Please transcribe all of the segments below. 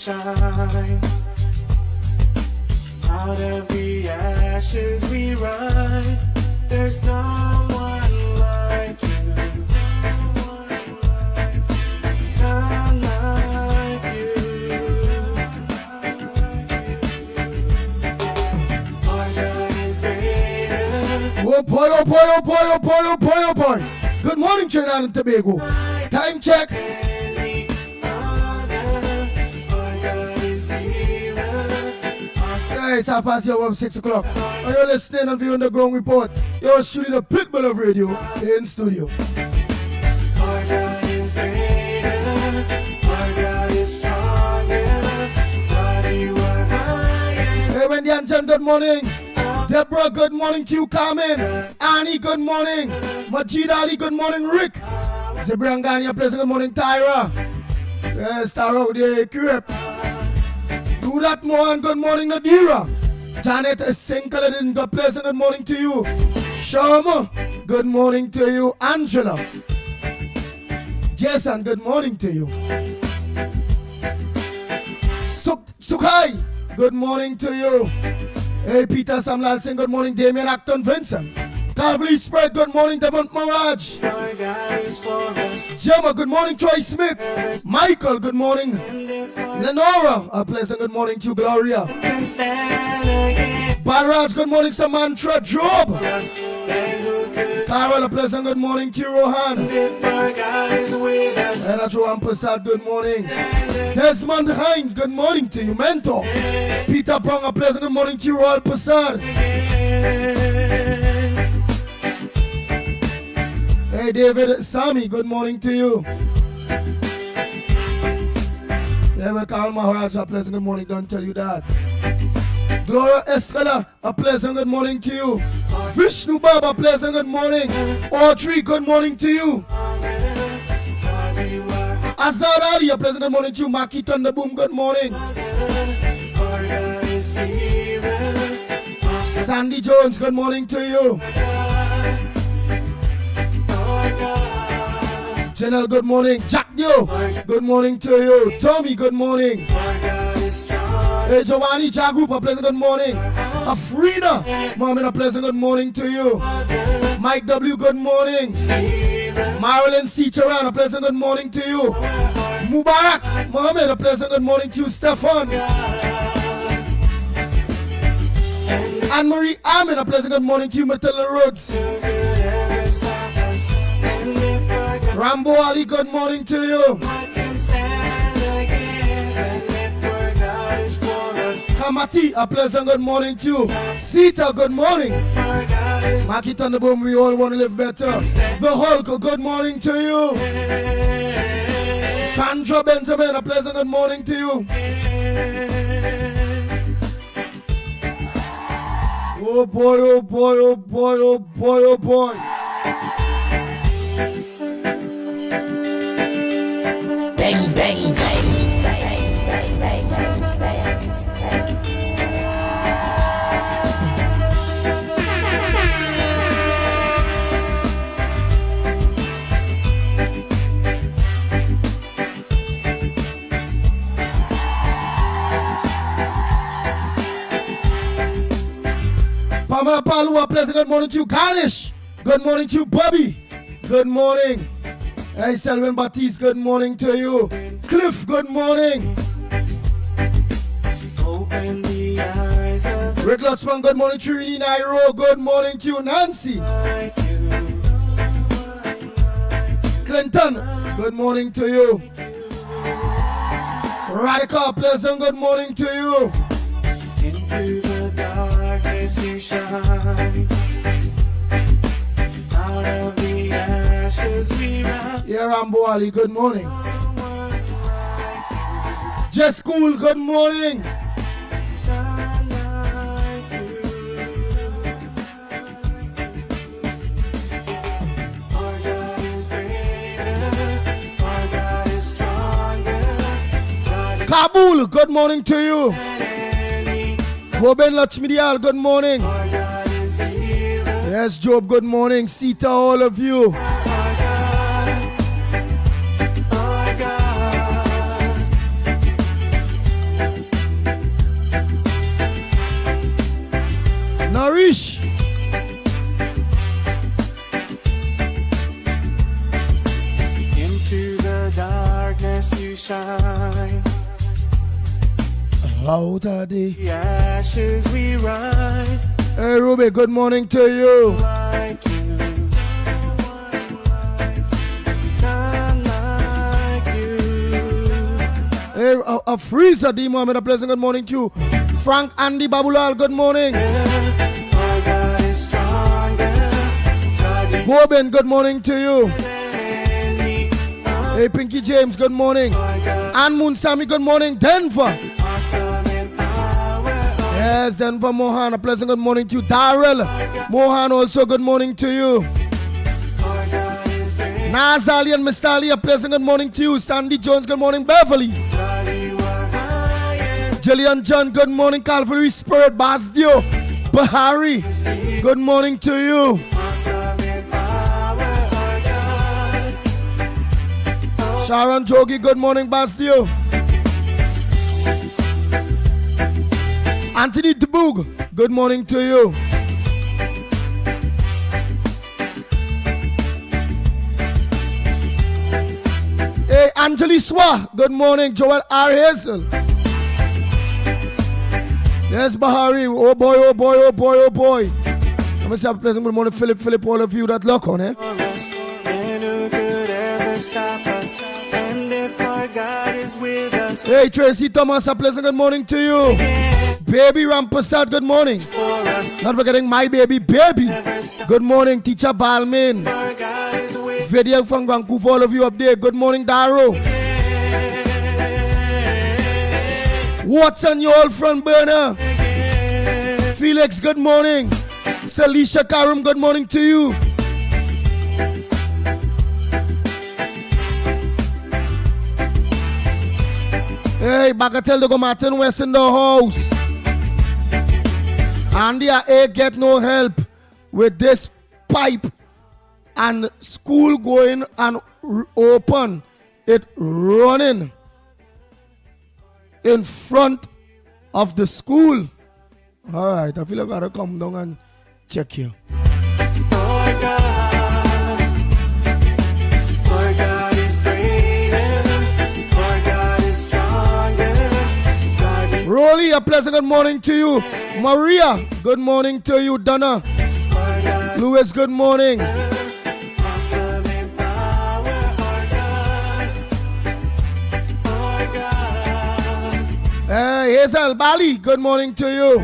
shine. Out of the ashes we rise. There's no one like you. None like you. Our God is greater. Oh boy, oh boy, oh boy, oh boy, oh boy, oh boy. Good morning, Trinidad and Tobago. Time check. It's half past the hour of 6 o'clock. And you're listening and viewing the Ground Report. You're shooting the Pitbull of radio in studio. Our God is greater. Our God is stronger. God, you are higher. Hey, Wendy and John, good morning. Deborah, good morning to you, Carmen. Annie, good morning. Majid Ali, good morning. Rick. Zibriangani, pleasant good morning. Tyra. Yes, Tyra, the crib. Do that more and good morning, Nadira. Janet Sinkaladin, good pleasant good morning to you. Sharma, good morning to you. Angela. Jason, good morning to you. Sukhai, good morning to you. Hey, Peter Samlal Singh, good morning. Damien Acton Vincent. Calvary Spread, good morning. Devon Mirage. Our God is for us. Gemma, good morning. Troy Smith. Michael, good morning. Lenora, a pleasant good morning to Gloria. Can stand again. Balraj, good morning. Samantha Job. Carol, a pleasant good morning to Rohan. If our God is with us. And Joan Passad, good morning. Desmond Hines, good morning to you. Mentor. Peter Brown, a pleasant good morning to you. Royal Passad. Hey, David Sami, good morning to you. David Karl Maharaj, a pleasant good morning. Don't tell you that. Gloria Escala, a pleasant good morning to you. Vishnu Baba, a pleasant good morning. Audrey, good morning to you. Azad Ali, a pleasant good morning to you. Maki Thunderboom, good morning. Sandy Jones, good morning to you. Janelle, good morning. Jack Dio, good morning to you. Tommy, good morning. Hey, Giovanni Jagrup, a pleasant good morning. Afrida, Mohammed, a pleasant good morning to you. Mike W, good morning. Marilyn C. Charan, a pleasant good morning to you. Mubarak, Mohammed, a pleasant good morning to you. Stefan. Anne-Marie Ahmed, a pleasant good morning to you. Matilda Rhodes. Rambo Ali, good morning to you. Kamati, a pleasant good morning to you. Sita, good morning. Maki Thunderboom, we all want to live better. The Hulk, a good morning to you. Chandra Benjamin, a pleasant good morning to you. Oh boy, oh boy, oh boy, oh boy, oh boy. Bang, bang, bang. Pamela Palua, pleasant good morning to you. Garnish, good morning to you. Bobby, good morning. Hey, Selwyn Batiste, good morning to you. Cliff, good morning. Open the eyes of Rick Lutzman, good morning. Trini Nairo, good morning to you. Nancy. Clinton, good morning to you. Radical, pleasant good morning to you. Into the darkness you shine. Out of the ashes we rise. Yeah, Rambo Ali, good morning. Just Cool, good morning. Kabul, good morning to you. Boben Lachmidial, good morning. Yes, Job, good morning. Sita, all of you. shine. Out of the ashes we rise. Hey Ruby, good morning to you. Like you. None like you. Hey, a freezer, D Mohammed, a pleasant good morning to you. Frank Andy Babulal, good morning. Our God is stronger. Gobin, good morning to you. Hey Pinky James, good morning. Ann Moon Sammy, good morning. Denver. Yes, Denver Mohan, a pleasant good morning to you. Darrell Mohan, also good morning to you. Nazali and Mr. Ali, a pleasant good morning to you. Sandy Jones, good morning. Beverly. Jillian John, good morning. Calvary Spirit, Basdio. Bahari, good morning to you. Sharon Jogi, good morning, Basdio. Anthony Deboog, good morning to you. Hey, Anjali Swa, good morning. Joel R. Hazel. Yes, Bahari. Oh boy, oh boy, oh boy, oh boy. Let me say a pleasant good morning, Philip, all of you that look on, eh? And who could ever stop us? And if our God is with us. Hey, Tracy Thomas, a pleasant good morning to you. Baby Rampasad, good morning. Not forgetting my baby. Good morning, Teacher Balmain. Video from Vancouver, all of you up there. Good morning, Daro. Watson, your old friend burner. Felix, good morning. Salisha Karim, good morning to you. Hey, Bagatelle de Martin West in the house. Andy A get no help with this pipe and school going and open. It running in front of the school. All right, I feel like I gotta come down and check here. Rolly, a pleasant good morning to you. Maria, good morning to you. Donna, Louis, good morning. Hey, Hazel Bali, good morning to you.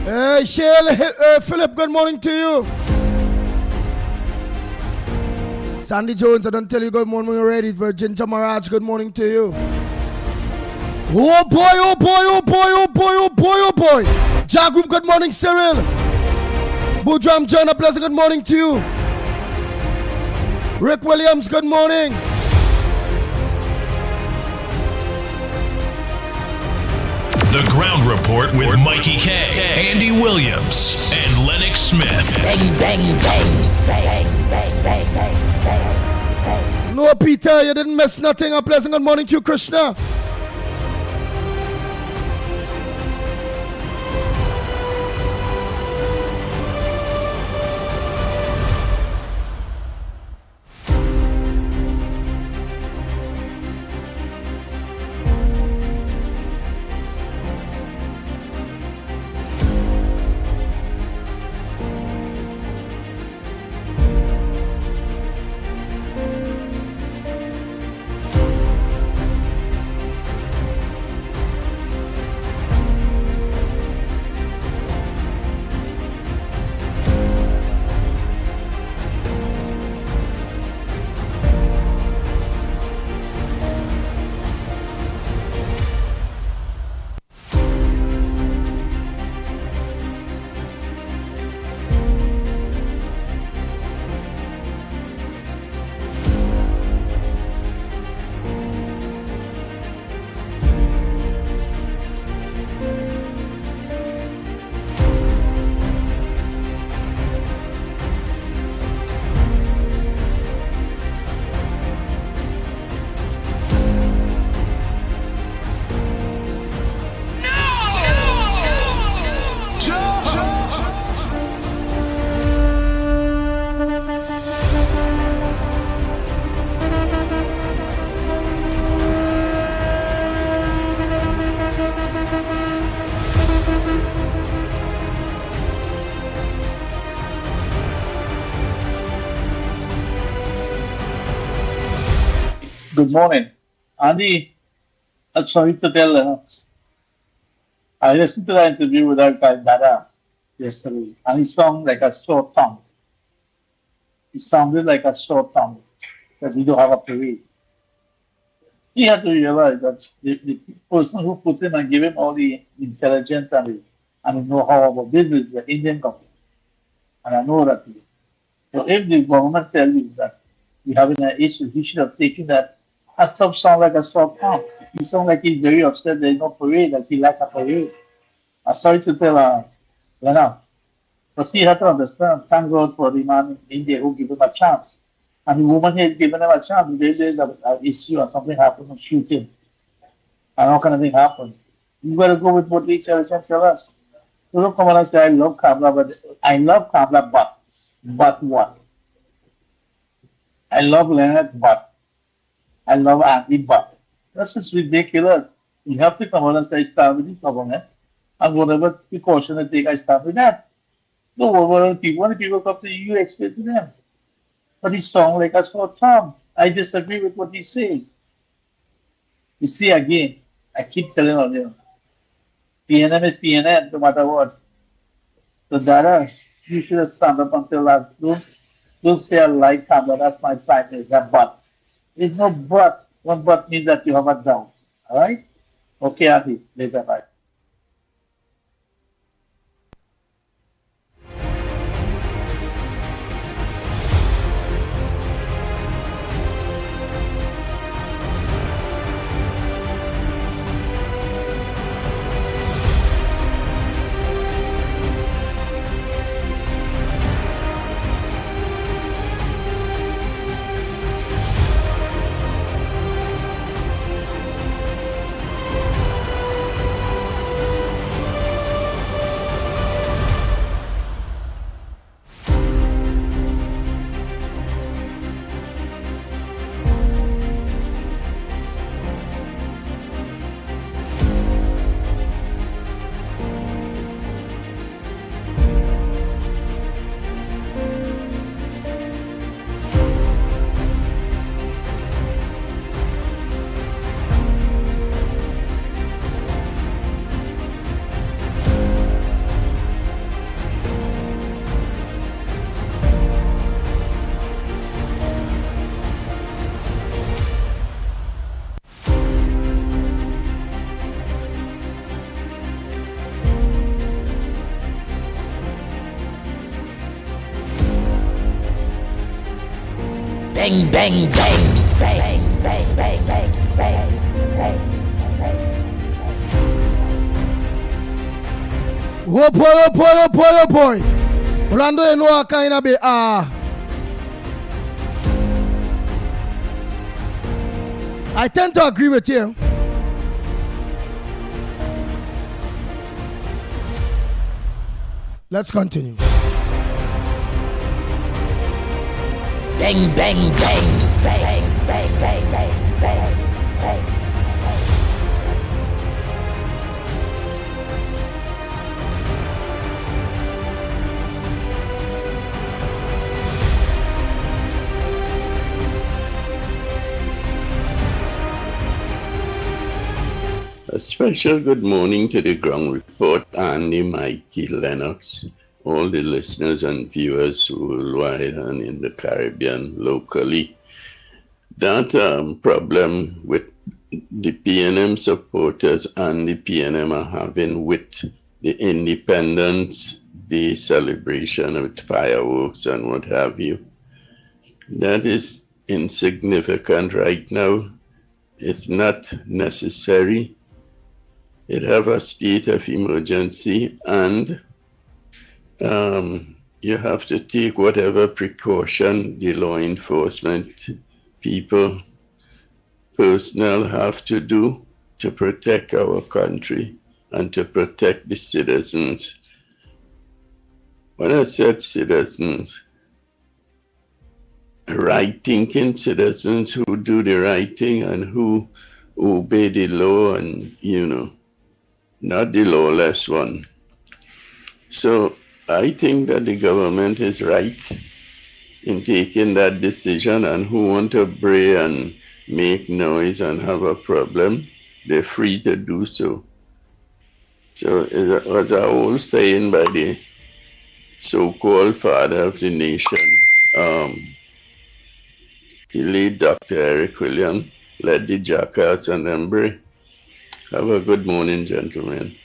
Hey, Shale, Philip, good morning to you. Sandy Jones, I don't tell you good morning when you're ready. Virgin Jamaraj, good morning to you. Oh boy, oh boy, oh boy, oh boy, oh boy, oh boy. Jagum, good morning, Cyril. Boudram John, a pleasant good morning to you. Rick Williams, good morning. The Ground Report with Mikey K, Andy Williams, and Lennox Smith. Bang, bang, bang, bang, bang, bang, bang, bang. No, Peter, you didn't miss nothing. A pleasant good morning to you, Krishna. Good morning. Andy, sorry to tell Lennox. I listened to the interview with our guy Dada yesterday, and he sounded like a sore thumb. He sounded like a sore thumb that we don't have a parade. He had to realize that the person who put him and gave him all the intelligence and the know-how about business is the Indian government. And I know that. So if the government tell you that we're having an issue, he should have taken that. I stop sound like a sore thumb. He sound like he's very upset there's no parade, like he like a parade. I'm sorry to tell Lena, but he had to understand, thank God for the man in India who gave him a chance. And the woman had given him a chance. If there's an issue or something happen, shoot him. And all kind of thing happen. You gotta go with what the intelligence tell us. You don't come on and say I love Kamala, but what? I love Leonard, but I love Andy, but that's just ridiculous. You have to come on and say I stand with the government, and whatever precaution I take, I stand with that. No, when the people come to you, you explain to them. But he sounds like a sore thumb. I disagree with what he's saying. You see, again, I keep telling all you, PNM is PNM, no matter what. So, Dada, you should have stand up until that. Don't say I like Canada, that's my prime minister, but. There's no but. One but means that you have a doubt. All right? Okay, Adi, later, bye. Bang, bang, bang, bang, bang, bang, bang, bang, bang. Oh boy, oh boy, oh boy, oh boy. Orlando, you know I kind of be I tend to agree with you. Let's continue. Bang, bang, bang, bang, bang, bang, bang, bang, bang. A special good morning to the ground report, Andy, Mickie, Lennox, all the listeners and viewers worldwide and in the Caribbean locally. That problem with the PNM supporters and the PNM are having with the Independence Day celebration with fireworks and what have you, that is insignificant right now. It's not necessary. It have a state of emergency, and you have to take whatever precaution the law enforcement people, personnel have to do to protect our country and to protect the citizens. When I said citizens, right-thinking citizens who do the right thing and who obey the law and, not the lawless one. So I think that the government is right in taking that decision, and who want to bray and, make noise and have a problem, they're free to do so. So it was an old saying by the so-called father of the nation, the late Dr. Eric Williams, let the jackass and them bray. Have a good morning, gentlemen.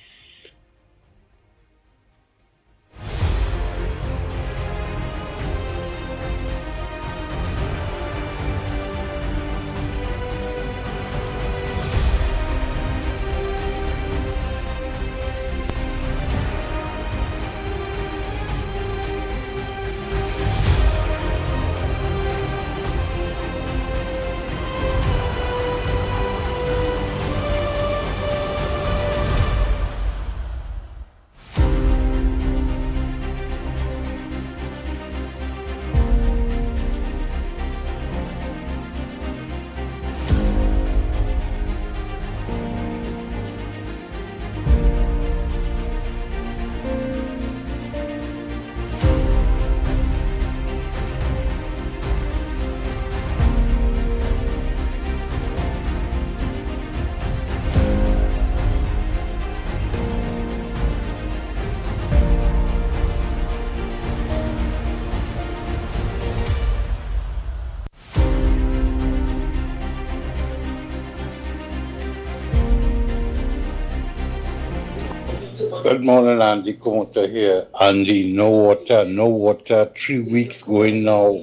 Good morning, Andy. Kumota here. Andy, no water. 3 weeks going now.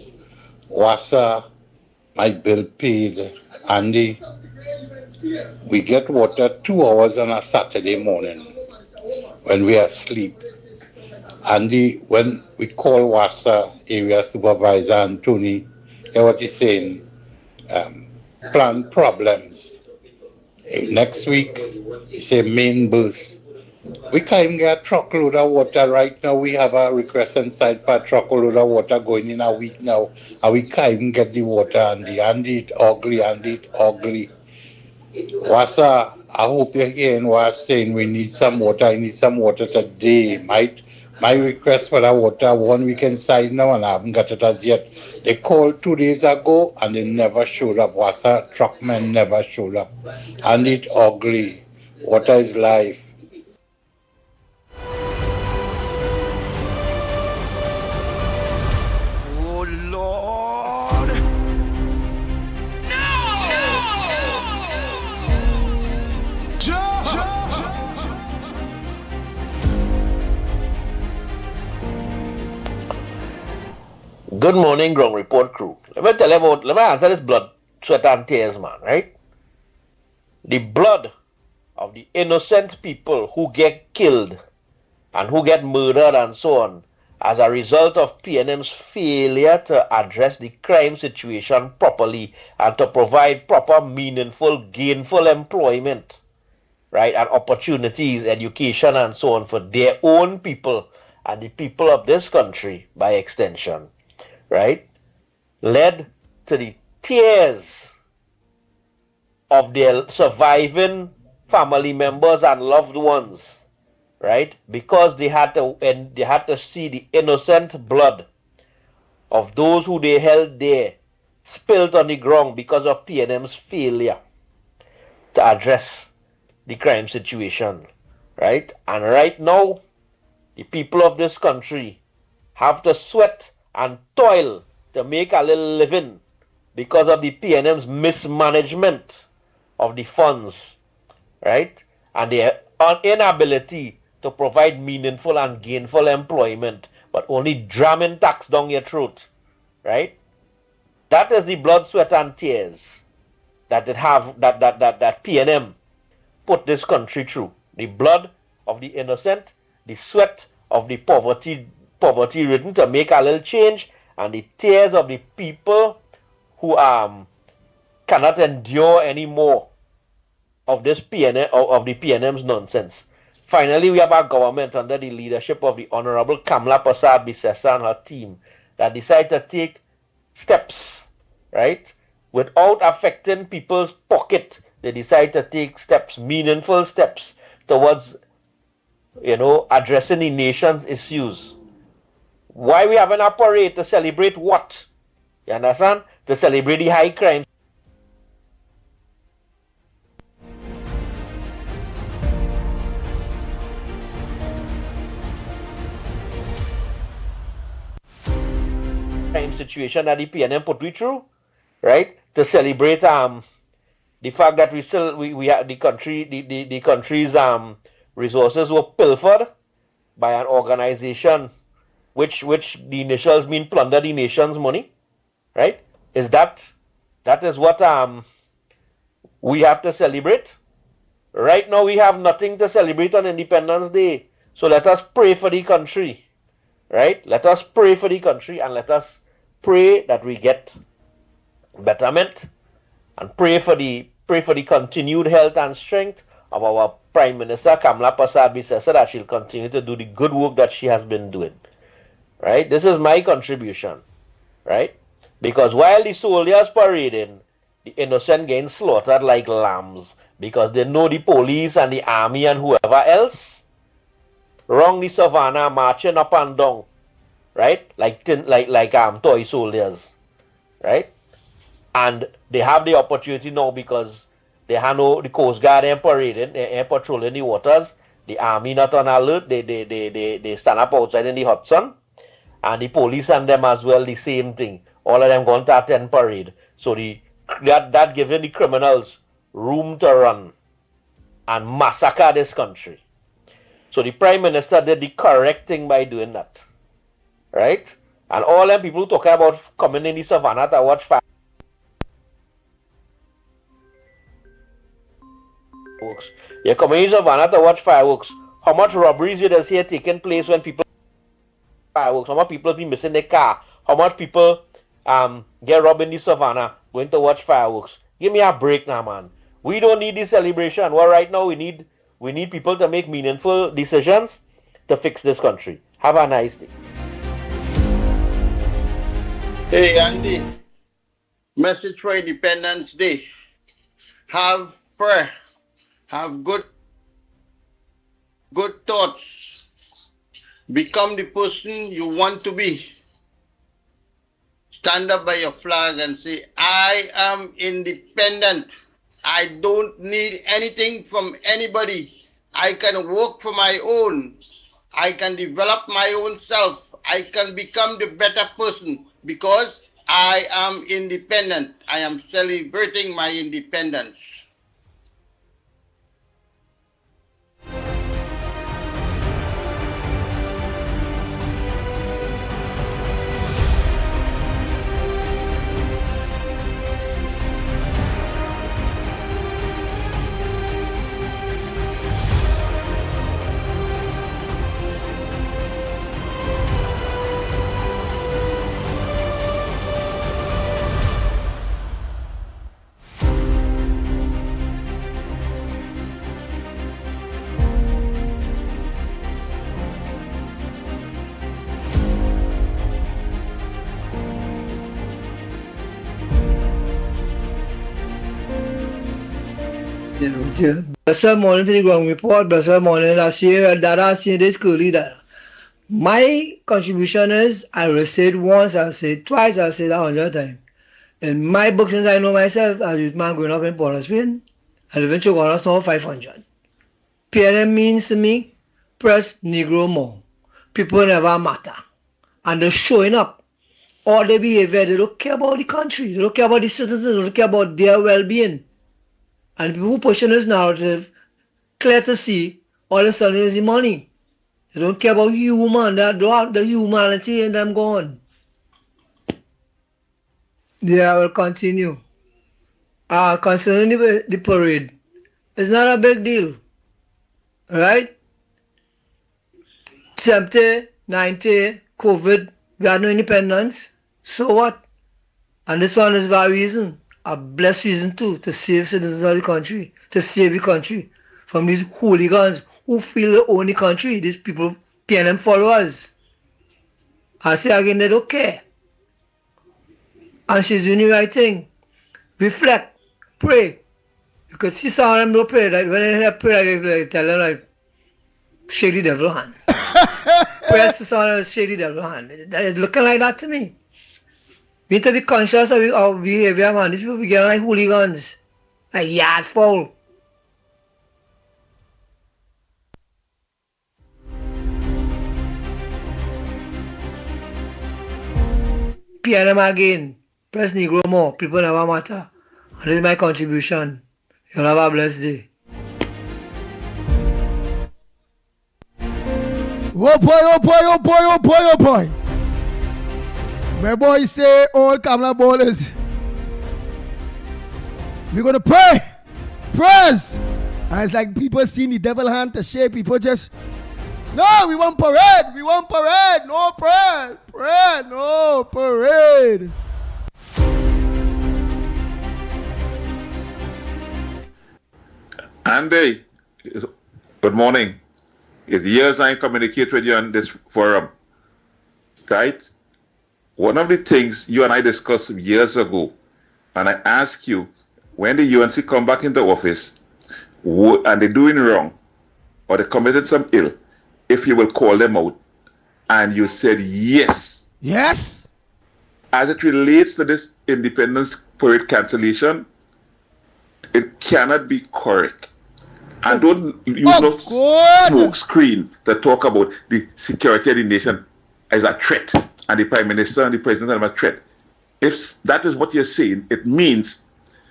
Wasa, my bill paid. Andy, we get water 2 hours on a Saturday morning when we are asleep. Andy, when we call Wasa area supervisor and Tony, hear what he's saying, plan problems. Next week, he say main burst. We can't even get a truckload of water right now. We have a request inside for a truckload of water going in a week now. And we can't even get the water, Andy. Andy, it ugly. Wasa, I hope you're hearing what I'm saying. We need some water. I need some water today. My request for the water 1 week inside now, and I haven't got it as yet. They called 2 days ago, and they never showed up. Wasa, truckmen never showed up. And it ugly. Water is life. Good morning, Ground Report crew. Let me answer this blood, sweat, and tears, man, right? The blood of the innocent people who get killed and who get murdered and so on as a result of PNM's failure to address the crime situation properly and to provide proper, meaningful, gainful employment, right, and opportunities, education, and so on for their own people and the people of this country by extension, right, led to the tears of their surviving family members and loved ones, right, because they had to see the innocent blood of those who they held there spilled on the ground because of PNM's failure to address the crime situation, right? And right now, the people of this country have to sweat and toil to make a little living because of the PNM's mismanagement of the funds, right? And their inability to provide meaningful and gainful employment, but only dramming tax down your throat, right? That is the blood, sweat, and tears that PNM put this country through. The blood of the innocent, the sweat of the poverty-ridden to make a little change, and the tears of the people who cannot endure any more of this of the PNM's nonsense. Finally, we have a government under the leadership of the Honorable Kamla Prasad Bisesa and her team that decide to take steps, right, without affecting people's pocket. They decide to take steps, meaningful steps, towards, addressing the nation's issues. Why we having a parade to celebrate what? You understand? To celebrate the high crime. situation that the PNM put we through, right? To celebrate the fact that we have the country's resources were pilfered by an organization which the initials mean plunder the nation's money, right? That is what we have to celebrate. Right now we have nothing to celebrate on Independence Day. So let us pray for the country, right? Let us pray for the country and let us pray that we get betterment and pray for the continued health and strength of our Prime Minister Kamala Persad-Bissessar, that she'll continue to do the good work that she has been doing, right? This is my contribution, right? Because while the soldiers parading, the innocent getting slaughtered like lambs because they know the police and the army and whoever else wrong the savannah marching up and down, right? Like toy soldiers, right? And they have the opportunity now because they have the Coast Guard and parading, and patrolling the waters. The army not on alert. They stand up outside in the hot sun, and the police and them as well the same thing. All of them going to attend parade. So that giving the criminals room to run and massacre this country. So the Prime Minister did the correct thing by doing that, right? And all them people talking about coming in the savannah to watch fireworks. You're coming in the savannah to watch fireworks. How much robberies you just hear taking place when people fireworks? How much people be missing their car? How much people get robbed in the savannah going to watch fireworks? Give me a break now, man. We don't need this celebration. Well, right now we need people to make meaningful decisions to fix this country. Have a nice day. Hey, Andy. Message for Independence Day. Have prayer. Have good thoughts. Become the person you want to be. Stand up by your flag and say, I am independent. I don't need anything from anybody. I can work for my own. I can develop my own self. I can become the better person because I am independent. I am celebrating my independence. Blessed morning to the ground report, blessed morning. I see Dada, I see this clearly that my contribution is, I will say it once, I'll say it twice, I'll say it 100 times. In my book, since I know myself, as a youth man growing up in Port of Spain, I live in Chogona, Snow 500. PNM means to me, press Negro more. People never matter. And they're showing up. All their behavior, they don't care about the country, they don't care about the citizens, they don't care about their well-being. And people who pushing this narrative, clear to see, all of a sudden is the money. They don't care about human, the humanity in them gone. Yeah, I will continue. Concerning the parade, it's not a big deal. Right? 70, 90, COVID, we had no independence. So what? And this one is for a reason. A blessed reason too, to save citizens of the country, to save the country from these hooligans who feel they own the country, these people, PNM followers. I say again, they don't care. And she's doing the right thing. Reflect, pray. You could see some of them don't pray. Like when they hear pray, they tell them like, shake the devil hand. Press to someone else, shake the devil hand. It's looking like that to me. We need to be conscious of our behavior, man. These people be getting like hooligans, like yard foul. PNM again. Press Negro more. People never matter. And this is my contribution. You'll have a blessed day. Oh boy, oh boy, oh boy, oh boy, oh boy. My boy say all Kamla ballers. We're gonna pray. Praise. And it's like people seeing the devil hand to shake. People just, no, we want parade. We want parade. No parade. Parade. No parade. Andy, good morning. It's years I communicate with you on this forum, right? One of the things you and I discussed years ago, and I asked you, when the UNC come back into office, and they're doing wrong, or they committed some ill, if you will call them out, and you said yes. Yes. As it relates to this Independence Parade cancellation, it cannot be correct. And don't use no smoke screen to talk about the security of the nation as a threat, and the Prime Minister and the President are a threat. If that is what you're saying, it means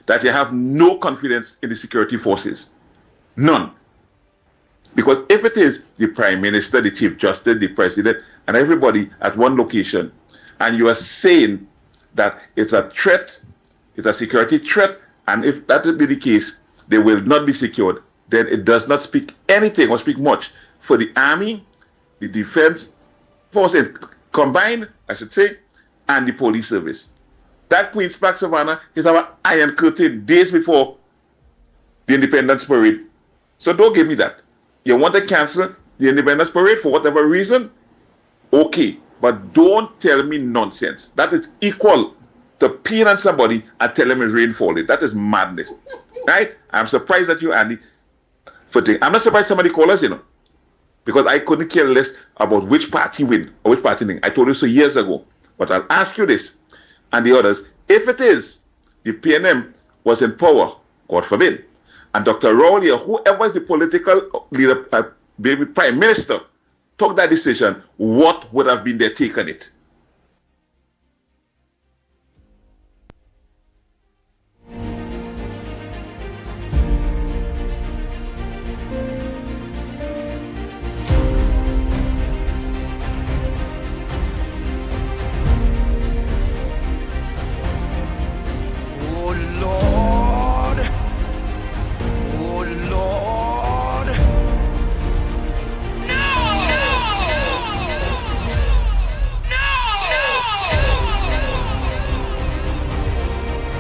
that you have no confidence in the security forces. None. Because if it is the Prime Minister, the Chief Justice, the President, and everybody at one location, and you are saying that it's a threat, it's a security threat, and if that will be the case, they will not be secured, then it does not speak anything or speak much for the Army, the Defense Forces combined, I should say, and the police service. That Queen's Park Savannah is our iron curtain days before the Independence Parade. So don't give me that. You want to cancel the Independence Parade for whatever reason? Okay, but don't tell me nonsense. That is equal to peeing on somebody and telling them it's rain falling. That is madness, right? I'm surprised that you, Andy, I'm not surprised somebody called us, because I couldn't care less about which party win or which party win. I told you so years ago. But I'll ask you this, and the others, if it is the PNM was in power, God forbid, and Dr. Rowley or whoever is the political leader, maybe Prime Minister, took that decision, what would have been their take on it?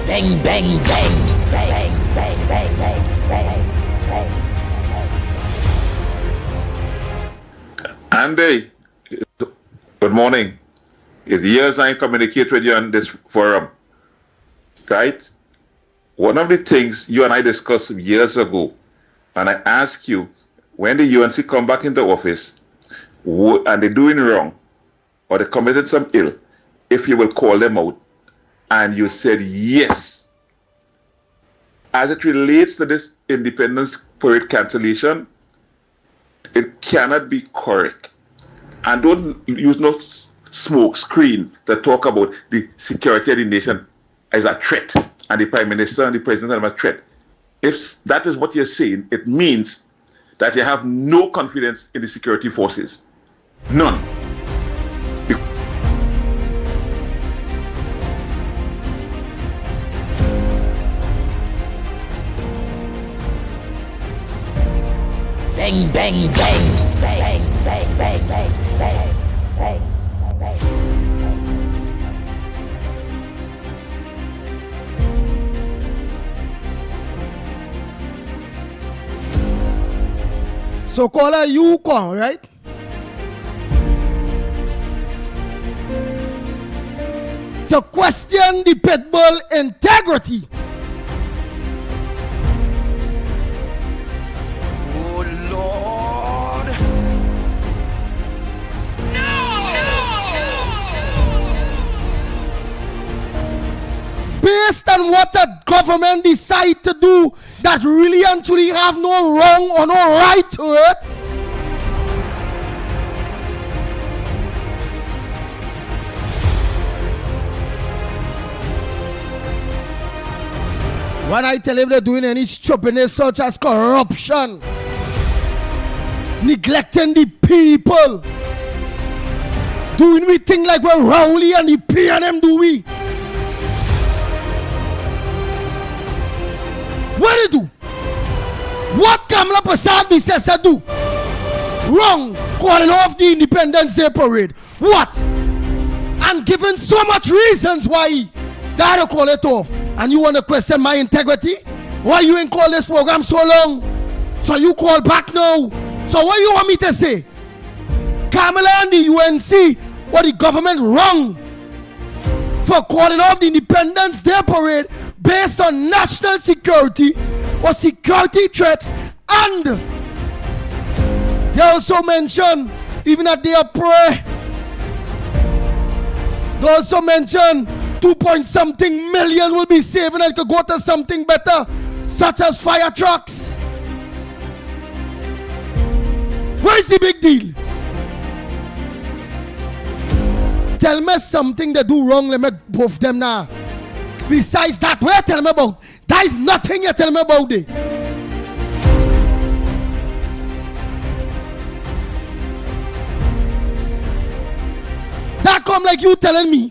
Bang, bang, bang, bang, bang, bang, bang, bang, bang. Andy, good morning. It's years I communicate with you on this forum, right? One of the things you and I discussed years ago, and I asked you, when the UNC come back into office, and they're doing wrong, or they committed some ill, if you will call them out, and you said yes. As it relates to this Independence Parade cancellation, it cannot be correct. And don't use no smoke screen to talk about the security of the nation as a threat, and the Prime Minister and the President are a threat. If that is what you're saying, it means that you have no confidence in the security forces. None. Bang, bang, bang, bang, bang, bang, bang, bang, bang, bang. So caller, you call, right? To question the Pitbull integrity. Based on what the government decide to do that really and truly have no wrong or no right to it. When I tell him they're doing any stupidness such as corruption, neglecting the people, doing we thing like we're Rowley and the P&M do we? What they do? What Kamala Prasad Bissessa do? Wrong, calling off the Independence Day parade. What? And given so much reasons why they had to call it off. And you want to question my integrity? Why you ain't call this program so long? So you call back now? So what you want me to say? Kamala and the UNC or the government wrong for calling off the Independence Day parade based on national security or security threats, and they also mention even at their prayer, they also mention 2-point-something million will be saved and to go to something better, such as fire trucks. Where's the big deal? Tell me something they do wrong, let me both them now. Besides that, what you tell me about? There is nothing you tell me about it. That come like you telling me.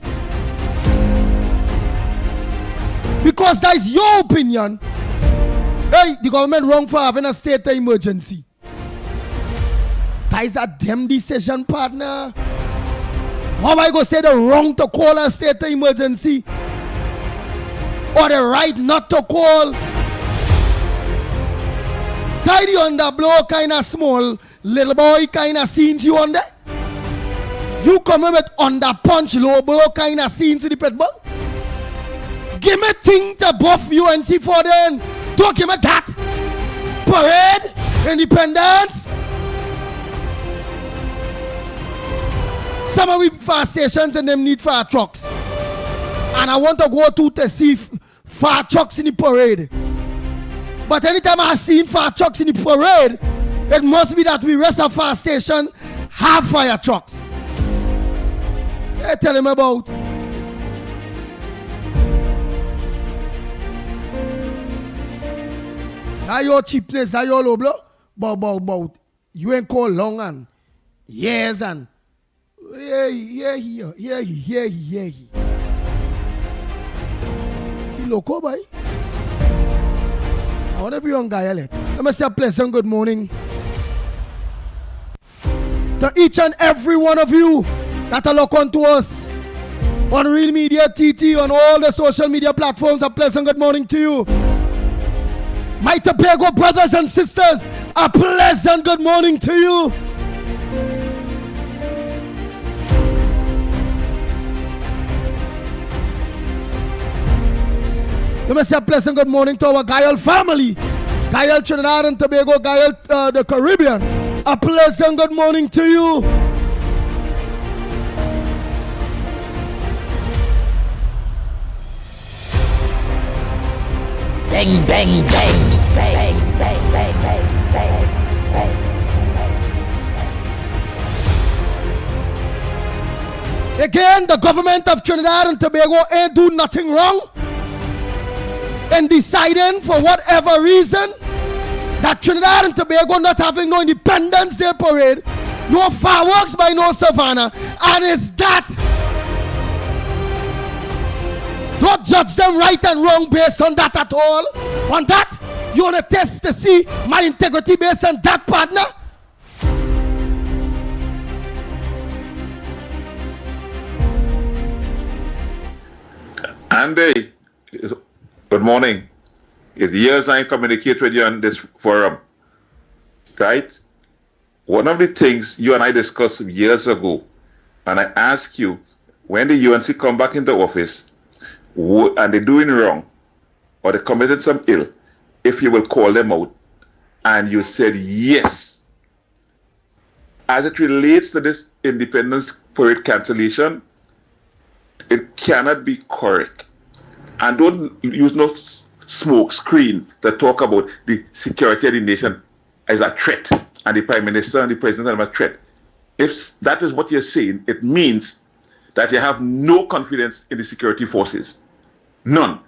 Because that is your opinion. Hey, the government wrong for having a state of emergency. That is a damn decision, partner. How am I going to say the wrong to call a state of emergency? Or the right not to call? That the underblow kind of small, little boy kind of scenes you on there? You come in with under-punch, low blow kind of scenes in the Pitbull? Give me thing to buff UNC for then. Don't give me that. Parade, independence. Some of we fire stations and them need fire trucks. And I want to go to see fire trucks in the parade. But anytime I see fire trucks in the parade, it must be that we rest of fire station have fire trucks. Hey, tell him about. That your cheapness, that your low blow. But you ain't called long and years and yeah. He loco, boy. I want every young guy, let me say a pleasant good morning to each and every one of you that are look on to us on Real Media TT, on all the social media platforms. A pleasant good morning to you. My Tobago brothers and sisters, a pleasant good morning to you. Let me say a pleasant good morning to our Guyal family, Guyal Trinidad and Tobago, Guyal the Caribbean. A pleasant good morning to you. Bang, bang, bang, bang, bang, bang, bang, bang, bang. Again, the government of Trinidad and Tobago ain't do nothing wrong in deciding for whatever reason that Trinidad and Tobago not having no Independence Day parade, no fireworks by no Savannah, and is that don't judge them right and wrong based on that at all. On that, you want to test to see my integrity based on that, partner? Andy, good morning. It's years I communicate with you on this forum, right? One of the things you and I discussed years ago, and I asked you, when the UNC come back into office, and they're doing wrong, or they committed some ill, if you will call them out, and you said yes. As it relates to this Independence Parade cancellation, it cannot be correct. And don't use no smoke screen to talk about the security of the nation as a threat, and the Prime Minister and the President are a threat. If that is what you're saying, it means that you have no confidence in the security forces. None.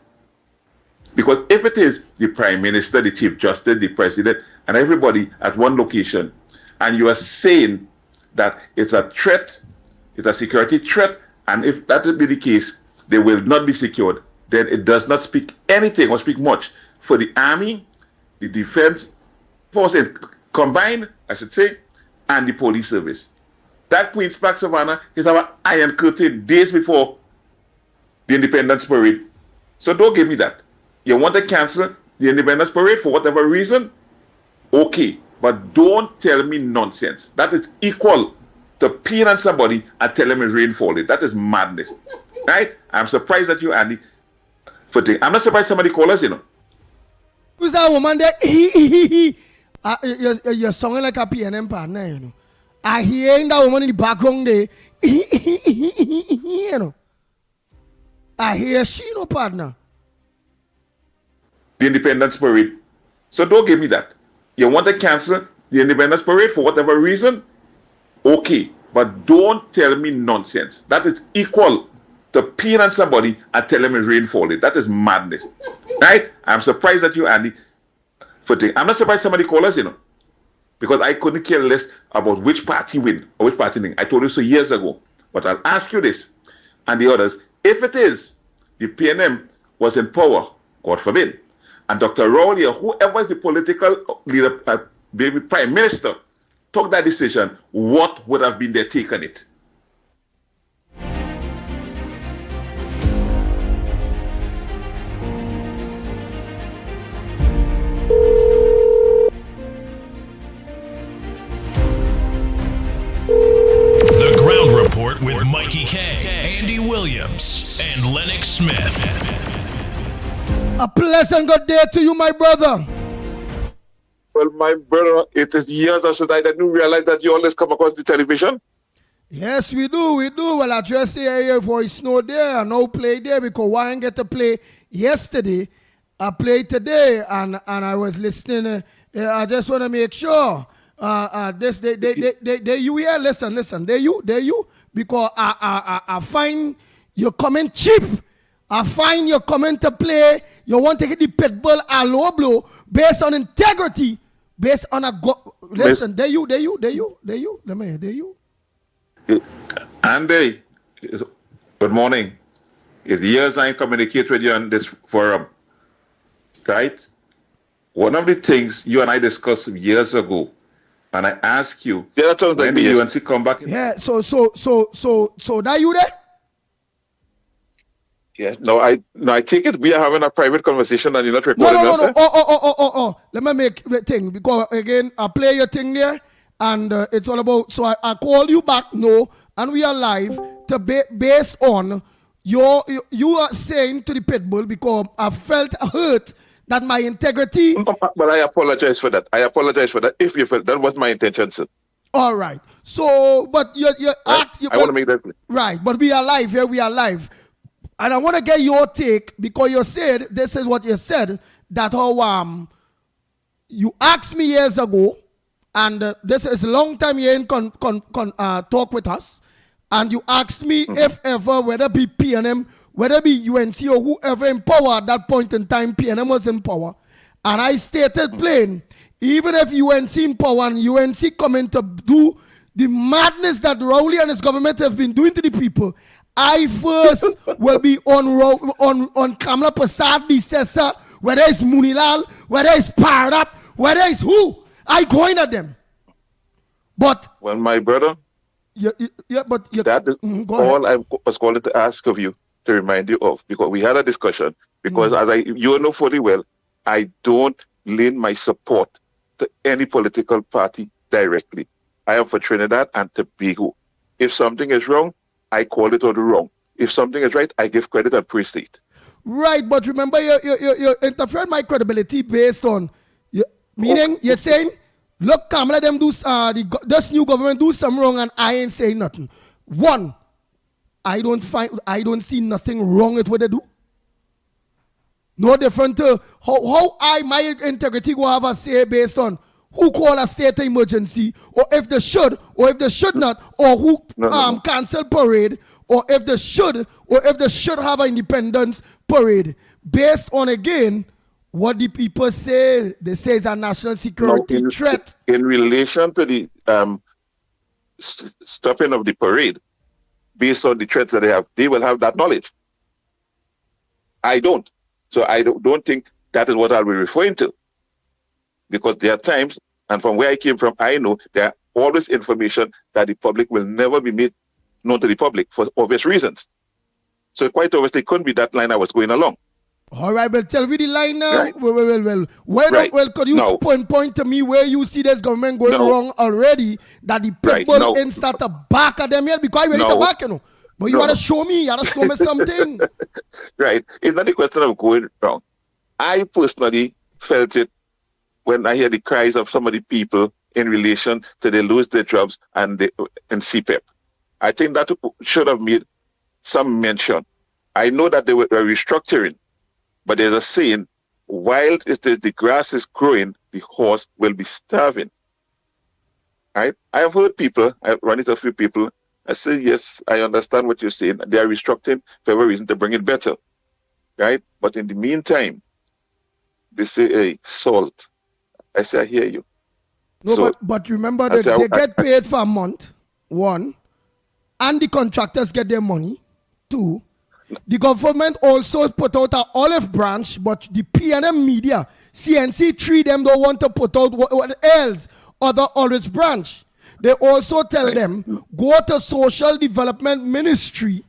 Because if it is the Prime Minister, the Chief Justice, the President, and everybody at one location, and you are saying that it's a threat, it's a security threat, and if that will be the case, they will not be secured, then it does not speak anything or speak much for the Army, the Defense Force combined, I should say, and the police service. That Queen's Park Savannah is our iron curtain days before the Independence Parade. So don't give me that. You want to cancel the Independence Parade for whatever reason? Okay, but don't tell me nonsense. That is equal to peeing on somebody and telling me rain falling. That is madness. Right? I'm surprised that you, Andy, I'm not surprised somebody called us, Who's that woman there? You're sounding like a PNM partner, I hear that woman in the background there. I hear she no partner. The Independence Parade. So don't give me that. You want to cancel the Independence Parade for whatever reason? Okay, but don't tell me nonsense. That is equal to peeing on somebody and telling me rain falling. That is madness. Right? I'm surprised that you, Andy, I'm not surprised somebody called us, because I couldn't care less about which party win or which party win. I told you so years ago. But I'll ask you this and the others. If it is the PNM was in power, God forbid, and Dr. Rowley or whoever is the political leader, maybe Prime Minister, took that decision, what would have been their take on it? The Ground Report with Mikey K, Andy Williams, and Lennox Smith. A pleasant good day to you, my brother. Well, my brother, it is years since I didn't realize that you always come across the television. Yes, we do. Well, I just say your voice no there, no play there, because why didn't get to play yesterday? I played today, and I was listening. I just want to make sure. They you here? Listen. They you, because I find you coming cheap. I find you coming to play. You want to hit the Pitbull a low blow based on integrity, based on a listen. They you. Let me hear. They you. Andy, good morning. It's years I communicate with you on this forum, right? One of the things you and I discussed years ago, and I asked you, when the UNC come back? Yeah. So that you there? Yeah. No, I take it we are having a private conversation and you're not recording us. No. Oh. Let me make the thing, because again I play your thing there, and it's all about. So I call you back. No, and we are live to based on you are saying to the Pitbull, because I felt hurt that my integrity. But I apologize for that. If you felt that was my intention, sir. All right. So, but you right? I want to make that clear. Right, but we are live here. We are live. And I want to get your take, because you said, this is what you said, that how you asked me years ago, and this is a long time you ain't talk with us, and you asked me if ever, whether be PNM, whether be UNC or whoever in power at that point in time, PNM was in power, and I stated plain, even if UNC in power and UNC coming to do the madness that Rowley and his government have been doing to the people, I first will be on Kamala Prasad, the Cesar, whether it's Munilal, whether it's Parap, whether it's who, I going at them. But well, my brother, that is all I was calling to ask of you, to remind you of, because we had a discussion. Because as you know fully well, I don't lend my support to any political party directly. I am for Trinidad and Tobago. If something is wrong, I call it all wrong. If something is right, I give credit and praise it. Right, but remember, you interfered my credibility based on, meaning you're saying, look, Kamala, them do this new government do something wrong, and I ain't saying nothing. One, I don't see nothing wrong with what they do. No different to how my integrity will have a say based on who call a state of emergency, or if they should, or if they should not, or who cancel parade, or if they should have an independence parade. based on, again, what the people say. They say it's a national security threat. In relation to the stopping of the parade, based on the threats that they will have that knowledge. I don't. So I don't think that is what I'll be referring to. Because there are times, and from where I came from, I know there are always information that the public will never be made known to the public for obvious reasons. So quite obviously, it couldn't be that line I was going along. All right, well, tell me the line now. Right. Well, could you point to me where you see this government going wrong already, that the Pitbull ain't start to back at them yet? Because I ready to back, you know. But you gotta show me, something. Right. It's not a question of going wrong. I personally felt it when I hear the cries of some of the people in relation to they lose their jobs and CPEP. I think that should have made some mention. I know that they were restructuring, but there's a saying, while the grass is growing, the horse will be starving. Right? I have heard people, I run into a few people, I say, yes, I understand what you're saying. They are restructuring for every reason to bring it better. Right? But in the meantime, they say, hey, salt. I say, I hear you. No, so, but remember, they get paid for a month, one, and the contractors get their money, two. The government also put out an olive branch, but the PNM media, CNC3, them don't want to put out what else, other olive branch. They also tell them, go to Social Development Ministry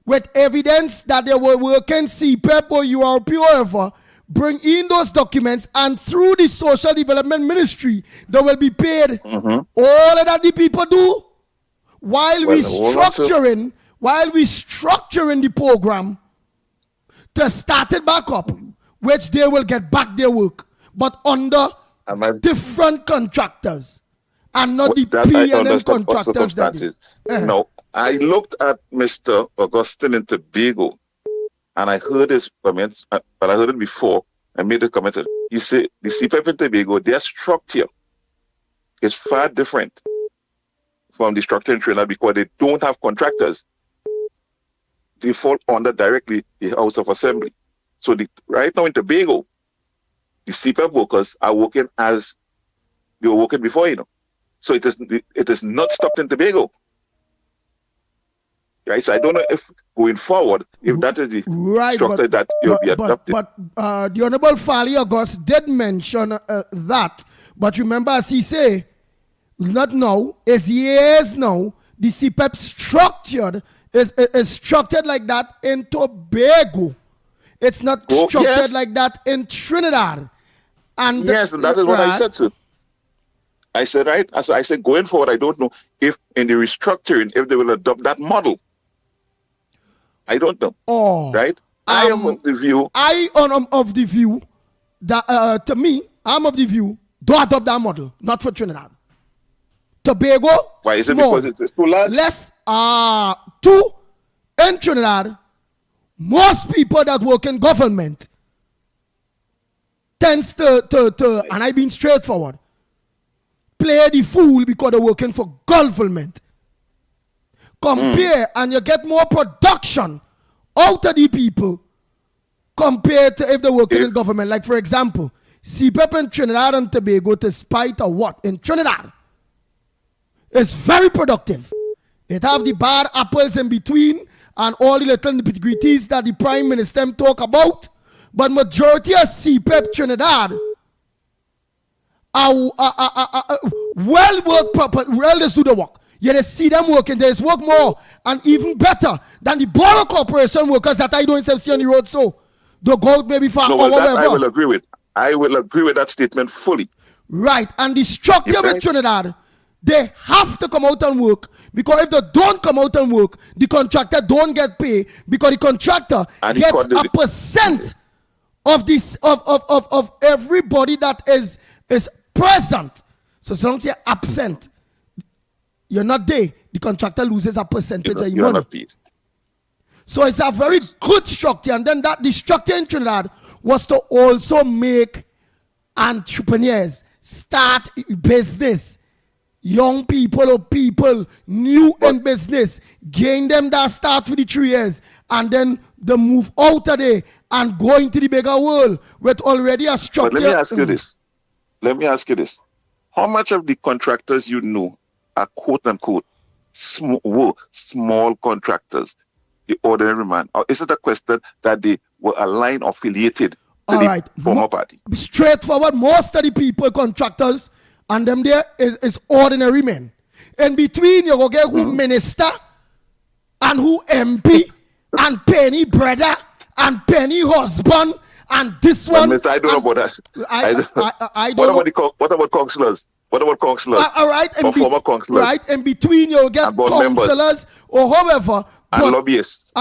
with evidence that they were working CPEP or URP or whatever, bring in those documents, and through the Social Development Ministry, they will be paid. All of that the people do while we structuring the program to start it back up, which they will get back their work, but under different contractors and not the PNM contractors. No, I looked at Mr. Augustine in Tobago, and I heard his comments, but I heard it before. I made a comment. He said the CPEP in Tobago, their structure is far different from the structure in Trinidad because they don't have contractors. They fall under directly the House of Assembly. So right now in Tobago, the CPEP workers are working as they were working before, you know. So it is not stopped in Tobago. Right, so I don't know if going forward, if that is the structure that will be adopted. But the Honorable Fali August did mention that. But remember, as he say, not now, it's years now, the CPEP is structured like that in Tobago. It's not structured like that in Trinidad. And yes, and that is what I said, sir. I said, right? As I said, going forward, I don't know if in the restructuring, if they will adopt that model. I don't know. Right? I am of the view. Of the view that, to me, I'm of the view, don't adopt that model, not for Trinidad. Tobago, why is small. It because it's too large? Less, two, in Trinidad, most people that work in government tends to and I being straightforward, play the fool because they're working for government. Compare and you get more production out of the people compared to if they're working in government. Like, for example, CPEP in Trinidad and Tobago, despite of what? In Trinidad, it's very productive. It have the bad apples in between and all the little nitty-gritties that the Prime Minister talk about. But majority of CPEP Trinidad are well work proper, well they do the work. Yeah, they see them working, they work more and even better than the Borough Corporation workers that I don't see on the road. So they go maybe for that I will agree with. I will agree with that statement fully. Right, and the structure with Trinidad, they have to come out and work, because if they don't come out and work, the contractor don't get paid, because the contractor gets a percent of this of everybody that is present. So long as you're absent, you're not there, the contractor loses a percentage of your money. So it's a very good structure. And then the structure in Trinidad was to also make entrepreneurs start business young people or people new in business, gain them that start for the 3 years, and then they move out of there and go into the bigger world with already a structure. But let me ask you this. Let me ask you this. How much of the contractors you know are quote unquote small contractors, the ordinary man? Or is it a question that they were aligned or affiliated to the former party? Straightforward, most of the people, contractors, and them there is ordinary men. In between, you go get who minister and who MP and penny brother and penny husband and this one. Mr. I don't know about that. I don't know. What about councillors? What about councillors? All right, or former councillors? Right, in between you get councillors or however. And lobbyists.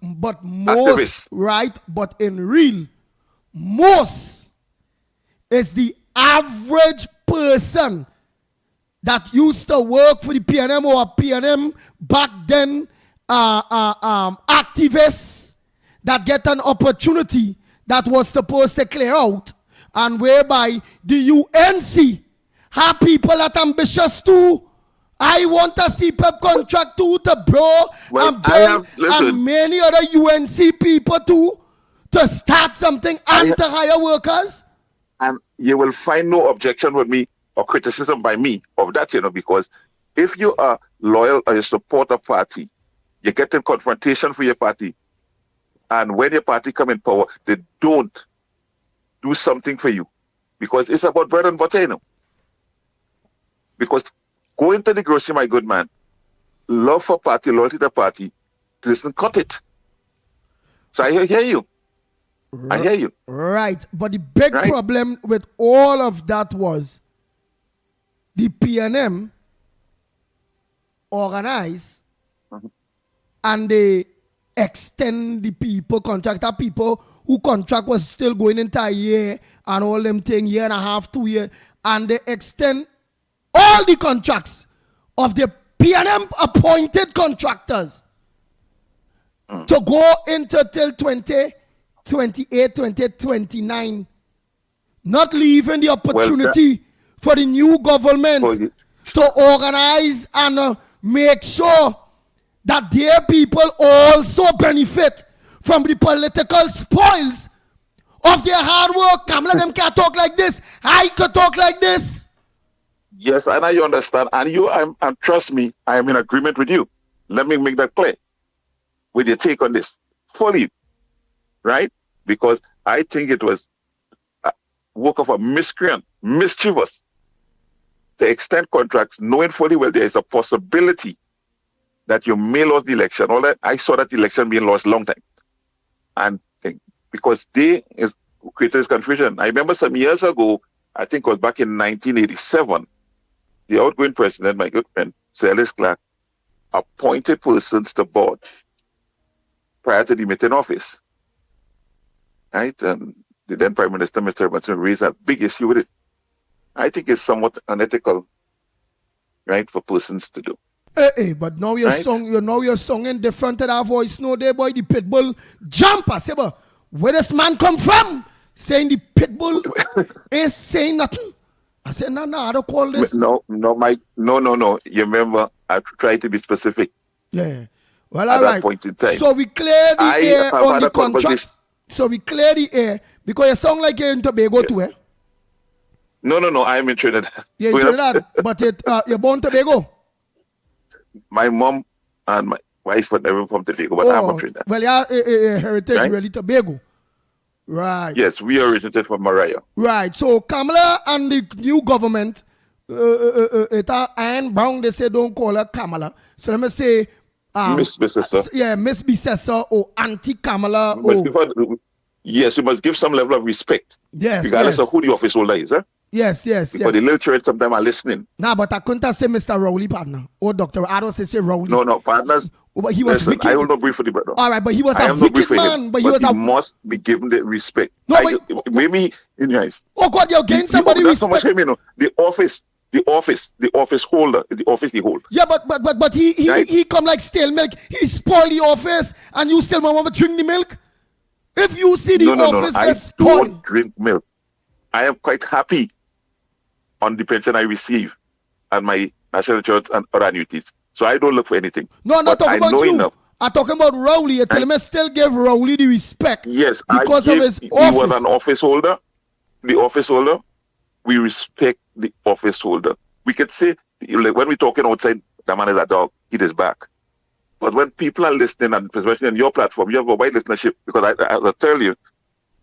But most, activists. right, but in real, most is the average person that used to work for the PNM or PNM back then, activists that get an opportunity that was supposed to clear out, and whereby the UNC have people that ambitious too. I want a CPEP contract too to bro and Bill and many other UNC people too to start something and to hire workers. And you will find no objection with me or criticism by me of that, because if you are loyal or you support a party, you get in confrontation for your party. And when your party come in power, they don't do something for you. Because it's about bread and butter, Because going to the grocery, my good man, love for party, loyalty to the party, doesn't cut it. So I hear you. I hear you. Right. But the big problem with all of that was the PNM organize and they extend the people, contractor people who contract was still going into a year and all them thing, year and a half, 2 years, and they extend all the contracts of the PNM appointed contractors to go into till 2028, 2029, not leaving the opportunity for the new government to organize and make sure that their people also benefit from the political spoils of their hard work. Kamala, them can't talk like this. I could talk like this. Yes, and I understand. And and trust me, I am in agreement with you. Let me make that clear with your take on this. Fully, right? Because I think it was a work of a miscreant, mischievous, to extend contracts knowing fully well there is a possibility that you may lose the election. All that I saw that election being lost long time. And because they created this confusion. I remember some years ago, I think it was back in 1987, the outgoing president, my good friend, Sir Ellis Clark, appointed persons to board prior to the meeting office. Right? And the then Prime Minister, Mr. Robinson, raised a big issue with it. I think it's somewhat unethical, right, for persons to do. Hey, but now you're singing different to that voice. No, there, boy, the Pitbull jump. I say, but where does man come from? Saying the Pitbull ain't saying nothing. I said, no, I don't call this. No. You remember, I tried to be specific. Yeah. Well, all right. That point in time. So we clear the air on the contract. So we clear the air because you sound like you're in Tobago too, eh? No, I'm in Trinidad. You're in Trinidad, but you're born Tobago. My mom and my wife were never from Tobago, but I'm from Trinidad. Well, yeah, heritage really Tobago. Right. Yes, we originated from Mariah. Right. So Kamala and the new government, Anne Brown, they say don't call her Kamala. So let me say Miss Bissessor. Yeah, Miss Bissessor or Auntie Kamala. Yes, you must give some level of respect. Yes. Regardless of who the office holder is, huh? Yes. But the little church sometimes are listening. Nah, but I couldn't say Mr. Rowley, partner. Or Dr. I don't say Rowley. No, partners. But he was wicked. I will not brief for the brother. All right, but he was a wicked man. But he must be given the respect. No, maybe in your eyes. Oh God, you're getting somebody respect. So much him, the office holder, the office he hold. Yeah, but he come like stale milk. He spoil the office, and you still want to drink the milk. If you see the office get spoiled, I don't drink milk. I am quite happy on the pension I receive and my national insurance and other annuities. So I don't look for anything. No, I'm not talking about you. Enough. I'm talking about Rowley. You tell me still give Rowley the respect. Yes, because of his he office. was an office holder. The office holder, we respect the office holder. We could say, like, when we're talking outside, the man is a dog, it is back. But when people are listening, and especially on your platform, you have a wide listenership, because I tell you,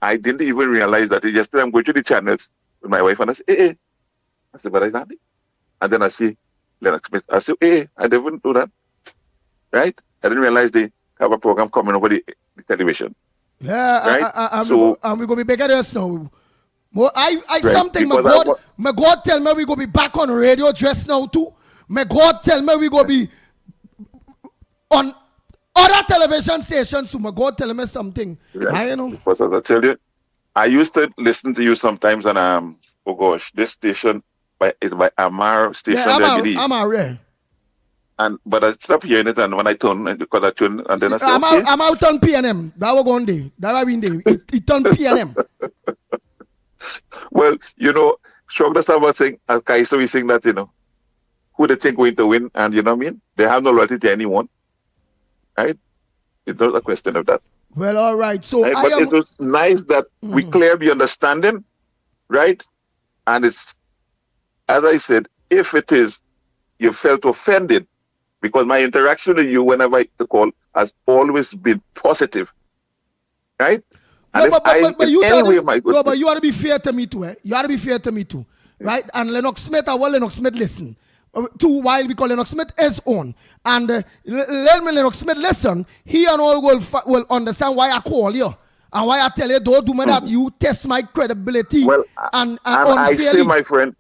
I didn't even realize that. Yesterday I'm going to the channels with my wife and I say, hey. I said, but is Andy? And then I see Lennox Smith. I say, hey, I didn't do that. Right? I didn't realize they have a program coming over the television. Yeah, right? So we're going to be bigger than us now. I right. Something, my God tell me we're going to be back on radio just now too. My God tell me we're going to be on other television stations. So my God tell me something. Right. I know. Because as I tell you, I used to listen to you sometimes on, oh gosh, this station is by Amar station. Yeah, Amar, yeah. But I stopped hearing it, and when I turn, because I turn, and then I said, I'm out on PNM. That was one day. That was one day. It turned PNM. Well, you know, Shogda was saying, as Kaiso is saying that, you know, who they think going to win, and you know what I mean? They have no loyalty to anyone, right? It's not a question of that. Well, all right. So, right? But it was nice that we cleared the understanding, right? And it's, as I said, if it is, you felt offended, because my interaction with you whenever I call has always been positive, right? No, but you ought to be fair to me too, eh? You ought to be fair to me too, right? And Lennox Smith, I want Lennox Smith listen. To while because Lennox Smith is on. And let me Lennox Smith listen, he and all will understand why I call you. And why I tell you, don't do me that, you test my credibility. Well, and I say, my friend,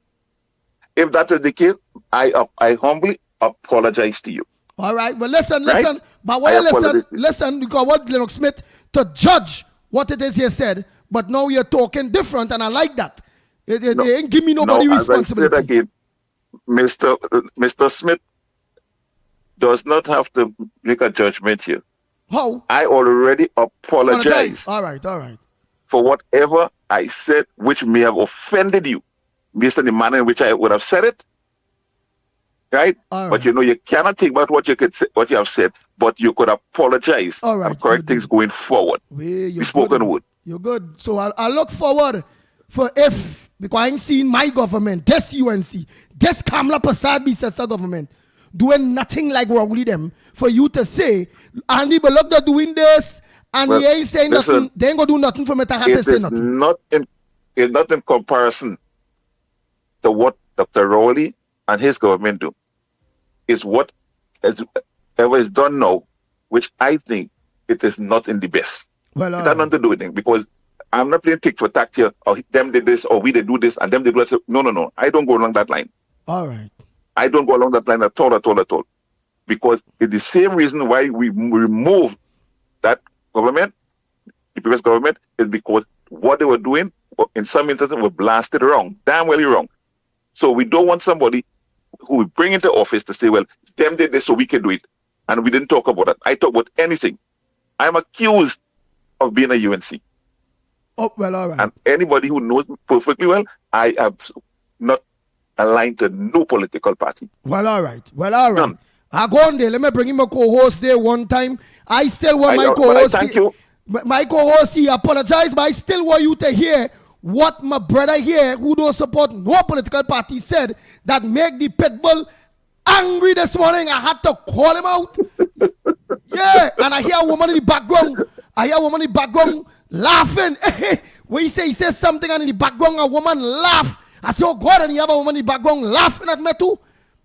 if that is the case, I humbly apologize to you. All right, but listen. But why listen, because what Lennox Smith to judge what it is he said, but now you're talking different, and I like that. They ain't give me nobody responsibility. As I said again, Mr. Smith does not have to make a judgment here. How? I already apologize. All right. For whatever I said, which may have offended you, based on the manner in which I would have said it. Right? But you know, you cannot think about what you have said, but you could apologize and correct things going forward. The spoken word. You're good. So I look forward for because I ain't seen my government, this UNC, this Kamala Prasad BCSA government doing nothing like Rowley them for you to say, Andy Bullock they're doing this and he ain't saying nothing. They ain't gonna do nothing for me to have to say nothing. It's not in comparison to what Dr. Rowley and his government do. Is what ever is done now, which I think it is not in the best. Well, it has nothing to do with it, because I'm not playing tick for tack here, or them did this, or we did do this, and them did that. No. I don't go along that line. All right. I don't go along that line at all. Because it's the same reason why we removed that government, the previous government, is because what they were doing, in some instances, were blasted wrong, damn well wrong. So we don't want somebody who we bring into office to say, well, them did this so we can do it. And we didn't talk about that. I talk about anything. I'm accused of being a UNC. Oh, well, all right. And anybody who knows me perfectly well, I am not aligned to no political party. Well, all right. None. I go on there. Let me bring him a co-host there one time. I still want my co-host. Thank you. My co-host, he apologized, but I still want you to hear what my brother here, who don't support no political party, said that make the Pitbull angry this morning. I had to call him out. Yeah, and I hear a woman in the background. Laughing. When he says something and in the background a woman laugh. I say, oh God, and you have a woman in the background laughing at me too.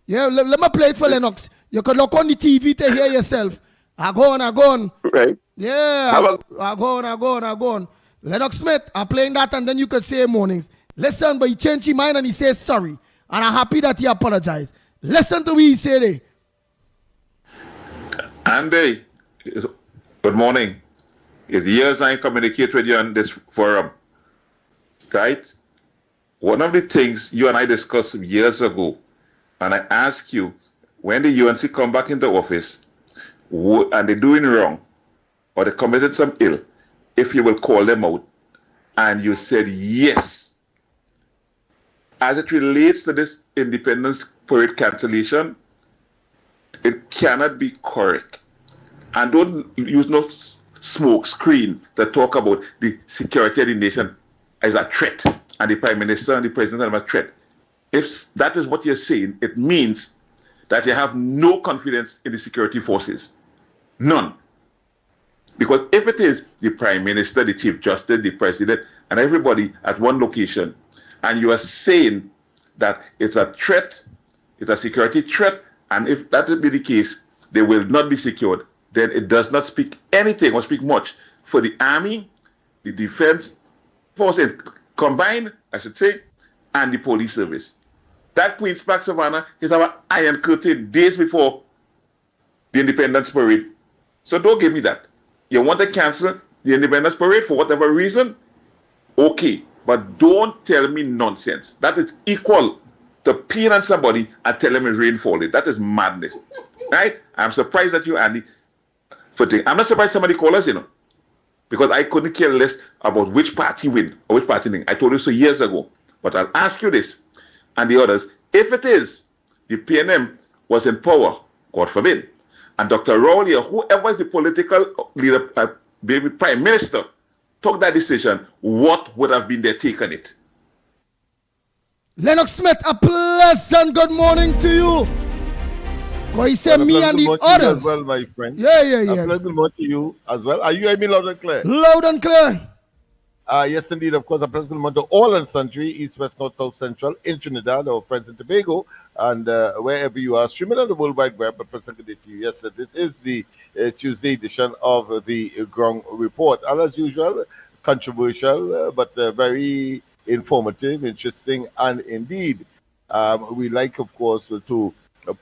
Yeah, let me play it for Lennox. You could look on the TV to hear yourself. I go on. Right. Yeah, I go on. Lennox Smith, I'm playing that, and then you could say mornings. Listen, but he changed his mind and he says sorry. And I'm happy that he apologized. Listen to what he said. Andy, good morning. It's years I communicate with you on this forum. Right? One of the things you and I discussed years ago, and I asked you, when the UNC come back into office, and they're doing wrong, or they committed some ill, if you will call them out, and you said yes. as it relates to this Independence Parade cancellation, it cannot be correct. And don't use no smoke screen to talk about the security of the nation as a threat, and the Prime Minister and the President are a threat. If that is what you're saying, it means that you have no confidence in the security forces. None. Because if it is the Prime Minister, the Chief Justice, the President, and everybody at one location, and you are saying that it's a threat, it's a security threat, and if that will be the case, they will not be secured, then it does not speak anything or speak much for the Army, the Defense Force combined, I should say, and the police service. That Queen's Park Savannah is our iron curtain days before the Independence Parade. So don't give me that. You want to cancel the Independence Parade for whatever reason? Okay, but don't tell me nonsense. That is equal to peeing on somebody and telling me rain falling. That is madness. Right? I'm surprised that you, Andy, I'm not surprised somebody called us, because I couldn't care less about which party win or which party win. I told you so years ago. But I'll ask you this, and the others, if it is the PNM was in power, God forbid, and Dr. Rowley or whoever is the political leader, maybe Prime Minister, took that decision, what would have been their take on it? Lennox Smith, a pleasant good morning to you. Because he said me and the others. As well, my friend. Yeah. A pleasant good morning to you as well. Are you hearing me loud and clear? Loud and clear. Yes, indeed. Of course, a pleasant good morning to all and sundry, East, West, North, South, Central, in Trinidad, our friends in Tobago, and wherever you are, streaming on the World Wide Web. A pleasant good day to you. Yes, this is the Tuesday edition of the Ground Report. And as usual, controversial, but very informative, interesting, and indeed, we like, of course, to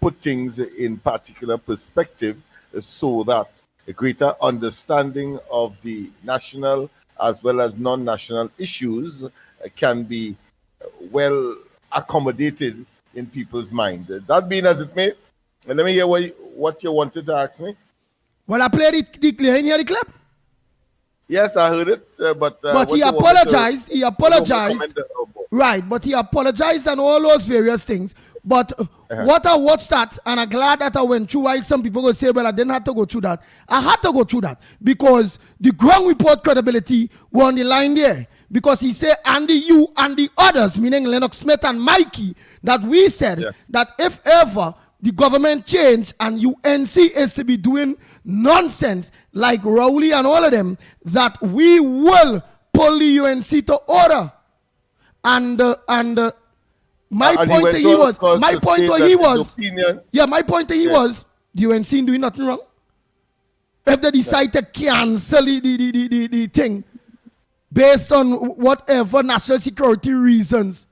put things in particular perspective so that a greater understanding of the national as well as non-national issues can be well accommodated in people's mind. That being as it may, let me hear what you wanted to ask me. Well, I played the clear in here, the clip. Yes, I heard it, but he apologized. He apologized. Right, but he apologized and all those various things. But what I watched that, and I'm glad that I went through, while some people will say, well, I didn't have to go through that. I had to go through that because the Ground Report credibility were on the line there. Because he said, Andy, you and the others, meaning Lennox Smith and Mickie, that we said that if ever the government change and UNC is to be doing nonsense like Rowley and all of them, that we will pull the UNC to order. My point to he was the UNC doing nothing wrong. If they decide to cancel the thing based on whatever national security reasons,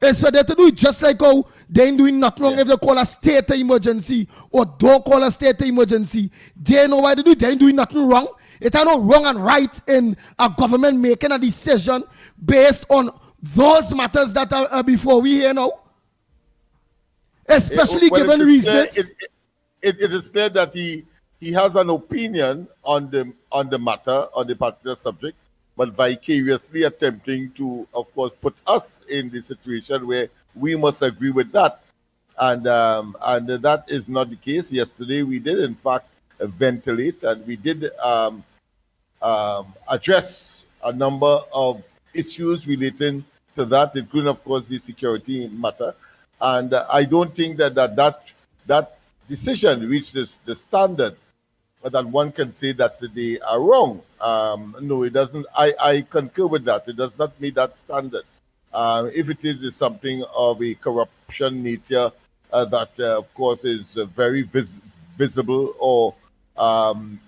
it's for them to do it just like how they ain't doing nothing wrong if they call a state of emergency or don't call a state of emergency. They know why they do it. They ain't doing nothing wrong. It ain't no wrong and right in a government making a decision based on those matters that are before we here now. Especially given reasons. It is clear that he has an opinion on the matter, on the particular subject, but vicariously attempting to, of course, put us in the situation where we must agree with that. And that is not the case. Yesterday, we did, in fact, ventilate, and we did address a number of issues relating to that, including, of course, the security matter. And I don't think that decision reached the standard that one can say that they are wrong. No, it doesn't. I concur with that. It does not meet that standard. If it is something of a corruption nature that, of course, is very visible, or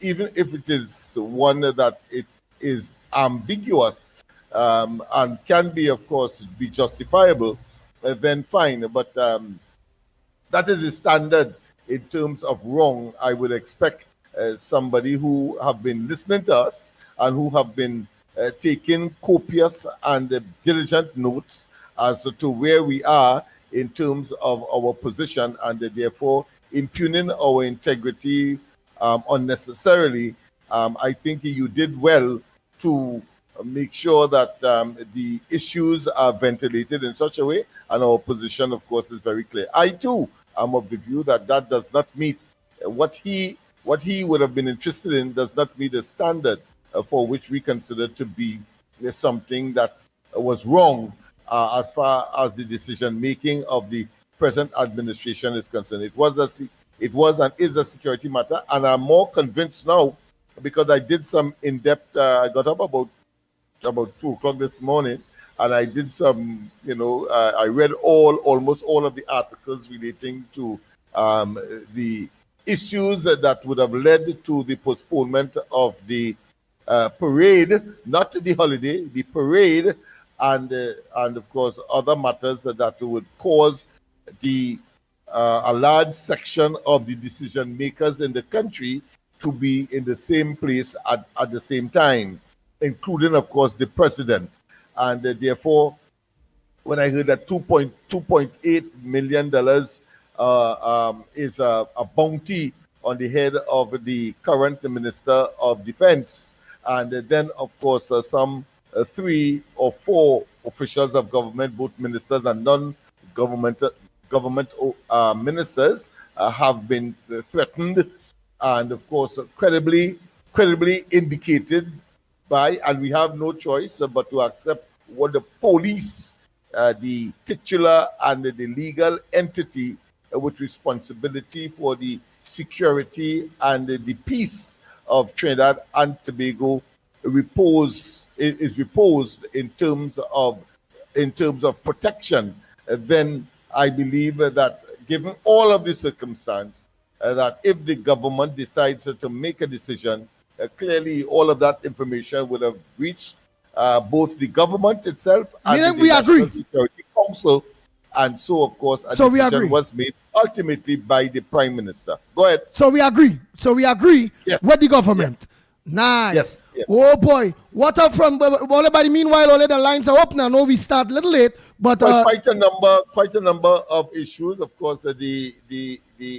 even if it is one that it is ambiguous and can be, of course, be justifiable, then fine. But that is the standard in terms of wrong. I would expect somebody who have been listening to us and who have been taking copious and diligent notes as to where we are in terms of our position, and therefore impugning our integrity unnecessarily. I think you did well to make sure that the issues are ventilated in such a way, and our position, of course, is very clear. I too am of the view that that does not meet what he would have been interested in, does not meet the standard for which we consider to be something that was wrong as far as the decision making of the present administration is concerned. It was and is a security matter, and I'm more convinced now because I did some in-depth. I got up about 2 o'clock this morning, and I did some. I read almost all of the articles relating to the issues that would have led to the postponement of the parade, not the holiday, the parade, and of course other matters that would cause a large section of the decision makers in the country to be in the same place at the same time, including, of course, the president. And therefore, when I heard that $2.8 million is a bounty on the head of the current Minister of Defense, and then, of course, some 3 or 4 officials of government, both ministers and non-government ministers, have been threatened and, of course, credibly indicated by, and we have no choice but to accept what the police, the titular and the legal entity with responsibility for the security and the peace of Trinidad and Tobago is reposed in terms of protection. Then I believe that given all of the circumstance, that if the government decides to make a decision, clearly all of that information would have reached both the government itself and the National Security Council, and so of course a decision was made ultimately by the Prime Minister. Go ahead. So we agree yes. with the government. Yes. Nice. Yes. Yes. Oh boy, what up from everybody? Meanwhile, all the lines are up now. No, we start a little late, but quite a number of issues. Of course, the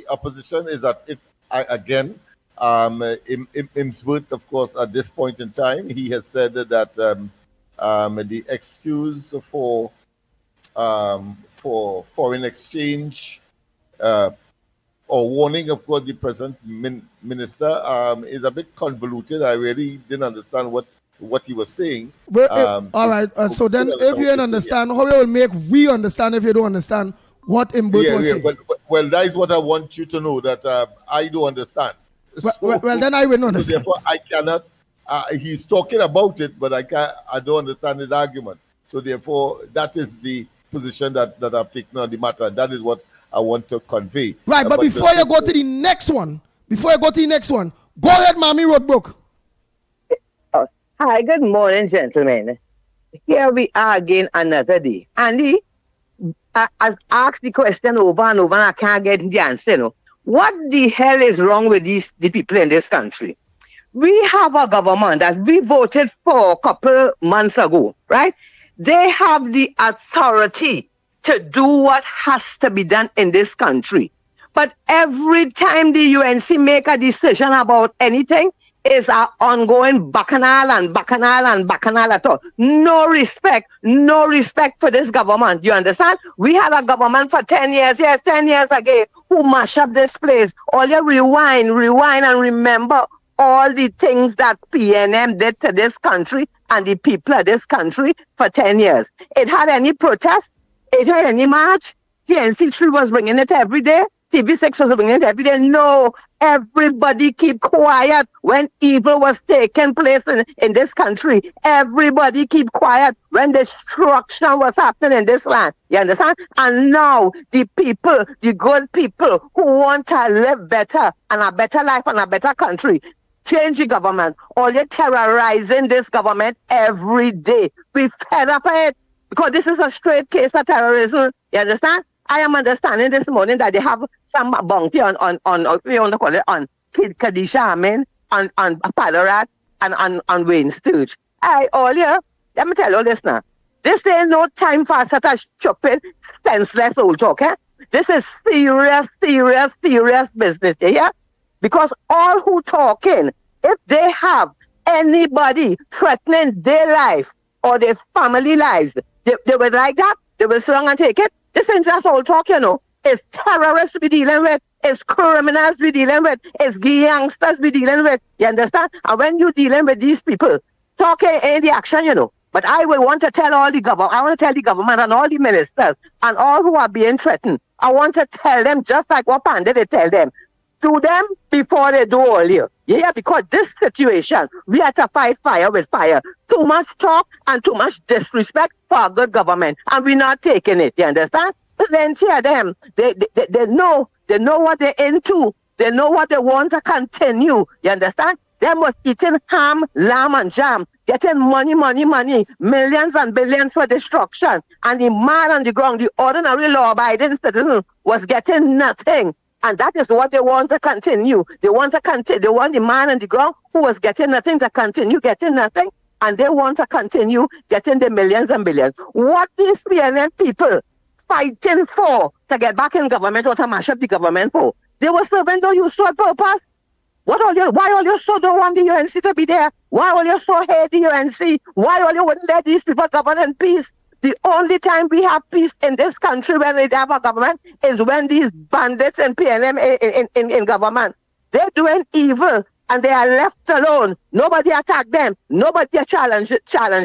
opposition is at it again. Imsworth, of course, at this point in time, he has said that the excuse for foreign exchange or warning, of course, the present minister is a bit convoluted. I really didn't understand what he was saying. Well, all right. So then, if you don't understand, how you will make we understand if you don't understand what Imsworth was saying? Well, that is what I want you to know, that I don't understand. Well, then I will not understand. So therefore, I cannot. He's talking about it, but I don't understand his argument. So therefore, that is the position that I've taken on the matter. That is what I want to convey. Right, but before you go to the next one, go ahead, Mommy Roadbrook. Hi, good morning, gentlemen. Here we are again another day. Andy, I've asked the question over and over and I can't get the answer. No. What the hell is wrong with the people in this country? We have a government that we voted for a couple months ago, right? They have the authority to do what has to be done in this country. But every time the UNC make a decision about anything, is an ongoing bacchanal at all. No respect for this government. You understand? We had a government for 10 years, 10 years ago, who mashed up this place. All you rewind and remember all the things that PNM did to this country and the people of this country for 10 years. It had any protest? It had any march? TNC3 was bringing it every day? TV6 was bringing it every day? No. Everybody keep quiet when evil was taking place in this country. Everybody keep quiet when destruction was happening in this land. You understand? And now the people, the good people who want to live better and a better life and a better country, change the government. All you're terrorizing this government every day. We fed up of it because this is a straight case of terrorism. You understand? I am understanding this morning that they have some bounty on Kid Kadisha Amin, on Padarat, and on Wayne Sturge. Let me tell you this now. This ain't no time for such a stupid, senseless old talk, eh? This is serious business, yeah? Because all who talking, if they have anybody threatening their life or their family lives, they would like that. They will sit down and take it. This ain't just all talk, you know. It's terrorists we're dealing with. It's criminals we're dealing with. It's gangsters we're dealing with. You understand? And when you're dealing with these people, talking ain't the action, you know. But I will want to tell all the government, I want to tell the government and all the ministers and all who are being threatened, I want to tell them just like what Pandit they tell them. Do them before they do all you. Yeah, because this situation, we have to fight fire with fire. Too much talk and too much disrespect for a good government. And we're not taking it, you understand? Then hear them. They know what they're into. They know what they want to continue. You understand? They must eating ham, lamb, and jam, getting money, millions and billions for destruction. And the man on the ground, the ordinary law-abiding citizen, was getting nothing. And that is what they want to continue. They want the man on the ground who was getting nothing to continue getting nothing. And they want to continue getting the millions and billions. What these PNM people fighting for to get back in government or to mash up the government for? They were serving the useful purpose. Why all you so don't want the UNC to be there? Why all you so hate the UNC? Why all you wouldn't let these people govern in peace? The only time we have peace in this country when we have a government is when these bandits and PNM in government. They're doing evil and they are left alone. Nobody attack them. Nobody challenge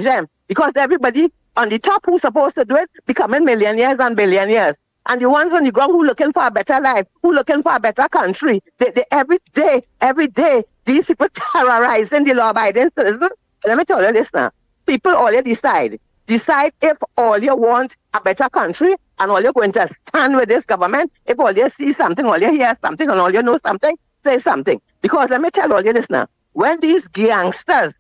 them. Because everybody on the top who's supposed to do it becoming millionaires and billionaires. And the ones on the ground who looking for a better life, who looking for a better country, they every day, these people terrorizing the law-abiding citizens. Let me tell you this now. People all you decide if all you want a better country and all you're going to stand with this government, if all you see something, all you hear something, and all you know something, say something. Because let me tell all you this now. When these gangsters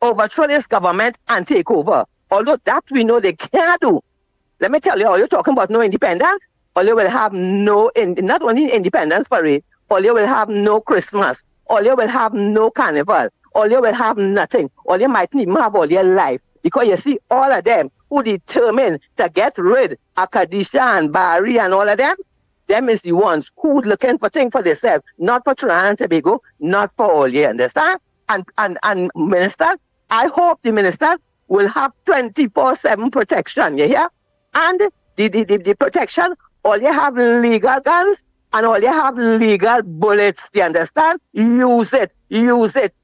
overthrow this government and take over, although that we know they can't do, let me tell you, all you're talking about no independence, all you will have not only independence parade, all you will have no Christmas, all you will have no carnival, all you will have nothing, all you might even have all your life. Because you see, all of them who determined to get rid of Kadisha and Barry and all of them is the ones who looking for things for themselves, not for Trinidad and Tobago, not for all you understand? And ministers, I hope the ministers will have 24/7 protection, you hear? And the protection, all you have legal guns and all you have legal bullets, you understand? Use it.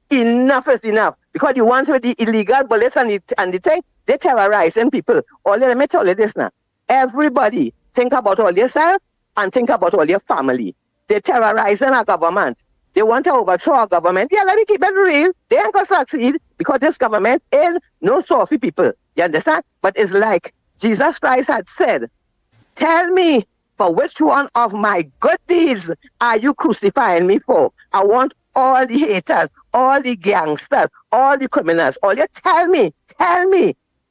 Enough is enough. Because the ones with the illegal bullets and the thing, they're terrorizing people. Let me tell you this now. Everybody think about all yourself and think about all your family. They're terrorizing our government. They want to overthrow our government. Yeah, let me keep it real. They ain't going to succeed because this government is no sorry people. You understand? But it's like Jesus Christ had said, tell me for which one of my good deeds are you crucifying me for? I want all the haters, all the gangsters, all the criminals, all you tell me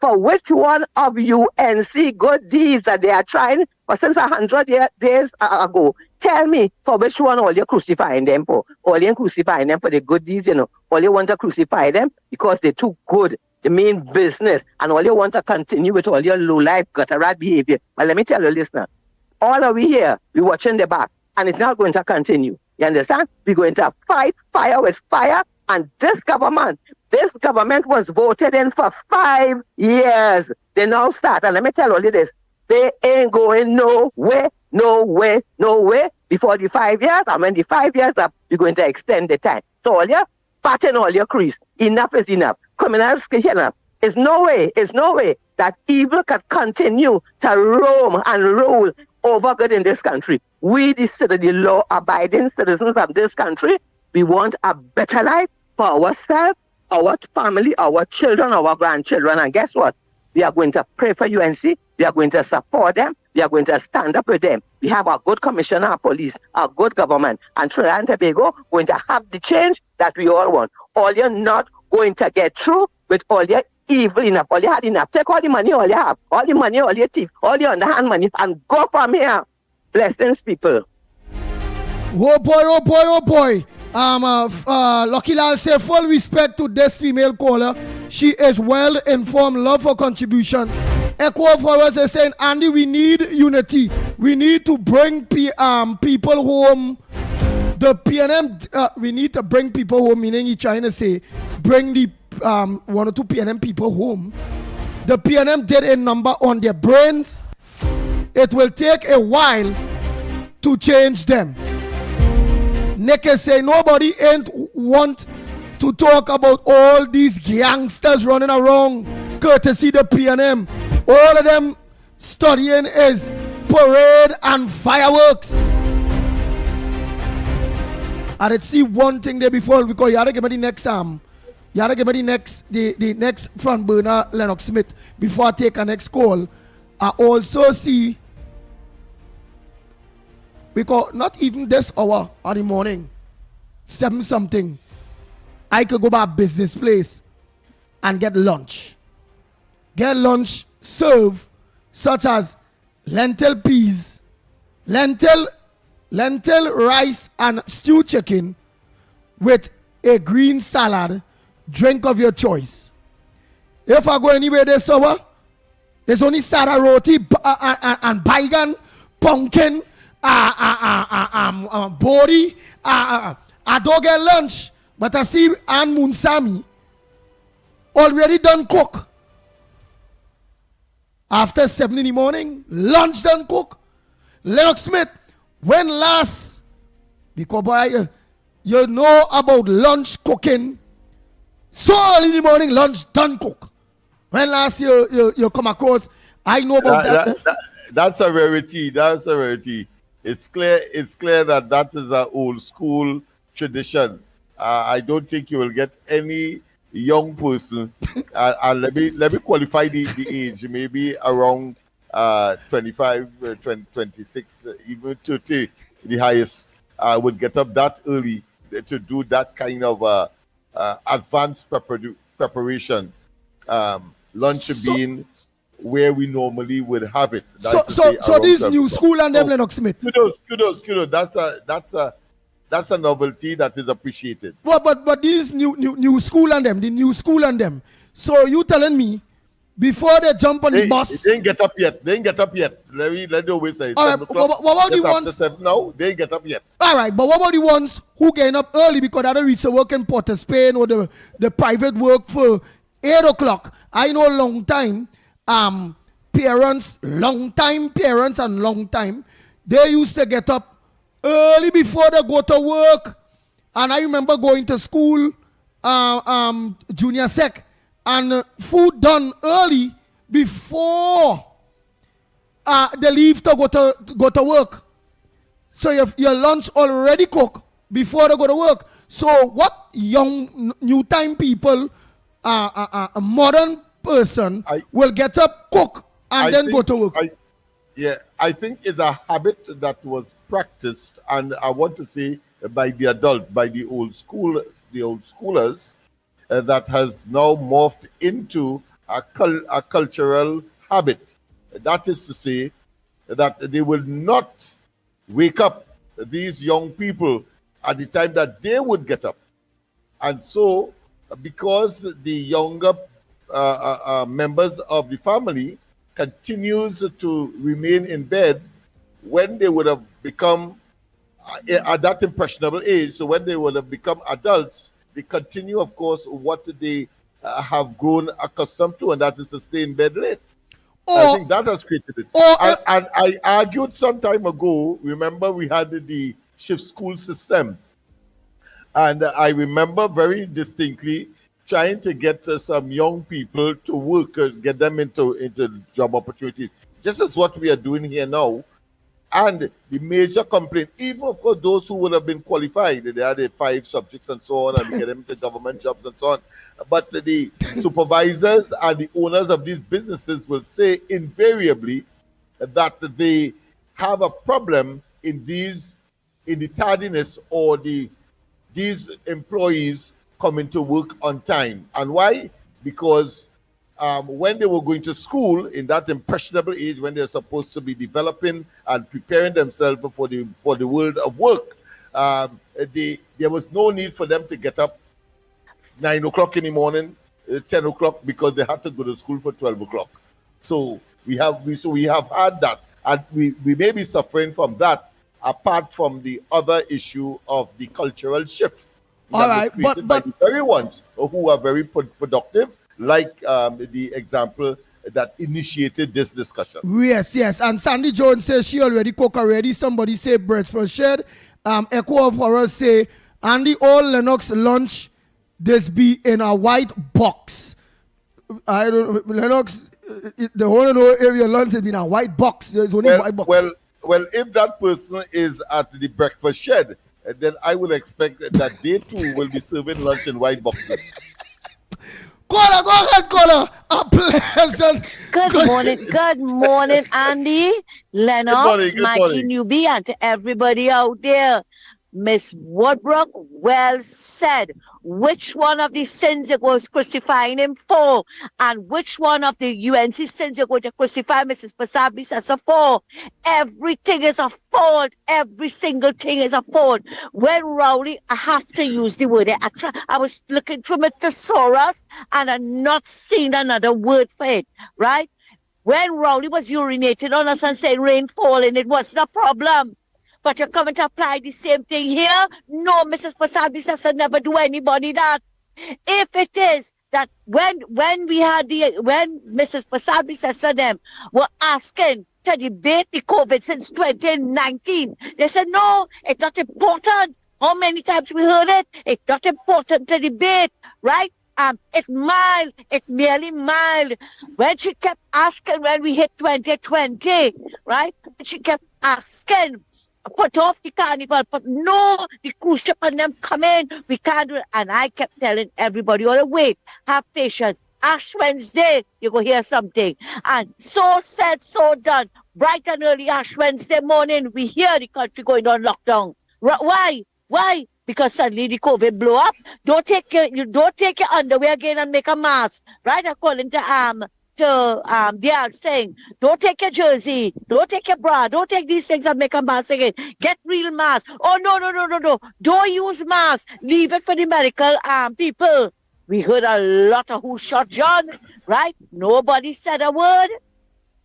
for which one of UNC good deeds that they are trying for since 100 days ago. Tell me for which one all you're crucifying them for. All you're crucifying them for the good deeds, you know. All you want to crucify them because they're too good. They mean business. And all you want to continue with all your low-life, gutter-rat behavior. But let me tell you, listener, all of we here, we're watching the back. And it's not going to continue. You understand? We're going to fight fire with fire. And this government was voted in for 5 years. They now start. And let me tell you this. They ain't going nowhere before the 5 years. And when the 5 years up, you're going to extend the time. So all you fatten all your crease. Enough is enough. Criminals, enough. There's no way that evil can continue to roam and rule over good in this country. We, the law-abiding citizens of this country, we want a better life for ourselves, our family, our children, our grandchildren. And guess what? We are going to pray for UNC. We are going to support them. We are going to stand up with them. We have a good commissioner of police, a good government. And Trinidad and Tobago going to have the change that we all want. All you're not going to get through with all your evil enough. All you had enough. Take all the money all you have. All the money, all your thief, all your underhand money, and go from here. Blessings, people. Oh boy. Lucky Lal say full respect to this female caller. She is well informed. Love for contribution. Echo for us is saying, Andy, we need unity. We need to bring people home The PNM, we need to bring people home, meaning he's trying to say, bring the 1 or 2 PNM people home. The PNM did a number on their brains. It will take a while to change them. Nick say nobody ain't want to talk about all these gangsters running around courtesy the PNM. All of them studying is parade and fireworks. I did see one thing there before because you had to give me the next you had to give me the next front burner Lennox Smith before I take a next call. I also see because not even this hour of the morning, 7 something, I could go back business place and get lunch. Get lunch served such as lentil peas, lentil rice and stew chicken with a green salad, drink of your choice. If I go anywhere this hour, there's only sada roti and baigan, pumpkin, bori. I don't get lunch, but I see Ann Munsami already done cook. After 7 in the morning, lunch done cook. Lennox Smith, when last, because boy, you know about lunch cooking, so early in the morning, lunch done cook. When last you come across, I know about that. That's a rarity. That's a rarity. It's clear that is an old school tradition. I don't think you will get any young person, and let me qualify the age, maybe around 25, 26, even 30, the highest, would get up that early to do that kind of advanced preparation. Lunch being where we normally would have it. So this new school and them Lennox Smith. Kudos. That's a novelty that is appreciated. Well, but this new school and them, the new school and them. So you telling me before they jump on the bus, they ain't get up yet. Let the way say. All right, but what about the ones? 7 now, they ain't get up yet. All right, but what about the ones who getting up early because they don't reach the work in Port of Spain or the private work for 8 o'clock? I know long time. Parents, they used to get up early before they go to work. And I remember going to school, junior sec, and food done early before they leave to go to work. So your lunch already cooked before they go to work. So what young new time people, a modern person will get up, cook, and then go to work? I think it's a habit that was practiced, and I want to say by the old schoolers, that has now morphed into a cultural habit. That is to say that they will not wake up these young people at the time that they would get up. And so, because the younger members of the family continues to remain in bed when they would have become at that impressionable age, so when they would have become adults, they continue, of course, what they have grown accustomed to, and that is to stay in bed late. I think that has created it. And I argued some time ago, remember we had the shift school system, and I remember very distinctly trying to get some young people to work, get them into job opportunities. Just as what we are doing here now. And the major complaint, even of course those who would have been qualified, they had the 5 subjects and so on, and we get them into government jobs and so on. But the supervisors and the owners of these businesses will say invariably that they have a problem in the tardiness or these employees coming to work on time. And why? Because when they were going to school in that impressionable age, when they're supposed to be developing and preparing themselves for the world of work, there was no need for them to get up 9 o'clock in the morning, 10 o'clock, because they had to go to school for 12 o'clock. So we have had that, and we may be suffering from that apart from the other issue of the cultural shift All that right, was created by the very ones who are very productive, like the example that initiated this discussion. Yes. And Sandy Jones says she already cook already. Somebody say breakfast shed. Echo of Horror say, Andy, all Lennox lunch, this be in a white box. I don't know, Lennox, the whole know area lunch has been a white box. There's only white box. Well, if that person is at the breakfast shed, then I will expect that they too will be serving lunch in white boxes. Caller, go ahead, caller. A pleasant. Good morning, Andy, Lennox, Mikey Newbie, and to everybody out there. Miss Woodbrook, well said. Which one of the sins it was crucifying him for, and which one of the UNC sins you're going to crucify Mrs. Pasabis as a for? Everything is a fault. Every single thing is a fault. When Rowley, I have to use the word. I was looking through my thesaurus and I'm not seeing another word for it, right? When Rowley was urinating on us and saying rain falling, it wasn't a problem. But you're coming to apply the same thing here? No, Mrs. Pasabis has never do anybody that. If it is that when Mrs. Pasabis and them were asking to debate the COVID since 2019, they said, no, it's not important. How many times we heard it? It's not important to debate, right? It's mild. It's merely mild. When she kept asking when we hit 2020, right? She kept asking, put off the carnival, but no, the cruise ship and them come in. We can't do it. And I kept telling everybody, oh, wait, have patience. Ash Wednesday, you go hear something. And so said, so done. Bright and early Ash Wednesday morning, we hear the country going on lockdown. Why? Why? Because suddenly the COVID blow up. Don't take your underwear again and make a mask, right? According to they are saying, don't take your jersey, don't take your bra, don't take these things and make a mask again. Get real mask. Oh, no. Don't use mask. Leave it for the medical people. We heard a lot of who shot John, right? Nobody said a word.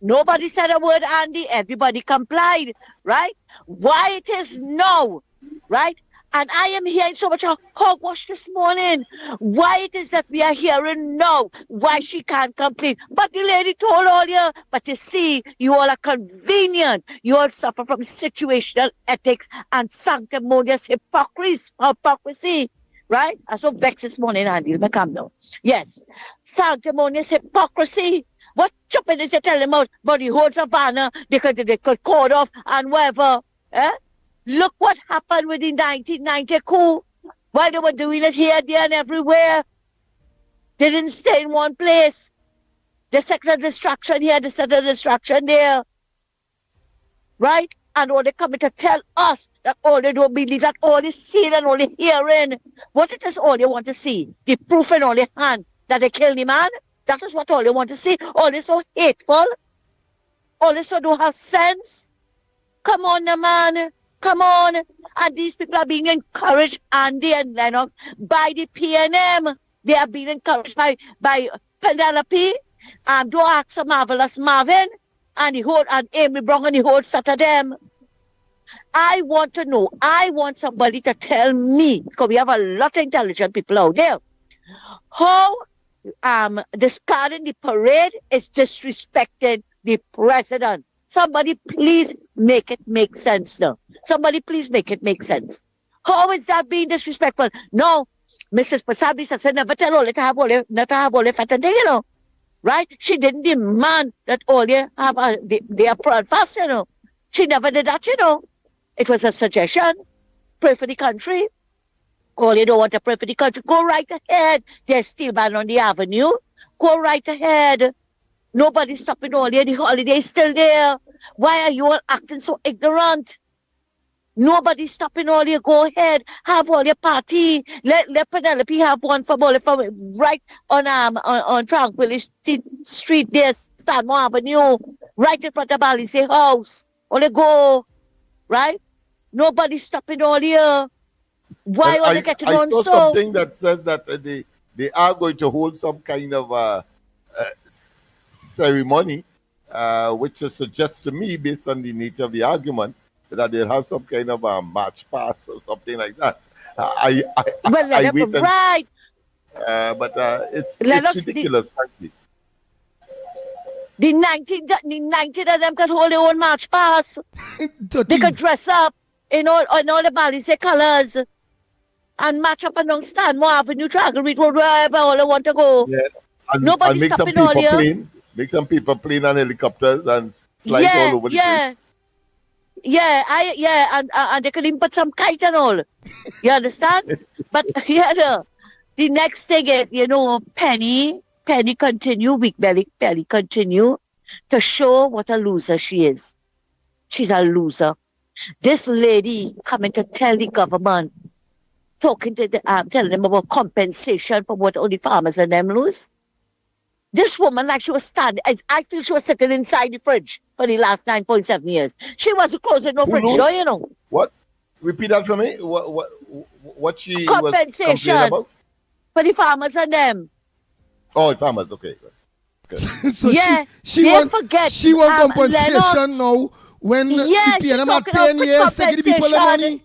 Nobody said a word, Andy. Everybody complied, right? Why it is now, right? And I am hearing so much of hogwash this morning. Why it is that we are hearing now, why she can't complain. But the lady told all you, but you see, you all are convenient. You all suffer from situational ethics and sanctimonious hypocrisy, right? I'm so vexed this morning, Andy. Let me come now. Yes, sanctimonious hypocrisy. What stupid is you telling about the whole Savannah? They could call off and whatever, eh? Look what happened with the 1990 coup. Why they were doing it here, there, and everywhere. They didn't stay in one place. They set the destruction here, they set the destruction there. Right? And all they coming to tell us that all they don't believe, that all they see and all they hearing. What it is all they want to see? The proof in all their hand that they killed the man? That is what all they want to see. All they so hateful. All they so don't have sense. Come on, man. Come on. And these people are being encouraged, Andy and Lennox, by the PNM. They are being encouraged by Penelope. Don't ask a marvelous Marvin and Amy Brown and the whole set of them. I want to know. I want somebody to tell me, because we have a lot of intelligent people out there, how discarding the parade is disrespecting the president. Somebody please make it make sense now. Somebody please make it make sense. How is that being disrespectful? No, Mrs. Pasabis said never tell all to have all the fat and thing, you know. Right? She didn't demand that all they have they are prawn fast, you know. She never did that, you know. It was a suggestion. Pray for the country. All you don't want to pray for the country. Go right ahead. There's still ban on the avenue. Go right ahead. Nobody's stopping all year. The holiday is still there. Why are you all acting so ignorant? Nobody's stopping all year. Go ahead. Have all your party. Let Penelope have one for right on Tranquility Street there, Stanmore Avenue, right in front of Balisay House. Only go. Right? Nobody's stopping all year. Why are they getting on so? I saw something that says that they are going to hold some kind of ceremony, which suggests to me, based on the nature of the argument, that they'll have some kind of a match pass or something like that. Well, I wait and right. but it's Lennox, ridiculous, frankly. The 19 of them could hold their own march pass. They could dress up in all the Balize colors and match up along Stanmore Avenue, Dragon Reed Road, wherever all they want to go. Yeah. And Nobody's make some stopping all people here. plane, make some people plane on helicopters and fly all over the place. And they could even put some kite and all. You understand? But the next thing is, Penny continue, Weak Belly continue to show what a loser she is. She's a loser. This lady coming to tell the government, talking to telling them about compensation for what all the farmers and them lose. This woman, like she was standing, I feel she was sitting inside the fridge for the last 9.7 years. She wasn't closing no fridge door, What? Repeat that for me. What she compensation was complaining about? For the farmers and them. Oh, farmers. Okay. So she want compensation Lennox, now when the pay them at 10 years to give the people the money.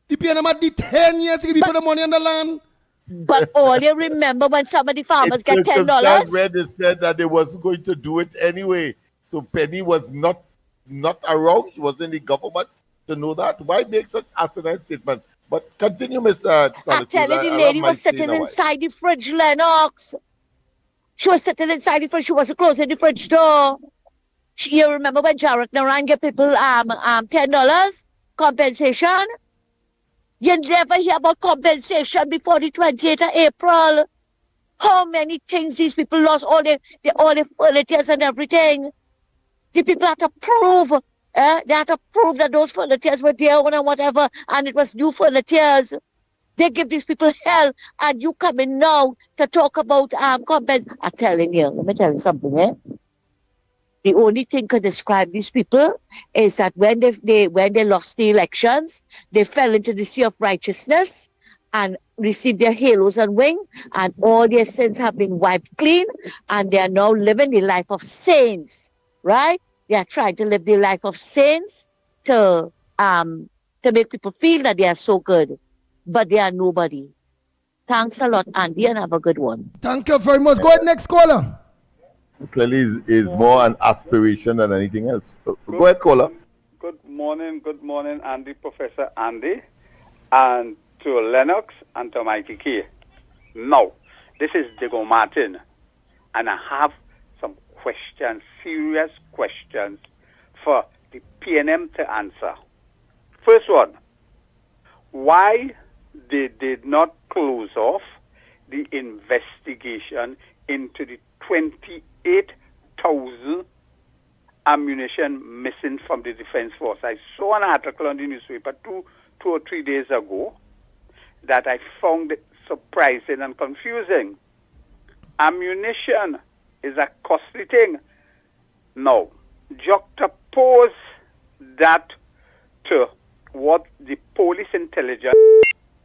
The pay them at the 10 years to give people the money on the land. But all you remember when some of the farmers get $10? Where they said that they was going to do it anyway. So Penny was not around. He was in the government to know that. Why make such asinine statement? But continue, Miss I tell you, the lady was sitting inside the fridge, Lennox. She was sitting inside the fridge. She wasn't closing the fridge door. You remember when Jarrett Naran gave people $10 compensation? You never hear about compensation before the 28th of April. How many things these people lost, all the furnitures and everything. The people had to prove, they had to prove that those furnitures were their own and whatever, and it was new furnitures. They give these people hell, and you come in now to talk about compensation. I'm telling you, let me tell you something, The only thing to describe these people is that when they lost the elections, they fell into the sea of righteousness and received their halos and wings, and all their sins have been wiped clean, and they are now living the life of saints, right? They are trying to live the life of saints to make people feel that they are so good, but they are nobody. Thanks a lot, Andy, and have a good one. Thank you very much. Go ahead, next caller. Clearly is more an aspiration than anything else. Go ahead, caller. Good morning, Andy, Professor Andy, and to Lennox and to Mickie Kerr. Now, this is Diego Martin, and I have some questions, serious questions for the PNM to answer. First one, why they did not close off the investigation into the 28,000 ammunition missing from the Defense Force. I saw an article on the newspaper two or 3 days ago that I found it surprising and confusing. Ammunition is a costly thing. Now, juxtapose that to what the police intelligence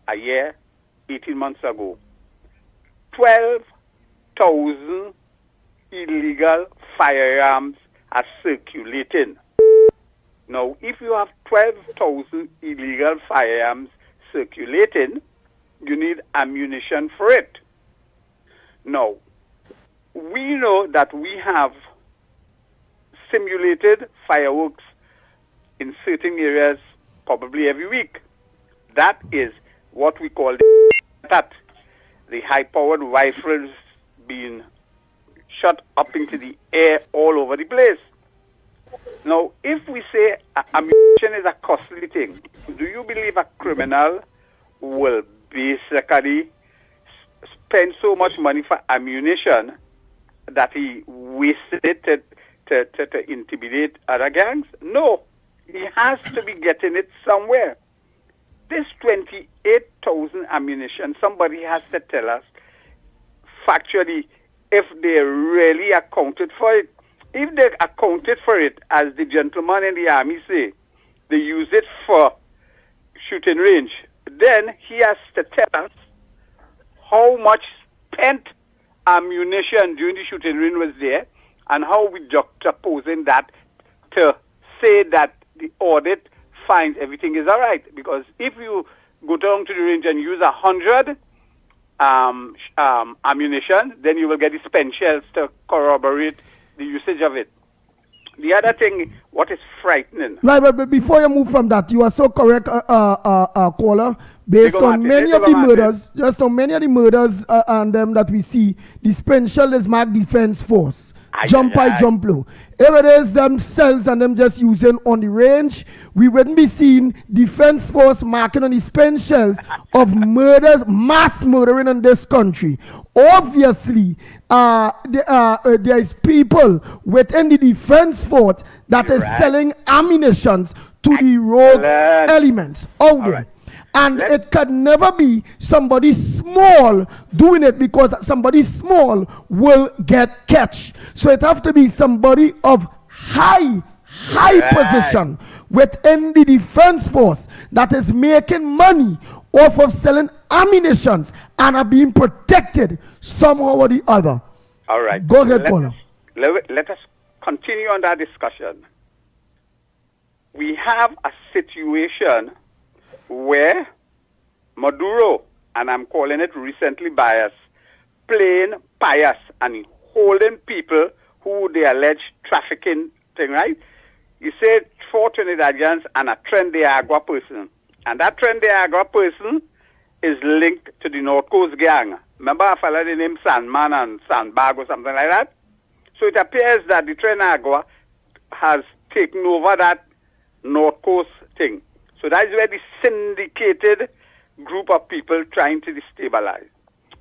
a year, 18 months ago. 12,000 illegal firearms are circulating. Now, if you have 12,000 illegal firearms circulating, you need ammunition for it. Now, we know that we have simulated fireworks in certain areas probably every week. That is what we call the high-powered rifles being shot up into the air all over the place. Now, if we say ammunition is a costly thing, do you believe a criminal will basically spend so much money for ammunition that he wasted it to intimidate other gangs? No. He has to be getting it somewhere. This 28,000 ammunition, somebody has to tell us factually if they really accounted for it. If they accounted for it, as the gentleman in the army say, they use it for shooting range, then he has to tell us how much spent ammunition during the shooting range was there, and how we juxtaposing that to say that the audit fines, everything is all right. Because if you go down to the range and use 100 ammunition, then you will get the spent shells to corroborate the usage of it. The other thing, what is frightening. Right, but before you move from that, you are so correct, caller. Based on many of the murders, just on many of the murders and them that we see, the spent shell is marked defense force. Jump high, jump low. If it is themselves and them just using on the range, we wouldn't be seeing defense force marking on the spent shells of murders, mass murdering in this country. Obviously, there is people within the defense force that is selling ammunitions to the rogue elements out there. And it can never be somebody small doing it, because somebody small will get catch. So it have to be somebody of high position within the defense force that is making money off of selling ammunitions and are being protected somehow or the other. All right. Go ahead, caller. Let us continue on that discussion. We have a situation where Maduro, and I'm calling it recently biased, playing pious and holding people who they allege trafficking thing, right? You said 4 Trinidadians and a Trinidad person. And that Trinidad person is linked to the North Coast gang. Remember a fellow named Sandman and Sandbag or something like that? So it appears that the Trinidad has taken over that North Coast thing. So that's where the syndicated group of people trying to destabilize.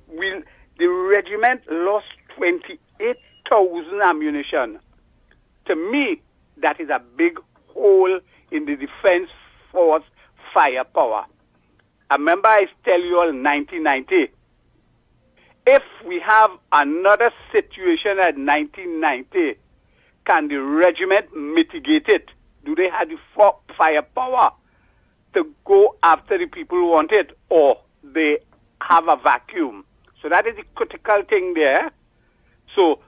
The regiment lost 28,000 ammunition. To me, that is a big hole in the defense force firepower. I remember I tell you all in 1990, if we have another situation at 1990, can the regiment mitigate it? Do they have the firepower to go after the people who want it, or they have a vacuum? So that is the critical thing there. So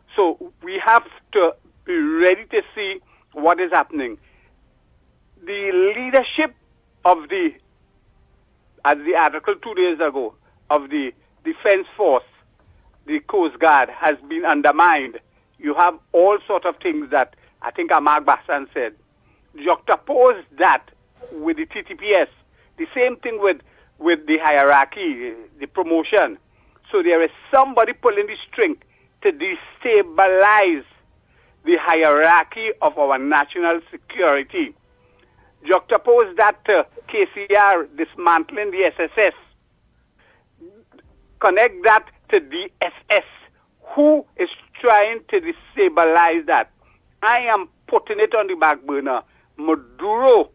we have to be ready to see what is happening. The leadership of as the article 2 days ago, of the Defense Force, the Coast Guard, has been undermined. You have all sorts of things that I think Amark Bassan said. Juxtapose that with the TTPS, the same thing with the hierarchy, the promotion. So there is somebody pulling the string to destabilize the hierarchy of our national security. Juxtapose that to KCR dismantling the SSS. Connect that to DSS. Who is trying to destabilize that? I am putting it on the back burner. Maduro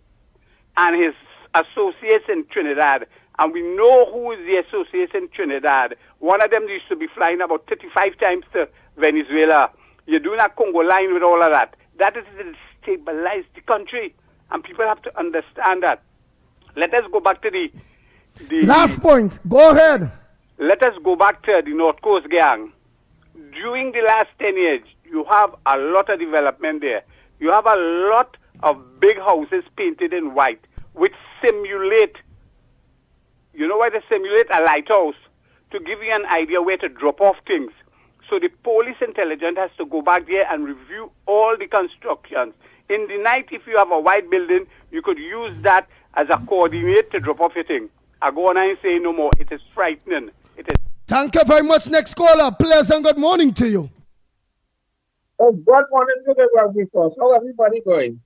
and his associates in Trinidad. And we know who is the associates in Trinidad. One of them used to be flying about 35 times to Venezuela. You're doing a Congo line with all of that. That is to destabilize the country. And people have to understand that. Let us go back to the last point. Go ahead. Let us go back to the North Coast gang. During the last 10 years, you have a lot of development there. You have a lot of big houses painted in white, which simulate, you know why they simulate? A lighthouse, to give you an idea where to drop off things. So the police intelligence has to go back there and review all the constructions. In the night, if you have a white building, you could use that as a coordinate to drop off your thing. I go on and say no more. It is frightening. It is. Thank you very much. Next caller, pleasant good morning to you. Oh, good morning to the rugby force. How everybody going?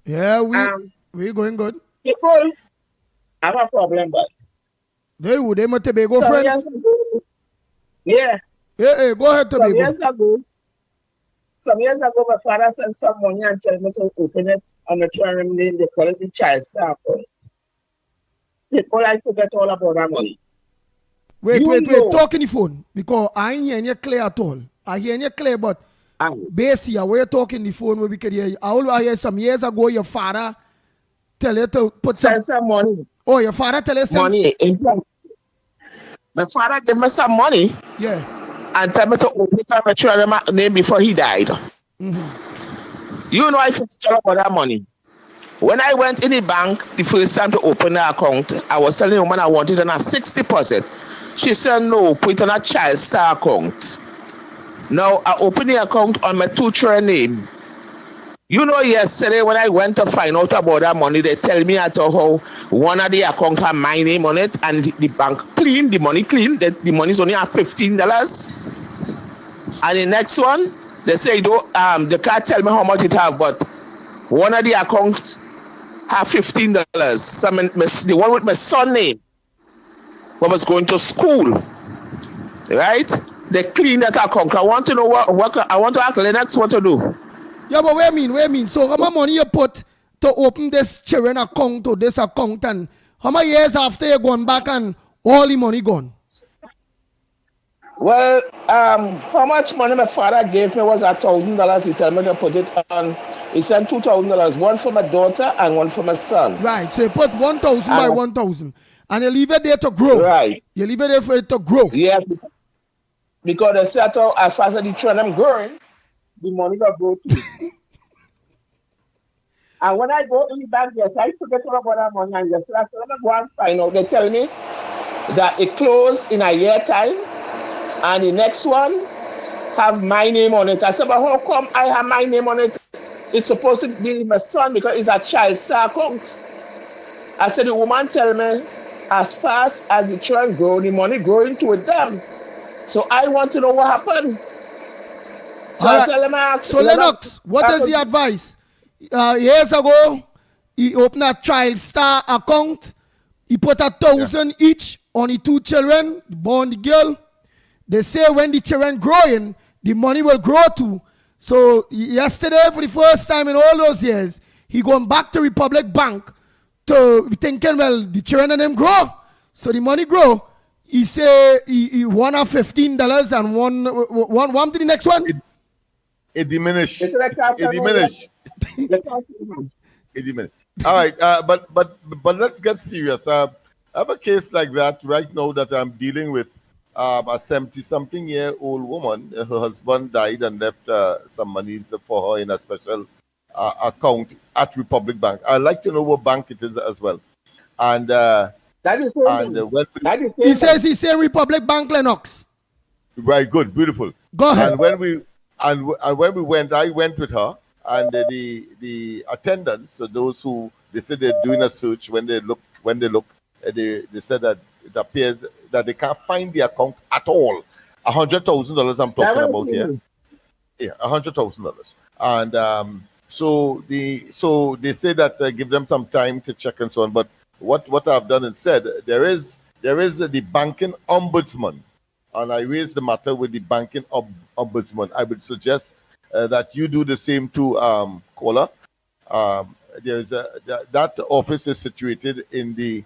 Yeah, we going good. People have a problem, but they must be go friend. Yeah. Hey, go ahead, Tobago. Some years ago, my father sent some money and told me to open it on the term name. They call it the child sample. People like to get all about that money. Wait, talk in the phone, because I ain't hearing you clear at all. I hear you clear, but basically, where you talking the phone where we can hear you. I hear some years ago your father tell you to put some money. Oh, your father tell you money. My father gave me some money. Yeah. And tell me to open my name before he died. Mm-hmm. You know I should tell about that money. When I went in the bank the first time to open the account, I was telling the woman I wanted on a 6 deposit. She said, no, put it on a child star account. Now, I opened the account on my 2 children name. You know, yesterday when I went to find out about that money, they tell me at how one of the account had my name on it and the bank clean, the money clean, the money's only at $15. And the next one, they say, they can't tell me how much it have, but one of the accounts have $15. The one with my son name, who was going to school, right? They clean that account. I want to know what I want to ask Lennox what to do. Yeah, but wait a minute. So how much money you put to open this children account or this account, and how many years after you gone back and all the money gone? Well, how much money my father gave me was $1,000. He told me to put it on. He sent $2,000, one for my daughter and one for my son. Right. So you put 1,000 by 1,000, and you leave it there to grow. Right. You leave it there for it to grow. Yeah. Because they said as far as the children growing, the money will go too. And when I go in the bank, yes, I forget all about that money. And yes, I said, let me go and find out. They tell me that it closed in a year time, and the next one have my name on it. I said, but how come I have my name on it? It's supposed to be my son because it's a child star account. I said, the woman tell me, as fast as the children grow, the money growing to them. So I want to know what happened. So I said, let me ask. So Lennox, what is the advice? Years ago, he opened a child star account. He put 1,000 each on the 2 children, the boy and the girl. They say when the children growing, the money will grow too. So yesterday, for the first time in all those years, he going back to Republic Bank to be thinking, well, the children and them grow. So the money grow. He say he won a $15 and one to the next one. It diminished. It diminished. It diminished. All right, but let's get serious. I have a case like that right now that I'm dealing with. A 70-something-year-old woman. Her husband died and left some monies for her in a special account at Republic Bank. I'd like to know what bank it is as well. And he says he's saying Republic Bank, Lennox. Right, good, beautiful. Go ahead. And when we went, I went with her, and the attendants, so those who they said they're doing a search, when they look, they said that it appears that they can't find the account at all. $100,000 I'm talking about here. Yeah, $100,000. And so they say that give them some time to check and so on. But what I've done instead, there is the banking ombudsman, and I raised the matter with the banking ombudsman. I would suggest that you do the same to caller. There's that office is situated in the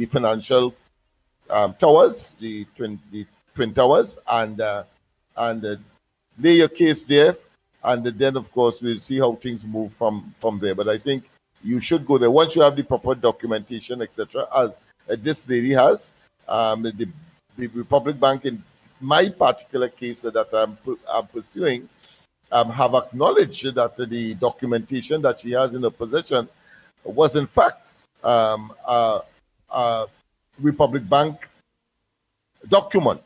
financial towers, the twin towers, and lay your case there, and then of course we'll see how things move from there. But I think you should go there once you have the proper documentation, etc. As this lady has. The Republic Bank, in my particular case that I'm pursuing, have acknowledged that the documentation that she has in her possession was in fact Republic Bank document,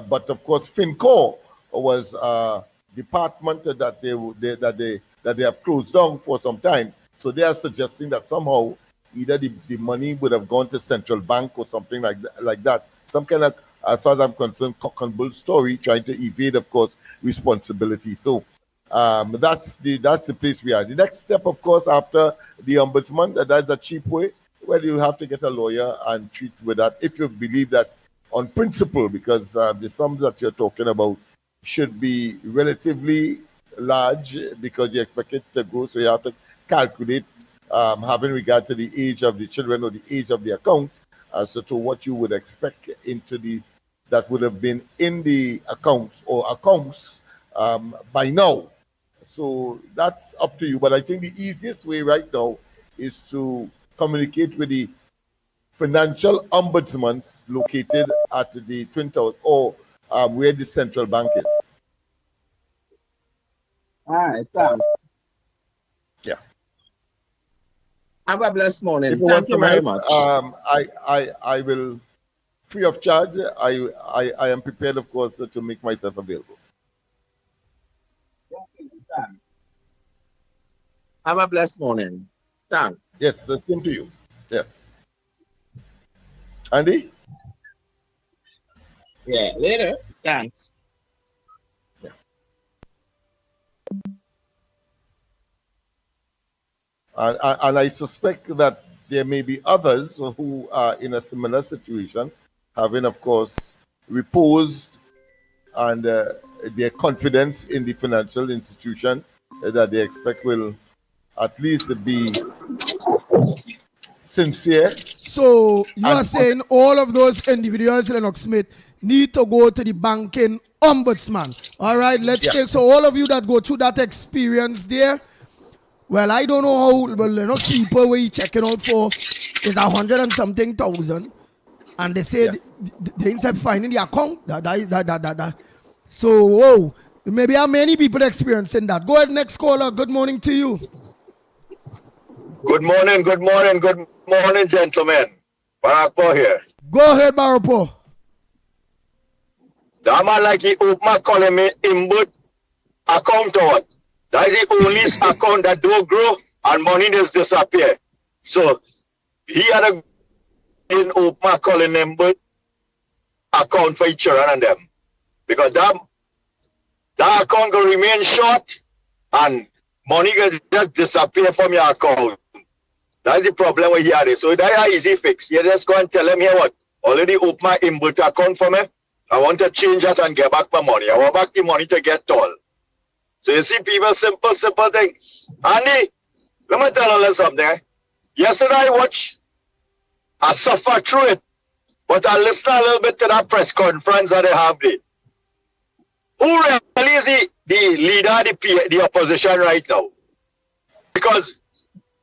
but of course FinCorp was a department that they have closed down for some time. So they are suggesting that somehow either the money would have gone to central bank or something like that. Some kind of, as far as I'm concerned, cock and bull story trying to evade, of course, responsibility. So that's the place we are. The next step, of course, after the ombudsman, that's a cheap way. Well, you have to get a lawyer and treat with that if you believe that on principle, because the sums that you're talking about should be relatively large because you expect it to go. So you have to calculate, having regard to the age of the children or the age of the account, so to what you would expect that would have been in the accounts by now. So that's up to you. But I think the easiest way right now is to communicate with the financial ombudsmans located at the Twin Towers or where the central bank is. All right, thanks. Yeah. Have a blessed morning. If you want Thank you some very help, much. I will, free of charge, I am prepared, of course, to make myself available. Have a blessed morning. Thanks. Yes, the same to you. Yes. Andy? Yeah, later. Thanks. And I suspect that there may be others who are in a similar situation, having, of course, reposed and their confidence in the financial institution that they expect will at least be sincere. So you and are saying all of those individuals, Lennox Smith, need to go to the banking ombudsman. All right, let's take, so all of you that go through that experience there, well, I don't know how, but Lennox people were checking out for is 100 and something thousand, and they said they instead of finding the account. So, whoa, maybe how many people experiencing that? Go ahead, next caller. Good morning to you. Good morning, gentlemen. Barapo here. Go ahead, Barapo. That man like he open my calling me input account or what? That is the only account that don't grow and money just disappear. So he had a in open my calling input account for each other and them. Because that account will remain short and money just disappear from your account. That's the problem we hear. So that's an easy fix. You just go and tell them here what? Already open my input account for me. I want to change that and get back my money. I want back the money to get tall. So you see people, simple thing. Andy, let me tell you something. Yesterday I watched, I suffer through it, but I listened a little bit to that press conference that they have there. Who really is the leader of the opposition right now? Because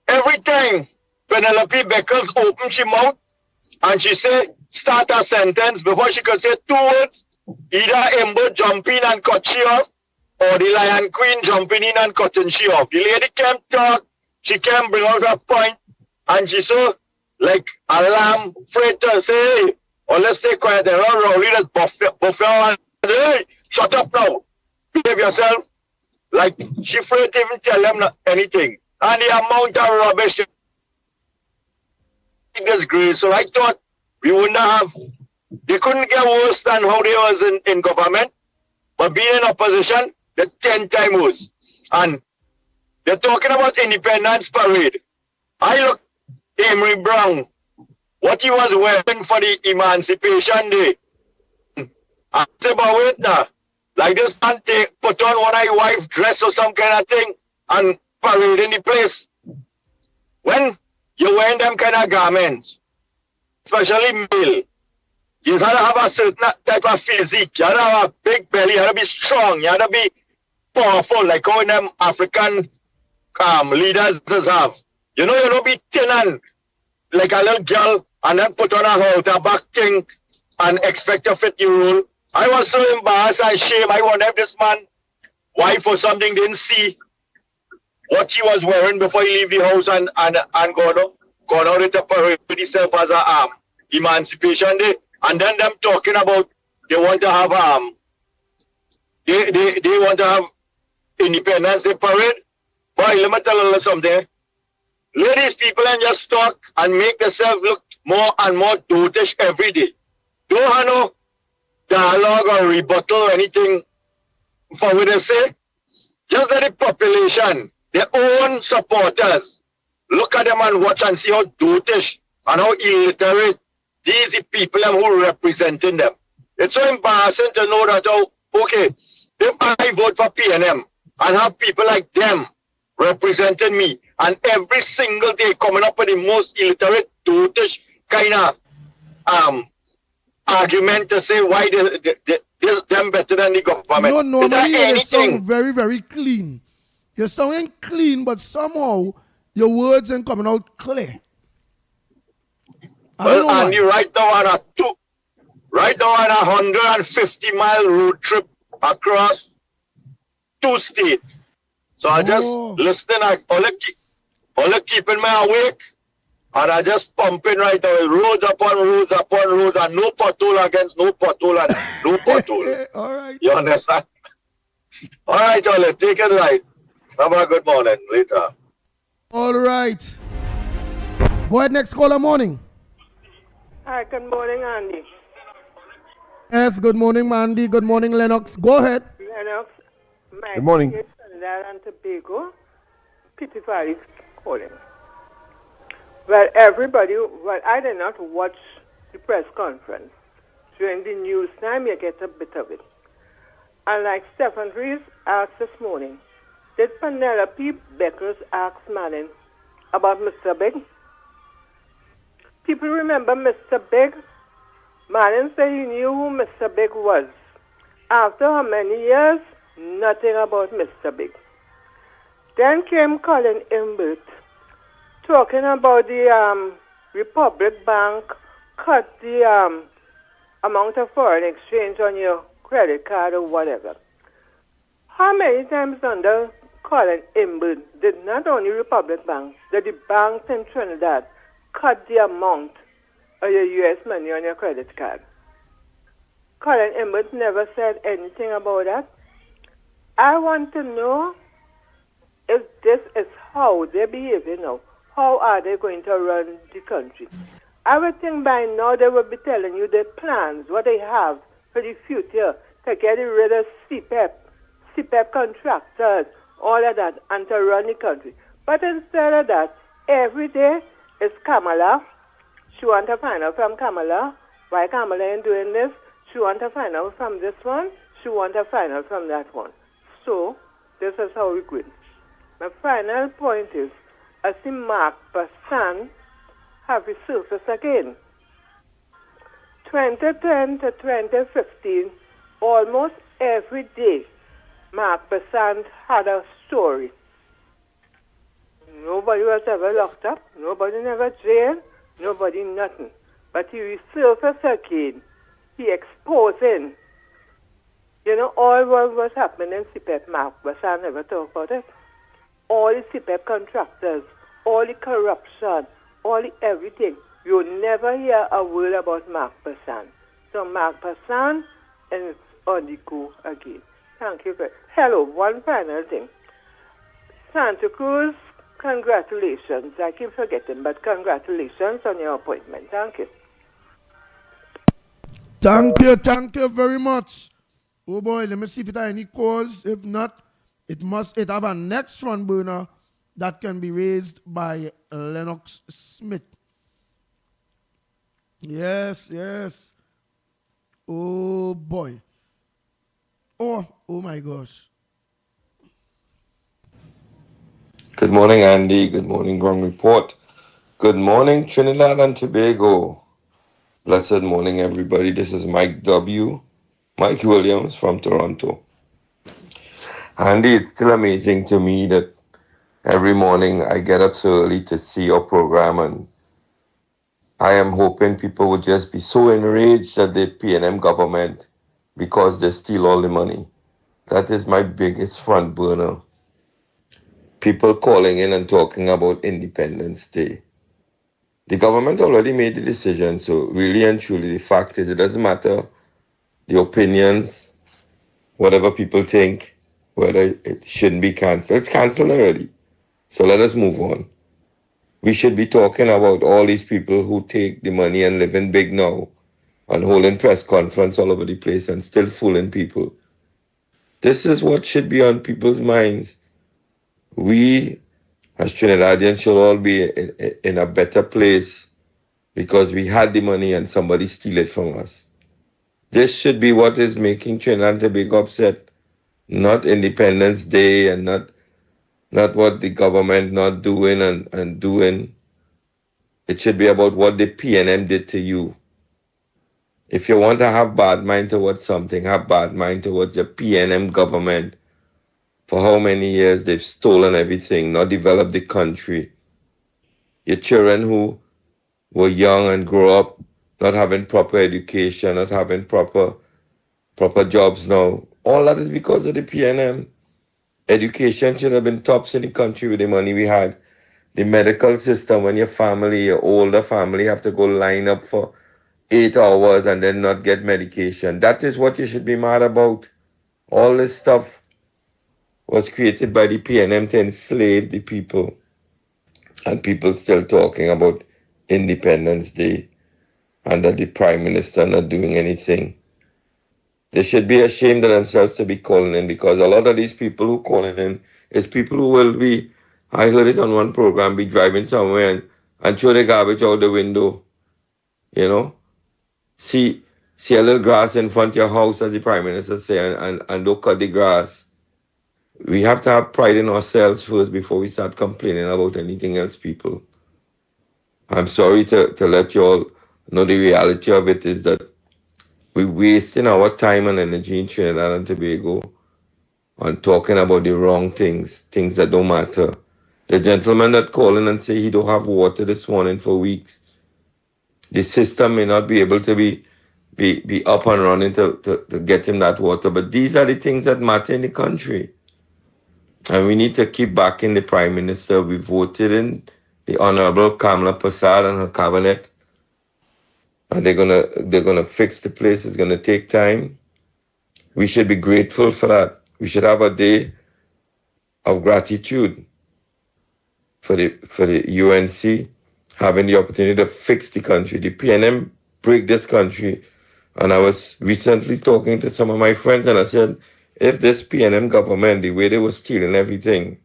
every time Penelope Beckers opens her mouth and she say, start a sentence, before she could say 2 words, either Ember jump in and cut she off, or the Lion Queen jumping in and cutting she off. The lady can't talk, she can't bring out her point, and she so like a lamb afraid to say, hey, or let's stay quiet, they're all rowdy, that's buffet, hey, shut up now, behave yourself. Like, she afraid to even tell them anything. And the amount of rubbish, disgrace. So I thought we wouldn't have, they couldn't get worse than how they was in government, but being in opposition, they're 10 times worse. And they're talking about Independence Parade. I look Amory Brown, what he was wearing for the Emancipation Day. I said, but wait now, like this man put on one of his wife dress or some kind of thing and parade in the place. When you're wearing them kind of garments, especially male, you gotta have a certain type of physique. You gotta have a big belly, you gotta be strong, you gotta be powerful, like how them African leaders have. You know, you don't be thin and like a little girl and then put on a halter back thing and expect to fit your role. I was so embarrassed and ashamed. I wonder if this man, wife or something, didn't see what he was wearing before he leave the house and gone out with a parade himself as a Emancipation Day. And then them talking about they want to have they want to have Independence Day parade. Boy, let me tell you something. Ladies, people, and just talk and make themselves look more and more dotish every day. Don't have no dialogue or rebuttal or anything for what they say. Just let the population, their own supporters, look at them and watch and see how dotish and how illiterate these people who are representing them. It's so embarrassing to know that, okay, if I vote for PNM and have people like them representing me, and every single day coming up with the most illiterate, dotish kind of argument to say why they're them better than the government. You know, normally you sound very, very clean. You're sounding clean, but somehow your words ain't coming out clear. Well, Andy, right now on a 150-mile road trip across 2 states. So I just listening, all keeping me awake And I just pumping right now. Roads upon roads upon roads, and no pothole against no pothole and no pothole. All right. You understand? All right, y'all. Take it right. Have a good morning. Later. All right. Go ahead, next caller, morning. Hi, good morning, Andy. Yes, good morning, Mandy. Good morning, Lennox. Go ahead. Lennox, Mike, Good morning. Trinidad and Tobago, Pity Valley calling. Well, everybody, I did not watch the press conference. During the news time, you get a bit of it. And like Stephen Rees asked this morning, did Penelope Beckers ask Manning about Mr. Big? People remember Mr. Big? Manning said he knew who Mr. Big was. After how many years? Nothing about Mr. Big. Then came Colin Imbert talking about the Republic Bank cut the amount of foreign exchange on your credit card or whatever. How many times under Colin Imbert did not only Republic Bank, that the banks in Trinidad cut the amount of your U.S. money on your credit card? Colin Imbert never said anything about that. I want to know if this is how they're behaving now. How are they going to run the country? I would think by now they would be telling you their plans, what they have for the future, to get rid of CPEP contractors, all of that, and to run the country. But instead of that, every day is Kamala. She wants to find out from Kamala why Kamala ain't doing this. She wants to find out from this one. She wants to find out from that one. So, this is how we go. My final point is, I see Mark Bassan have resurfaced again. 2010 to 2015, almost every day, Mark Bassan had a story. Nobody was ever locked up, nobody never jailed, nobody nothing. But he resurfaced again. He exposing. You know, all what was happening in CPEP, Mark Bassan never talk about it. All the CPEP contractors, all the corruption, all the everything. You never hear a word about Mark Bassan. So Mark Bassan is on the go again. Thank you very much. Hello, one final thing. Santa Cruz, congratulations. I keep forgetting, but congratulations on your appointment. Thank you. Thank you very much. Oh boy, let me see if it has any cause. If not, it have a next front burner that can be raised by Lennox Smith. Yes. Oh boy. Oh my gosh. Good morning, Andy. Good morning, Ground Report. Good morning, Trinidad and Tobago. Blessed morning, everybody. This is Mike Williams from Toronto. Andy, it's still amazing to me that every morning I get up so early to see your program, and I am hoping people will just be so enraged at the PNM government because they steal all the money. That is my biggest front burner. People calling in and talking about Independence Day. The government already made the decision, so really and truly the fact is it doesn't matter the opinions, whatever people think, whether it shouldn't be cancelled. It's cancelled already. So let us move on. We should be talking about all these people who take the money and living big now and holding press conference all over the place and still fooling people. This is what should be on people's minds. We, as Trinidadians, should all be in a better place because we had the money and somebody steal it from us. This should be what is making Trinidad and Tobago upset, not Independence Day and not what the government not doing and doing. It should be about what the PNM did to you. If you want to have bad mind towards something, have bad mind towards your PNM government. For how many years they've stolen everything, not developed the country. Your children who were young and grow up not having proper education, not having proper jobs now. All that is because of the PNM. Education should have been tops in the country with the money we had. the medical system when your family, your older family, have to go line up for 8 hours and then not get medication. That is what you should be mad about. All this stuff was created by the PNM to enslave the people. And people still talking about Independence Day and that the Prime Minister not doing anything. They should be ashamed of themselves to be calling in, because a lot of these people who calling in is people who will be, I heard it on one program, be driving somewhere and throw the garbage out the window. You know? See a little grass in front of your house, as the Prime Minister say, and don't cut the grass. We have to have pride in ourselves first before we start complaining about anything else, people. I'm sorry to let you all know the reality of it is that we're wasting our time and energy in Trinidad and Tobago on talking about the wrong things, things that don't matter. The gentleman that called in and say he don't have water this morning for weeks. The system may not be able to be up and running to get him that water, but these are the things that matter in the country. And we need to keep backing the Prime Minister. We voted in the Honorable Kamala Prasad and her cabinet. And they're gonna fix the place. It's gonna take time. We should be grateful for that. We should have a day of gratitude for the UNC having the opportunity to fix the country. The PNM break this country. And I was recently talking to some of my friends and I said, if this PNM government, the way they were stealing everything,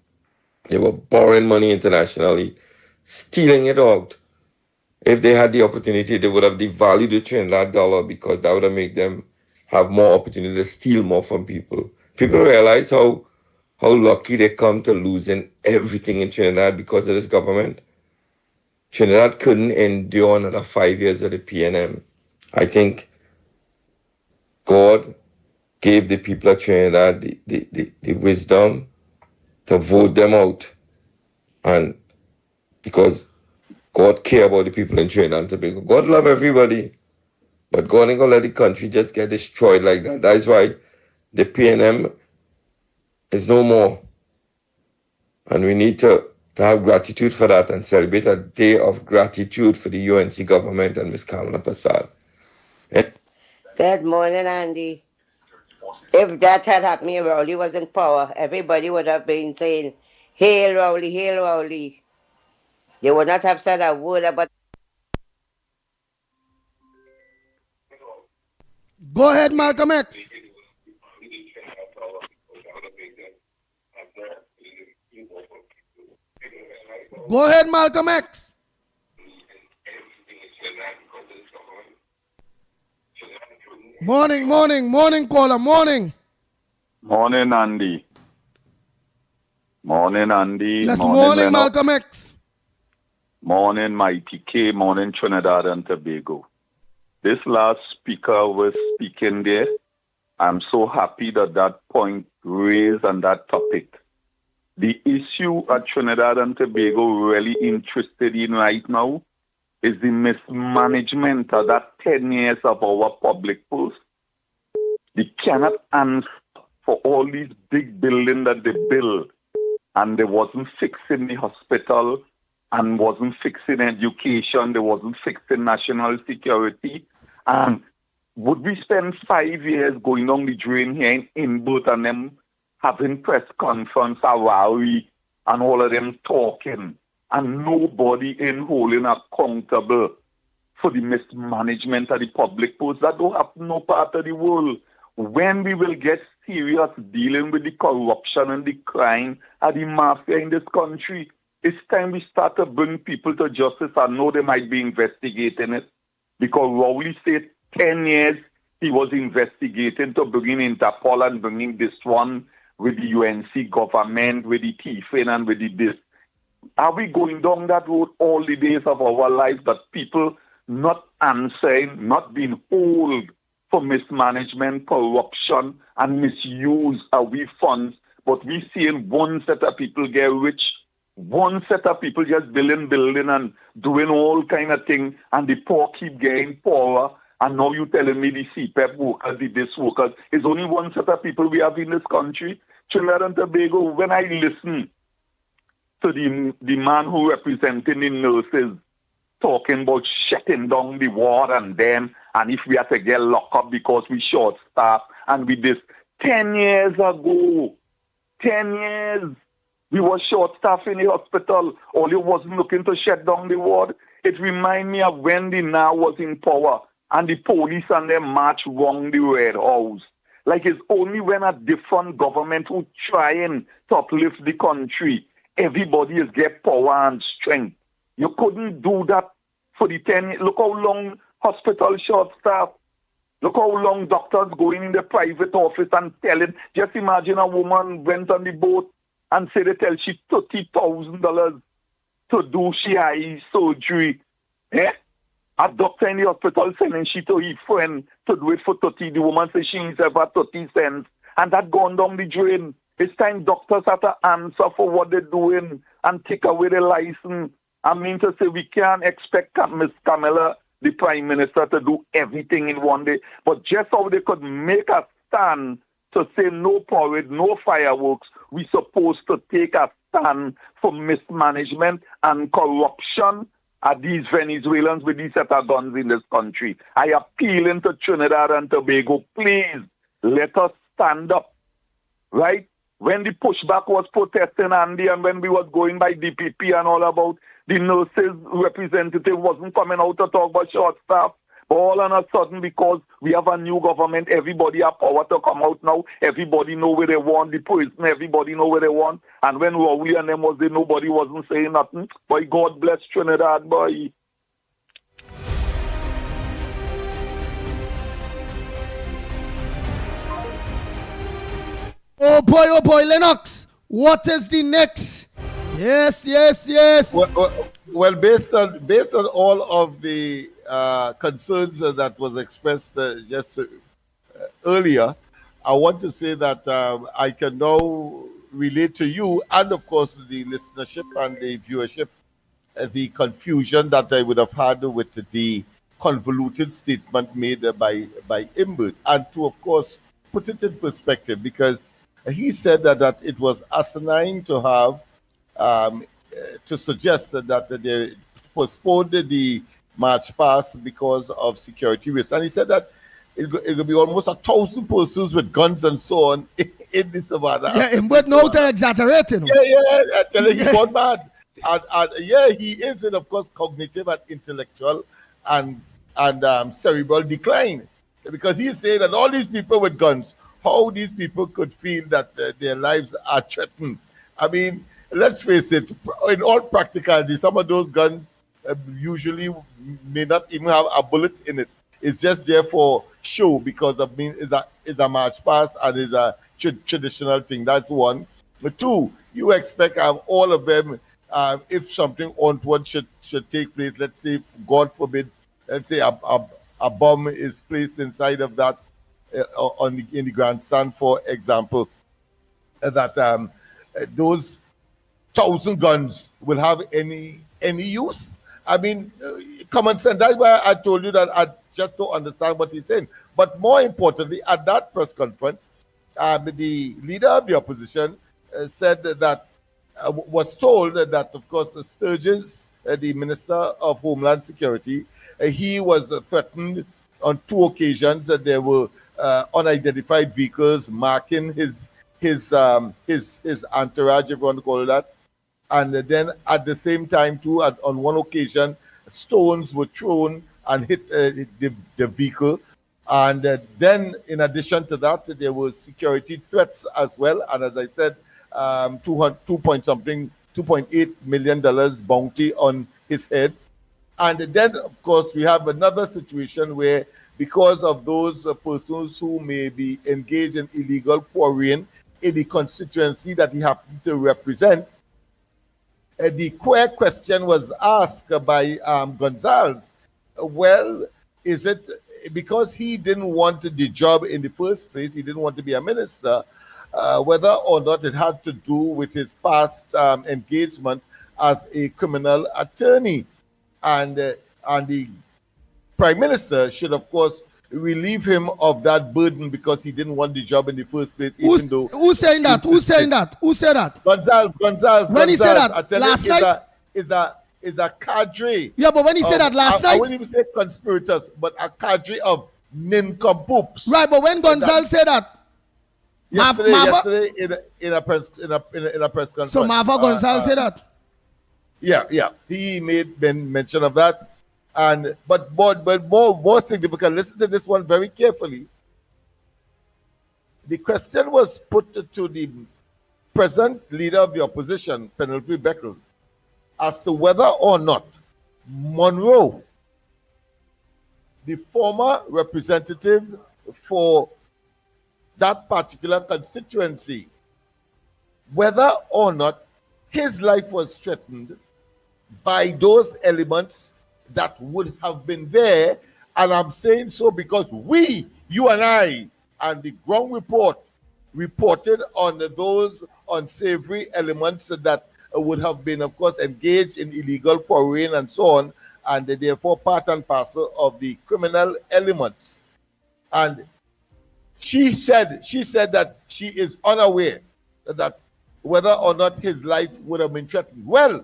they were borrowing money internationally, stealing it out. If they had the opportunity, they would have devalued the Trinidad dollar, because that would have made them have more opportunity to steal more from people. People realize how lucky they come to losing everything in Trinidad because of this government. Trinidad couldn't endure another 5 years of the PNM. I think God gave the people of Trinidad the wisdom to vote them out. And because God care about the people in Trinidad and Tobago. God love everybody. But God ain't gonna let the country just get destroyed like that. That's why the PNM is no more. And we need to have gratitude for that and celebrate a day of gratitude for the UNC government and Ms. Kamala Prasad. Good morning, Andy. If that had happened, if Rowley was in power, everybody would have been saying, hail Rowley, hail Rowley. They would not have said a word about. Go ahead, Malcolm X. Go ahead, Malcolm X. Morning, caller, morning. Morning, Andy. Morning, Andy. Yes, morning, Lennox. Malcolm X. Morning, Mickie K. Morning, Trinidad and Tobago. This last speaker was speaking there. I'm so happy that point raised on that topic. The issue at Trinidad and Tobago really interested in right now is the mismanagement of that 10 years of our public post. They cannot answer for all these big buildings that they build, and they wasn't fixing the hospital, and wasn't fixing education, they wasn't fixing national security. And would we spend 5 years going down the drain here in both and them having press conference, Awari, and all of them talking, and nobody in holding accountable for the mismanagement of the public posts? That don't happen no part of the world. When we will get serious dealing with the corruption and the crime and the mafia in this country, it's time we start to bring people to justice. I know they might be investigating it, because Rowley said 10 years he was investigating to bring in Interpol and bringing this one with the UNC government, with the thieving and with the this. Are we going down that road all the days of our life, that people not answering, not being held for mismanagement, corruption, and misuse of we funds, but we seeing one set of people get rich, one set of people just building and doing all kind of things, and the poor keep getting poorer. And now you telling me the CPEP workers, the this workers, is only one set of people we have in this country. Trinidad and Tobago, when I listen to the man who represented the nurses talking about shutting down the ward and them, and if we had to get locked up because we short staff and we this 10 years ago, 10 years, we were short staff in the hospital. All you wasn't looking to shut down the ward. It remind me of when the now was in power and the police and them march round the Red House. Like it's only when a different government who trying to uplift the country, everybody is get power and strength. You couldn't do that for the 10 years. Look how long hospital short staff. Look how long doctors going in the private office and telling. Just imagine a woman went on the boat and said they tell she $30,000 to do she eye surgery. Eh? A doctor in the hospital sending she to her friend to do it for 30. The woman says she needs about 30 cents. And that gone down the drain. It's time doctors have to answer for what they're doing and take away the license. I mean to say we can't expect Miss Kamala, the Prime Minister, to do everything in one day. But just how they could make a stand to say no parade, no fireworks, we supposed to take a stand for mismanagement and corruption of these Venezuelans with these set of guns in this country. I appeal to Trinidad and Tobago, please let us stand up, right? When the pushback was protesting, Andy, and when we was going by DPP and all about the nurses representative wasn't coming out to talk about short staff. But all on a sudden, because we have a new government, everybody have power to come out now. Everybody know where they want. The person, everybody know where they want. And when Rowley and them was there, nobody wasn't saying nothing. Boy, God bless Trinidad, boy. Oh boy, Lennox. What is the next? Yes. Well, based on all of the concerns that was expressed just earlier, I want to say that I can now relate to you and, of course, the listenership and the viewership, the confusion that I would have had with the convoluted statement made by Imbert, and to, of course, put it in perspective, because he said that it was asinine to have to suggest that they postponed the March past because of security risks. And he said that it will be almost 1,000 persons with guns and so on in the savannah. Yeah, but no, they're exaggerating. Yeah, I'm telling you, gone mad. And yeah, he is in, of course, cognitive and intellectual and cerebral decline. Because he's saying that all these people with guns, how these people could feel that their lives are threatened. I mean, let's face it, in all practicality, some of those guns usually may not even have a bullet in it. It's just there for show because it's a march past and it's a traditional thing. That's one. But two, you expect all of them, if something untoward should take place, let's say, God forbid, let's say a bomb is placed inside of that in the grandstand, for example, that those 1,000 guns will have any use. I mean, common sense. That's why I told you that I just don't understand what he's saying. But more importantly, at that press conference, the leader of the opposition said that was told that, of course, Sturgis, the Minister of Homeland Security, he was threatened on 2 occasions that there were unidentified vehicles marking his entourage, if you want to call it that. And then at the same time, too, on one occasion, stones were thrown and hit the vehicle. And then, in addition to that, there were security threats as well. And as I said, $2.8 million bounty on his head. And then, of course, we have another situation where, because of those persons who may be engaged in illegal quarrying in the constituency that he happened to represent, the question was asked by Gonzalez. Well, is it because he didn't want the job in the first place, he didn't want to be a minister, whether or not it had to do with his past engagement as a criminal attorney? And the Prime Minister should, of course, relieve him of that burden because he didn't want the job in the first place. Who's saying that? Who said that? Gonzalez. When he said that I tell last you, night? Is a cadre. Yeah, but when he said that last I night? wouldn't even say conspirators, but a cadre of nincompoops. Right, but when Gonzalez said that, yesterday in a press conference. So Marva Gonzalez said that. Yeah, he made mention of that, but more significant. Listen to this one very carefully. The question was put to the present leader of the opposition, Penelope Beckles, as to whether or not Monroe, the former representative for that particular constituency, whether or not his life was threatened by those elements that would have been there. And I'm saying so because you and I, and the ground report reported on those unsavory elements that would have been, of course, engaged in illegal quarrying and so on, and therefore part and parcel of the criminal elements. And she said that she is unaware that whether or not his life would have been threatened. Well,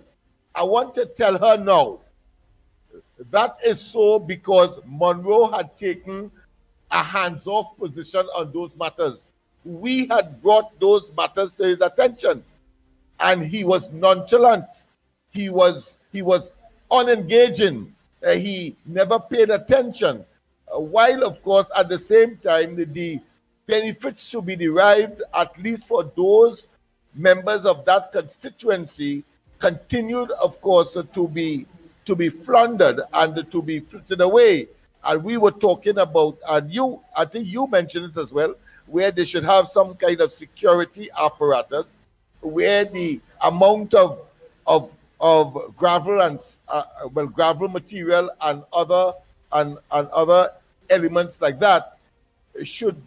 I want to tell her now, that is so because Monroe had taken a hands-off position on those matters. We had brought those matters to his attention, and he was nonchalant. He was unengaging. He never paid attention. While, of course, at the same time, the benefits to be derived, at least for those members of that constituency, continued, of course, to be plundered and to be frittered away. And we were talking about, and I think you mentioned it as well, where they should have some kind of security apparatus, where the amount of gravel and gravel material and other elements like that should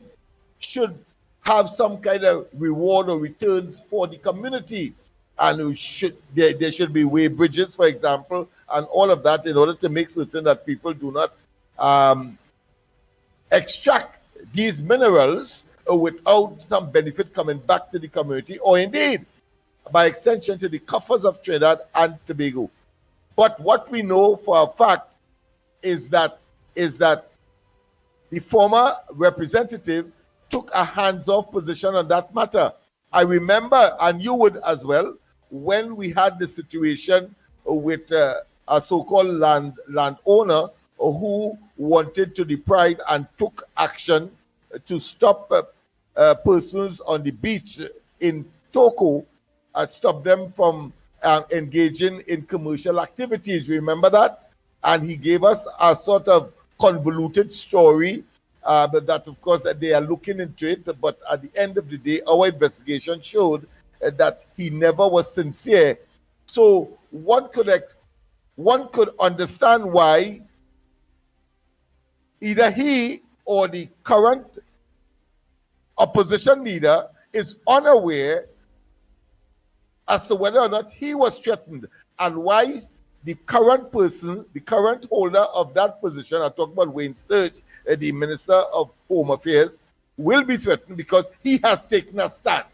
have some kind of reward or returns for the community, and there should be way bridges, for example, and all of that in order to make certain that people do not extract these minerals without some benefit coming back to the community, or indeed, by extension, to the coffers of Trinidad and Tobago. But what we know for a fact is that the former representative took a hands-off position on that matter. I remember, and you would as well, when we had the situation with a so-called landowner who wanted to deprive and took action to stop persons on the beach in Toko, stop them from engaging in commercial activities. Remember that? And he gave us a sort of convoluted story, but that, of course, they are looking into it. But at the end of the day, our investigation showed that he never was sincere. So one could understand why either he or the current opposition leader is unaware as to whether or not he was threatened, and why the current person, the current holder of that position, I talk about Wayne Sturge, the Minister of Home Affairs, will be threatened because he has taken a stand.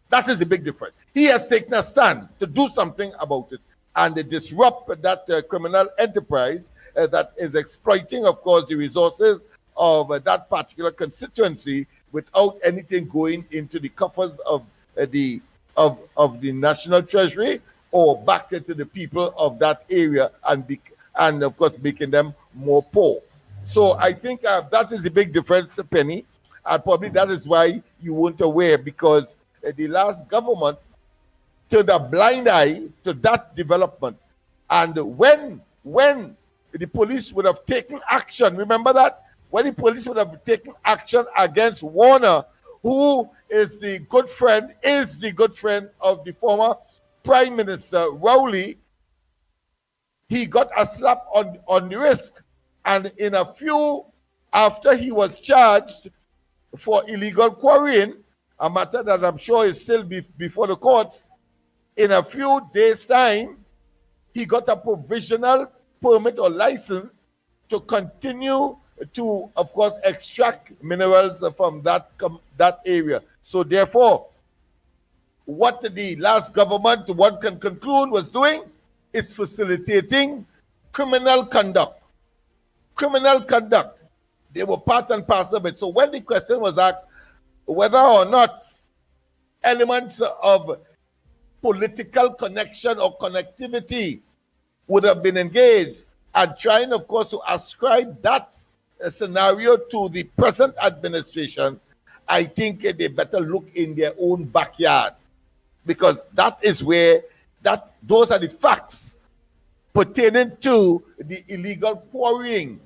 That is the big difference. He has taken a stand to do something about it and to disrupt that criminal enterprise that is exploiting, of course, the resources of that particular constituency without anything going into the coffers of the National Treasury or back into the people of that area, and of course making them more poor. So I think that is a big difference, Penny, and probably that is why you weren't aware, because the last government turned a blind eye to that development. And when the police would have taken action, remember that? When the police would have taken action against Warner, who is the good friend of the former Prime Minister Rowley, he got a slap on the wrist. And in a few, after he was charged for illegal quarrying, a matter that I'm sure is still before the courts, in a few days' time, he got a provisional permit or license to continue to, of course, extract minerals from that area. So therefore, what the last government, one can conclude, was doing is facilitating criminal conduct. Criminal conduct. They were part and parcel of it. So when the question was asked whether or not elements of political connection or connectivity would have been engaged, and trying, of course, to ascribe that scenario to the present administration, I think they better look in their own backyard, because that is where those are the facts pertaining to the illegal quarrying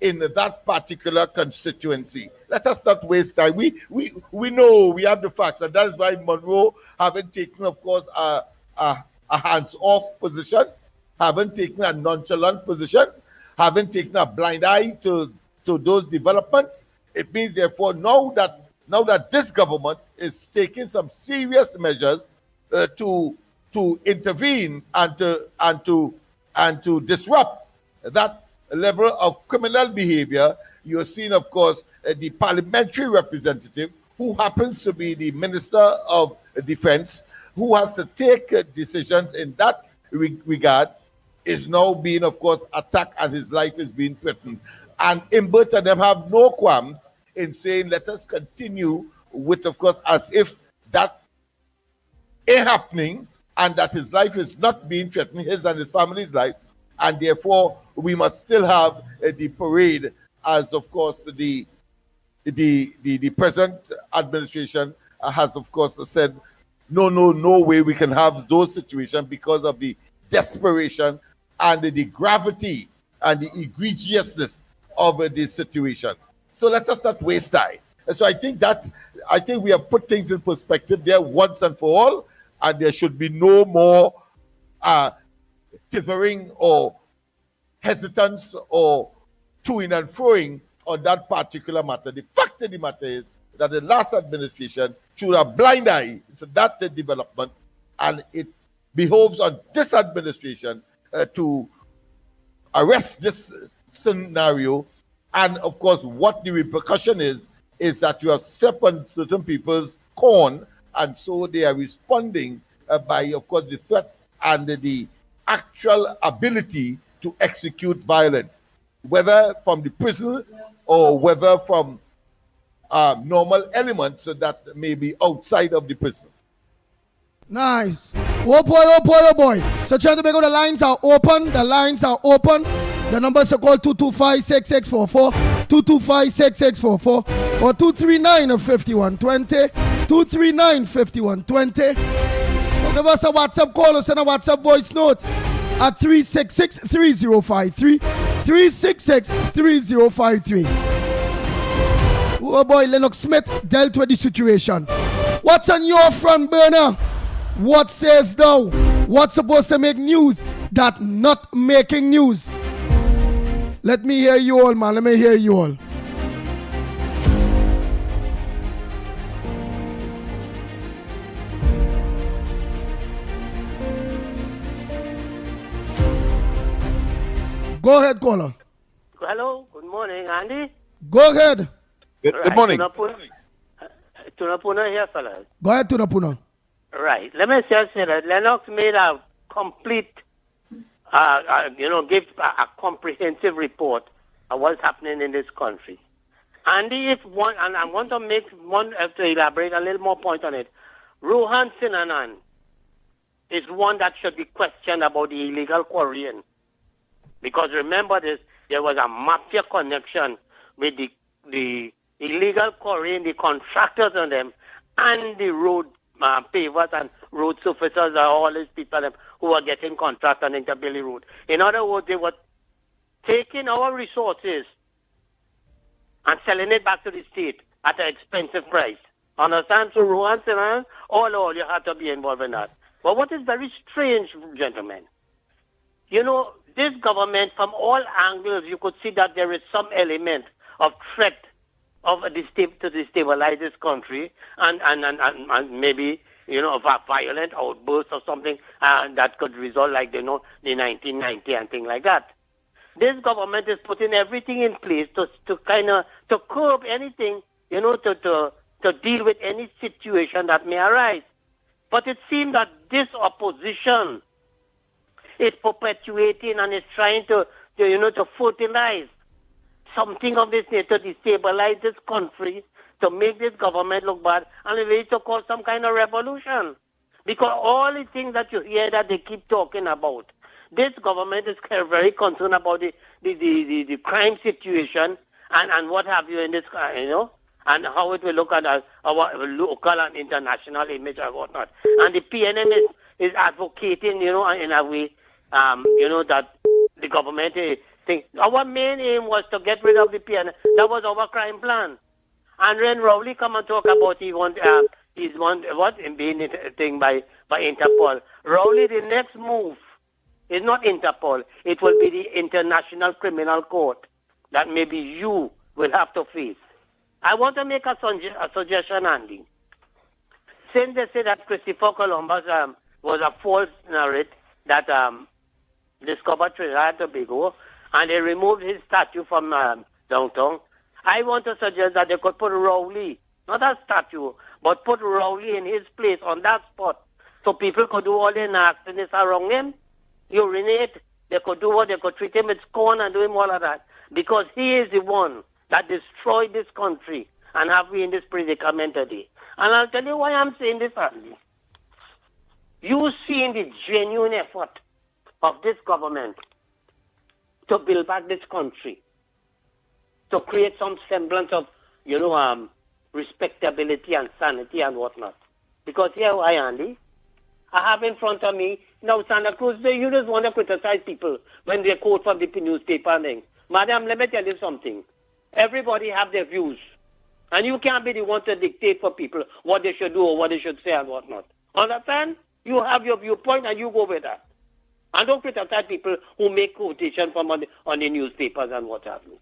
in that particular constituency. Let us not waste time. We know we have the facts, and that is why Monroe haven't taken, of course, a hands-off position, haven't taken a nonchalant position, haven't taken a blind eye to those developments. It means, therefore, now that this government is taking some serious measures to intervene and to disrupt that level of criminal behavior, you're seeing, of course, the parliamentary representative, who happens to be the Minister of Defense, who has to take decisions in that regard, is now being, of course, attacked, and his life is being threatened. And Imbert and them have no qualms in saying, let us continue with, of course, as if that ain't happening, and that his life is not being threatened, his and his family's life, and therefore we must still have the parade, as, of course, the present administration has, of course, said, no way we can have those situations because of the desperation and the gravity and the egregiousness of the situation. So let us not waste time. And so I think we have put things in perspective there once and for all, and there should be no more tithering or hesitance or toing and froing on that particular matter. The fact of the matter is that the last administration threw a blind eye to that development, and it behoves on this administration to arrest this scenario. And of course, what the repercussion is that you have stepped on certain people's corn, and so they are responding by, of course, the threat and the actual ability to execute violence, whether from the prison or whether from normal elements that may be outside of the prison. Nice. Oh boy. So trying to make sure the lines are open. The numbers are called 225-6644, 225-6644, or 239-5120, 239-5120. Give us a WhatsApp call or send a WhatsApp voice note at 366-3053, 366-3053. Oh boy, Lennox Smith dealt with the situation. What's on your front burner? What says thou? What's supposed to make news that not making news? Let me hear you all, man. Let me hear you all. Go ahead, caller. Hello, good morning, Andy. Go ahead. Good morning. Tunapuna here, fellas. Go ahead, Tunapuna. Right. Let me just say that Lennox made a complete, give a comprehensive report of what's happening in this country. Andy, and I want to make one to elaborate a little more point on it. Rohan Sinanan is one that should be questioned about the illegal quarrying. Because remember this, there was a mafia connection with the illegal quarrying, the contractors on them, and the road pavers and road surfacers and all these people who were getting contracts on Interbelly Road. In other words, they were taking our resources and selling it back to the state at an expensive price. Understand? So Rohan Sinan, all you have to be involved in that. But what is very strange, gentlemen, this government, from all angles, you could see that there is some element of threat of to destabilize this country and maybe, of a violent outburst or something that could result like, the 1990 and things like that. This government is putting everything in place to curb anything, to deal with any situation that may arise. But it seems that this opposition is perpetuating and is trying to fertilize something of this nature, to destabilize this country, to make this government look bad, and ready to cause some kind of revolution. Because all the things that you hear that they keep talking about, this government is very concerned about the crime situation and what have you in this, and how it will look at our local and international image and whatnot. And the PNM is advocating, in a way, that the government thinks. Our main aim was to get rid of the PNM. That was our crime plan. And when Rowley come and talk about he's being thing by Interpol. Rowley, the next move is not Interpol. It will be the International Criminal Court that maybe you will have to face. I want to make a suggestion, Andy. Since they say that Christopher Columbus was a false narrative that discovered Trinidad and Tobago, and they removed his statue from downtown, I want to suggest that they could put Rowley, not a statue, but put Rowley in his place on that spot, so people could do all their nastiness around him, urinate, they could do what they could treat him with scorn and do him all of that, because he is the one that destroyed this country and have we in this predicament today. And I'll tell you why I'm saying this, Andy. You seen the genuine effort of this government to build back this country, to create some semblance of, respectability and sanity and whatnot. Because here I, Andy, I have in front of me, now Santa Cruz, you just want to criticize people when they quote from the newspaper and things. Madam, let me tell you something. Everybody have their views. And you can't be the one to dictate for people what they should do or what they should say and whatnot. Understand? You have your viewpoint and you go with that. And don't criticize people who make quotation from on the newspapers and what have you.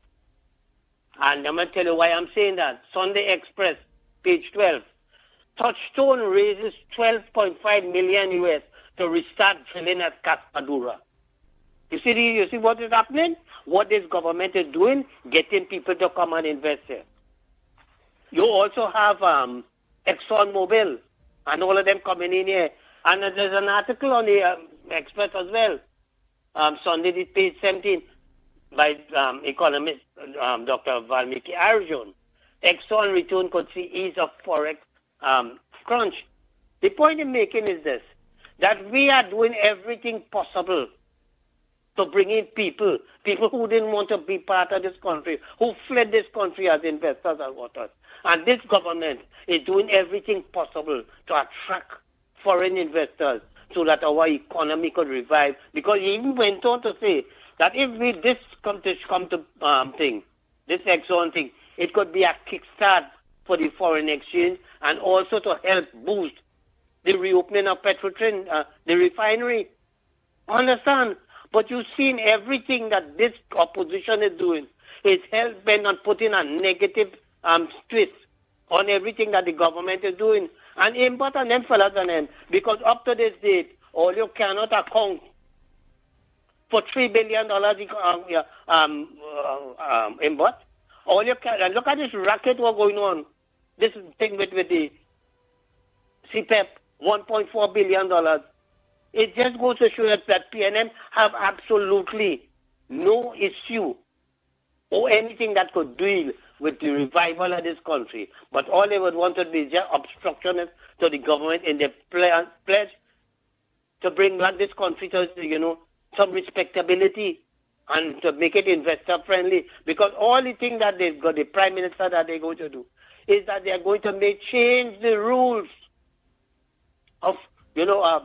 And I'm going to tell you why I'm saying that. Sunday Express, page 12. Touchstone raises $12.5 million US to restart drilling at Caspadura. You see what is happening? What this government is doing, getting people to come and invest here. You also have ExxonMobil and all of them coming in here. And there's an article on the Express as well, Sunday, page 17, by economist Dr. Valmiki Arjun. Exxon return could see ease of forex crunch. The point I'm making is this, that we are doing everything possible to bring in people who didn't want to be part of this country, who fled this country as investors and whatnot. And this government is doing everything possible to attract foreign investors so that our economy could revive. Because he even went on to say that if this Exxon thing, it could be a kickstart for the foreign exchange and also to help boost the reopening of Petrotrin, the refinery. Understand? But you've seen everything that this opposition is doing is hell-bent on putting a negative twist on everything that the government is doing. And important them fellas on them, because up to this date, all you cannot account for $3 billion in what? All you can look at this racket what's going on. This thing with the CPEP, $1.4 billion. It just goes to show that PNM have absolutely no issue or anything that could deal with the revival of this country. But all they would want to be just obstructionists to the government in their pledge to bring back this country to, some respectability and to make it investor friendly. Because all the things that they've got, the Prime Minister that they're going to do, is that they're going to change the rules of, to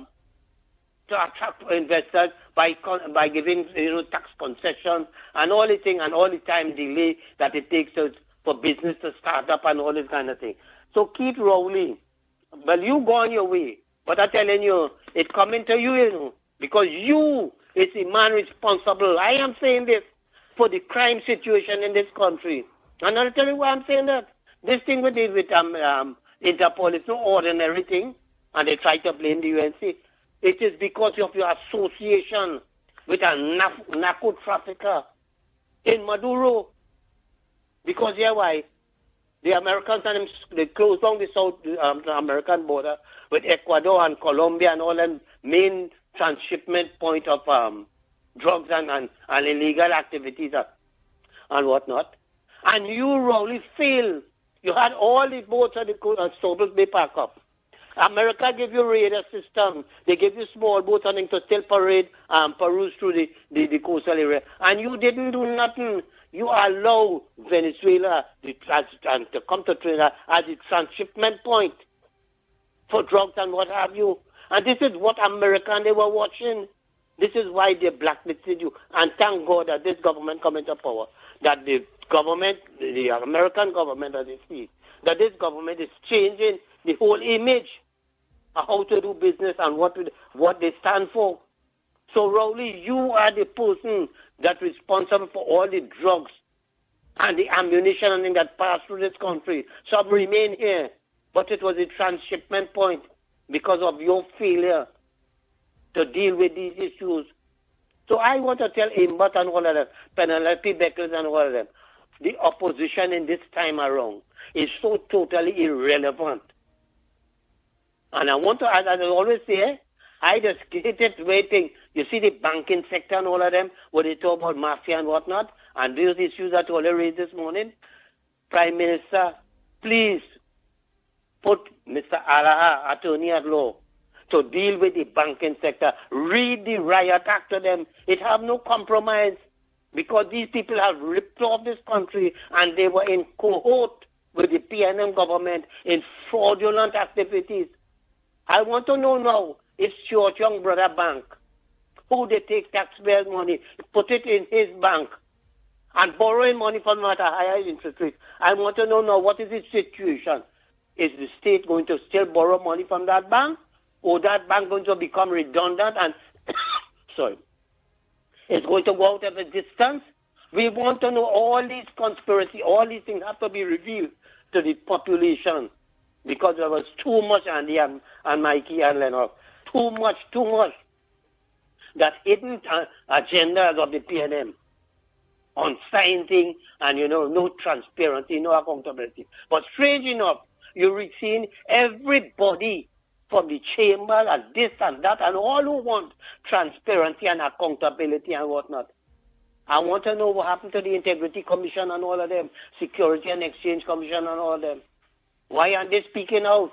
attract investors by giving tax concessions and all the thing and all the time delay that it takes for business to start up and all this kind of thing. So keep rolling. Well, you go on your way, but I'm telling you, it's coming to you, because you is the man responsible. I am saying this for the crime situation in this country, and I'll tell you why I'm saying that. This thing with Interpol is no ordinary thing, and they try to blame the UNC. It is because of your association with a narco trafficker in Maduro. Because yeah, why? The Americans and them, they closed down the the American border with Ecuador and Colombia and all them main transshipment point of drugs and illegal activities and whatnot. And you really failed. You had all the boats at the Sobel Bay pack up. America gave you radar system. They gave you small boats and to still peruse through the coastal area. And you didn't do nothing. You allow Venezuela and to come to Trinidad as a transshipment point for drugs and what have you. And this is what America they were watching. This is why they blacklisted you. And thank God that this government come into power. That the government, the American government, as you see, that this government is changing the whole image of how to do business and what they stand for. So, Rowley, you are the person that's responsible for all the drugs and the ammunition and things that passed through this country. Some remain here, but it was a transshipment point because of your failure to deal with these issues. So I want to tell Imbot and all of them, Penelope Beckles and all of them, the opposition in this time around is so totally irrelevant. And I want to, as I always say, I just hit it waiting. You see the banking sector and all of them, where they talk about mafia and whatnot, and those issues that Ole raised this morning. Prime Minister, please put Mr. Alaha, attorney at law, to deal with the banking sector. Read the riot act to them. It have no compromise because these people have ripped off this country and they were in cohort with the PNM government in fraudulent activities. I want to know now, if your young brother bank, who they take taxpayers' money, put it in his bank, and borrowing money from them at a higher interest rate. I want to know now, what is the situation? Is the state going to still borrow money from that bank? Or that bank going to become redundant and, sorry, it's going to go out of existence? We want to know all these conspiracy, all these things have to be revealed to the population. Because there was too much, Andy and Mickie and Lennox. Too much. That hidden agendas of the PNM on signing and, no transparency, no accountability. But strange enough, you're seeing everybody from the chamber and this and that and all who want transparency and accountability and whatnot. I want to know what happened to the Integrity Commission and all of them, Security and Exchange Commission and all of them. Why aren't they speaking out?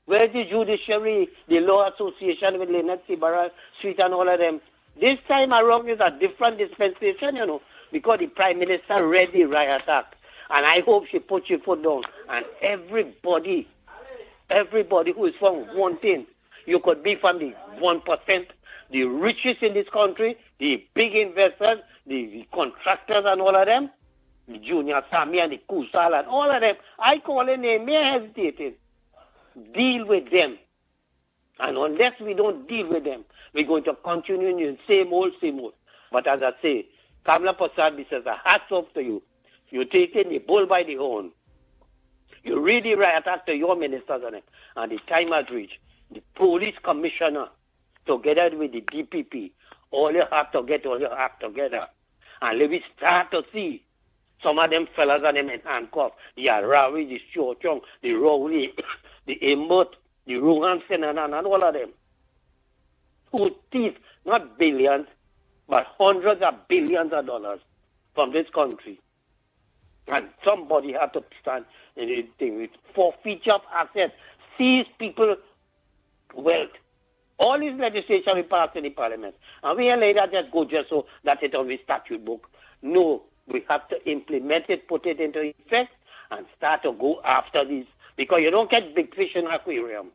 Where's the judiciary, the law association with Lennox, Ibarra Street and all of them? This time around is a different dispensation, because the Prime Minister read the riot act. And I hope she put your foot down. And everybody who is from one thing, you could be from the 1%, the richest in this country, the big investors, the contractors and all of them, the Junior Sammy and the Kusal and all of them. I call a name, may hesitated. Deal with them. And unless we don't deal with them, we're going to continue in the same old. But as I say, Kamala Prasad says, hats off to you. You're taking the bull by the horn. You really riot act to your ministers on it. And the time has reached. The police commissioner, together with the DPP, all you have to get all your act together. And let me start to see some of them fellas and them in handcuffs. The Arawi, the Shochong, the Rowley, the Imbot, the Ruhan Senanan, and all of them. Who thief not billions, but hundreds of billions of dollars from this country. And somebody had to stand in the thing with forfeiture of assets, seize people wealth. All this legislation we passed in the parliament. And we later just go just so that it on the statute book. No, we have to implement it, put it into effect, and start to go after this. Because you don't catch big fish in an aquarium.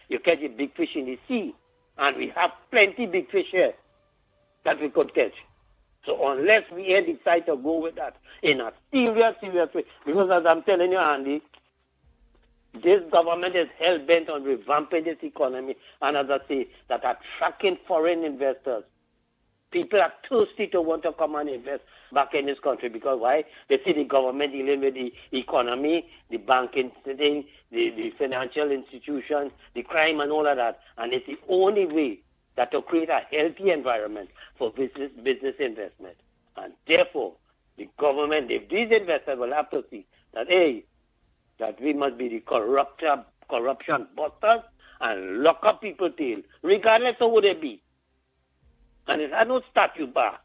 You catch a big fish in the sea. And we have plenty big fish here that we could catch. So unless we decide to go with that in a serious way, because as I'm telling you, Andy, this government is hell-bent on revamping this economy, and as I say, that attracting foreign investors. People are thirsty to want to come and invest back in this country because why? They see the government dealing with the economy, the banking thing, the financial institutions, the crime and all of that, and it's the only way that to create a healthy environment for business investment. And therefore, The government, if these investors will have to see that, hey, that we must be the corruption busters and lock up people tail, regardless of who they be. And it had no statute back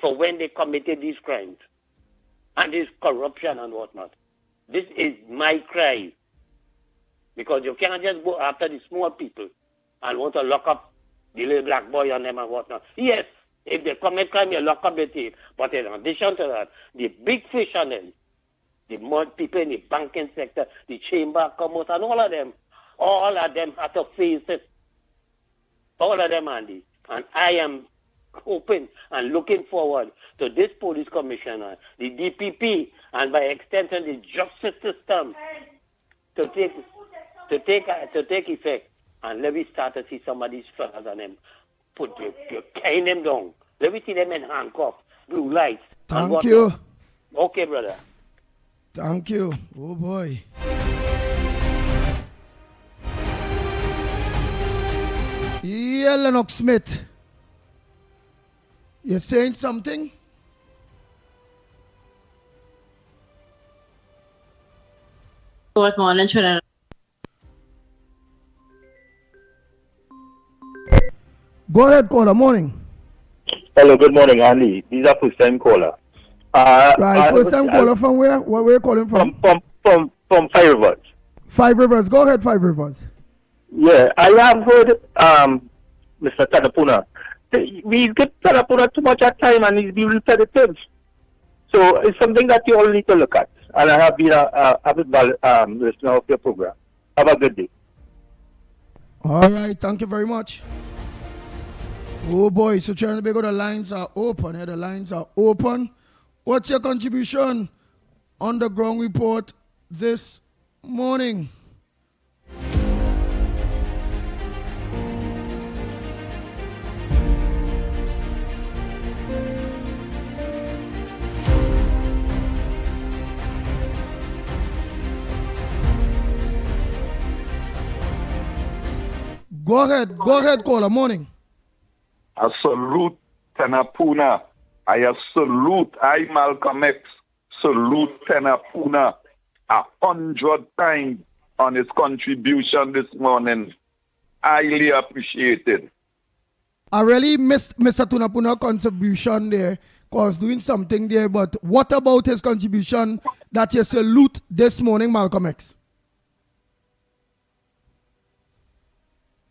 for when they committed these crimes and this corruption and whatnot. This is my cry. Because you can't just go after the small people and want to lock up the little black boy on them and whatnot. Yes, if they commit crime, you lock up the tail. But in addition to that, the big fish on them, the mud people in the banking sector, the chamber of commerce, and all of them have to face it. All of them, Andy. And I am hoping and looking forward to this police commissioner, the DPP, and by extension the justice system to take effect. And let me start to see some of these fellas on them tying them down. Let me see them in handcuffs, blue lights. Thank you. Okay, brother. Thank you. Oh boy. Yeah, Lennox Smith. You're saying something? Good morning, Trinidad. Go ahead, caller. Morning. Hello, good morning, Andy. These are first-time caller. Right, first-time caller from where? Where are you calling from? From Five Rivers. Five Rivers. Go ahead, Five Rivers. Yeah, I have heard Mr. Tanapuna. We give Tanapuna too much at time and he's been repetitive. So it's something that you all need to look at. And I have been a avid listener of your program. Have a good day. All right, thank you very much. Oh boy, so Trinidad and Tobago, the lines are open. The lines are open. What's your contribution on the ground report this morning? Go ahead, caller. Morning. I salute Tanapuna. I salute Malcolm X. Salute Tanapuna 100 times on his contribution this morning. Highly appreciated. I really missed Mr. Tunapuna's contribution there, because doing something there, but what about his contribution that you salute this morning, Malcolm X?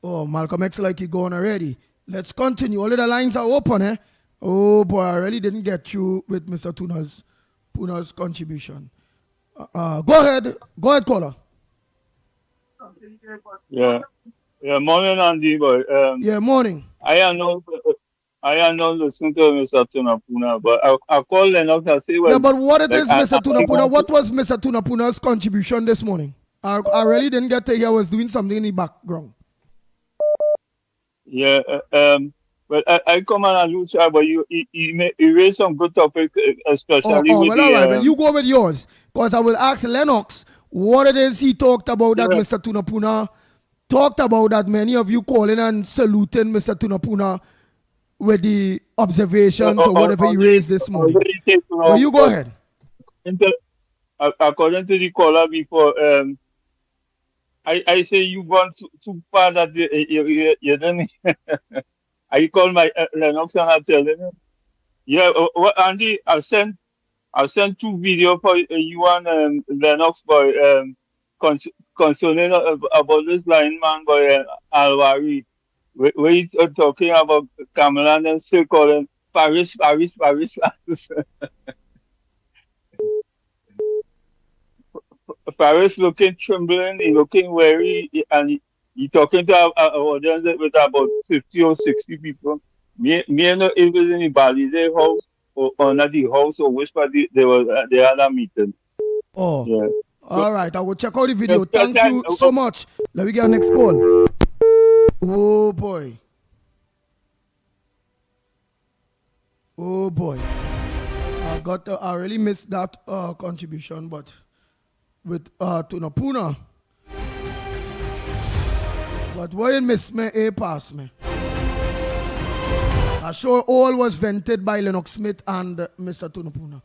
Oh, Malcolm X like he gone already. Let's continue. All of the lines are open, eh? Oh boy, I really didn't get through with Mr. Puna's contribution. Go ahead, caller. Yeah, morning, Andy. Boy. Yeah, morning. I am not listening to Mr. Tunapuna, but I call Lennox and say, well, yeah, but what it like, is, Mr. Tunapuna? What was Mr. Tunapuna's contribution this morning? I really didn't get to hear. I was doing something in the background. Yeah, but I come and I lose track, but you raised some good topic, especially with well, all right, well, you go with yours, because I will ask Lennox what it is he talked about that Mr. Tunapuna talked about, that many of you calling and saluting Mr. Tunapuna with the observations or whatever he raised this morning. Well, you go ahead. According to the caller before, I say you gone too far that you didn't. I call my Lennox and I tell him, yeah, Andy, I'll send 2 videos for you and Lennox boy concerning about this blind man boy Alwari, where he's talking about Kamala and still calling Paris. Paris looking trembling, he looking wary, and he talking to an audience with about 50 or 60 people. Me know if it was in the Balize house or not the house or which part they had a meeting. Oh, yeah. All right, I will check out the video. Thank you so much. Let me get our next call. Oh boy. I really missed that contribution, but with Tunapuna. But why you miss me, pass me. I'm sure all was vented by Lennox Smith and Mr. Tunapuna.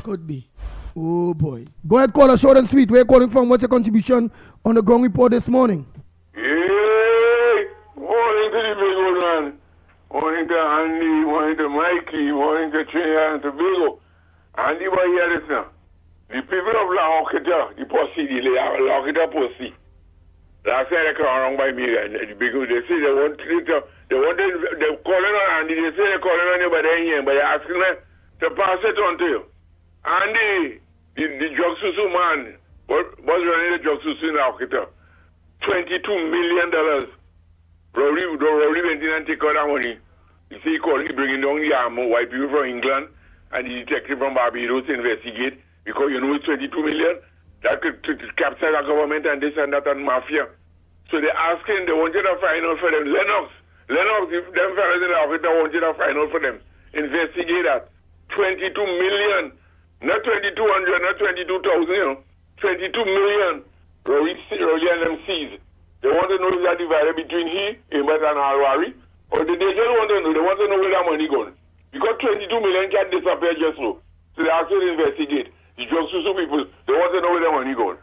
Could be. Oh boy. Go ahead, caller, short and sweet. Where you calling from? What's your contribution on the ground report this morning? Hey, morning to the big old man. Morning to Andy, morning to Mickie, morning to Trinidad and Tobago. Andy, what hear this now? The people of La Hoqueta, the posse, the La Hoqueta posse. Last night they come around by me and the big old, they say they're calling on Andy, they say they're calling on you, but they ain't here, but they're asking me to pass it on to you. Andy, the drug susu man, was running the drug susu in La Hoqueta. $22 million. Rowley went in and take out that money. You see, he bringing down the armor, white people from England, and the detective from Barbados to investigate, because you know it's 22 million. That could capture the government and this and that and mafia. So they're asking, they wanted a final for them. Lennox, if them fellas in Africa wanted a final for them. Investigate that. 22 million. Not 2,200, not 22,000, you know. 22 million. Rowley and them seized. They want to know if that divided between Imat and Harwari, or they just want to know. They want to know where that money gone. Because 22 million can't disappear just so. So they have to investigate. The drug susu people, they want to know where the money gone.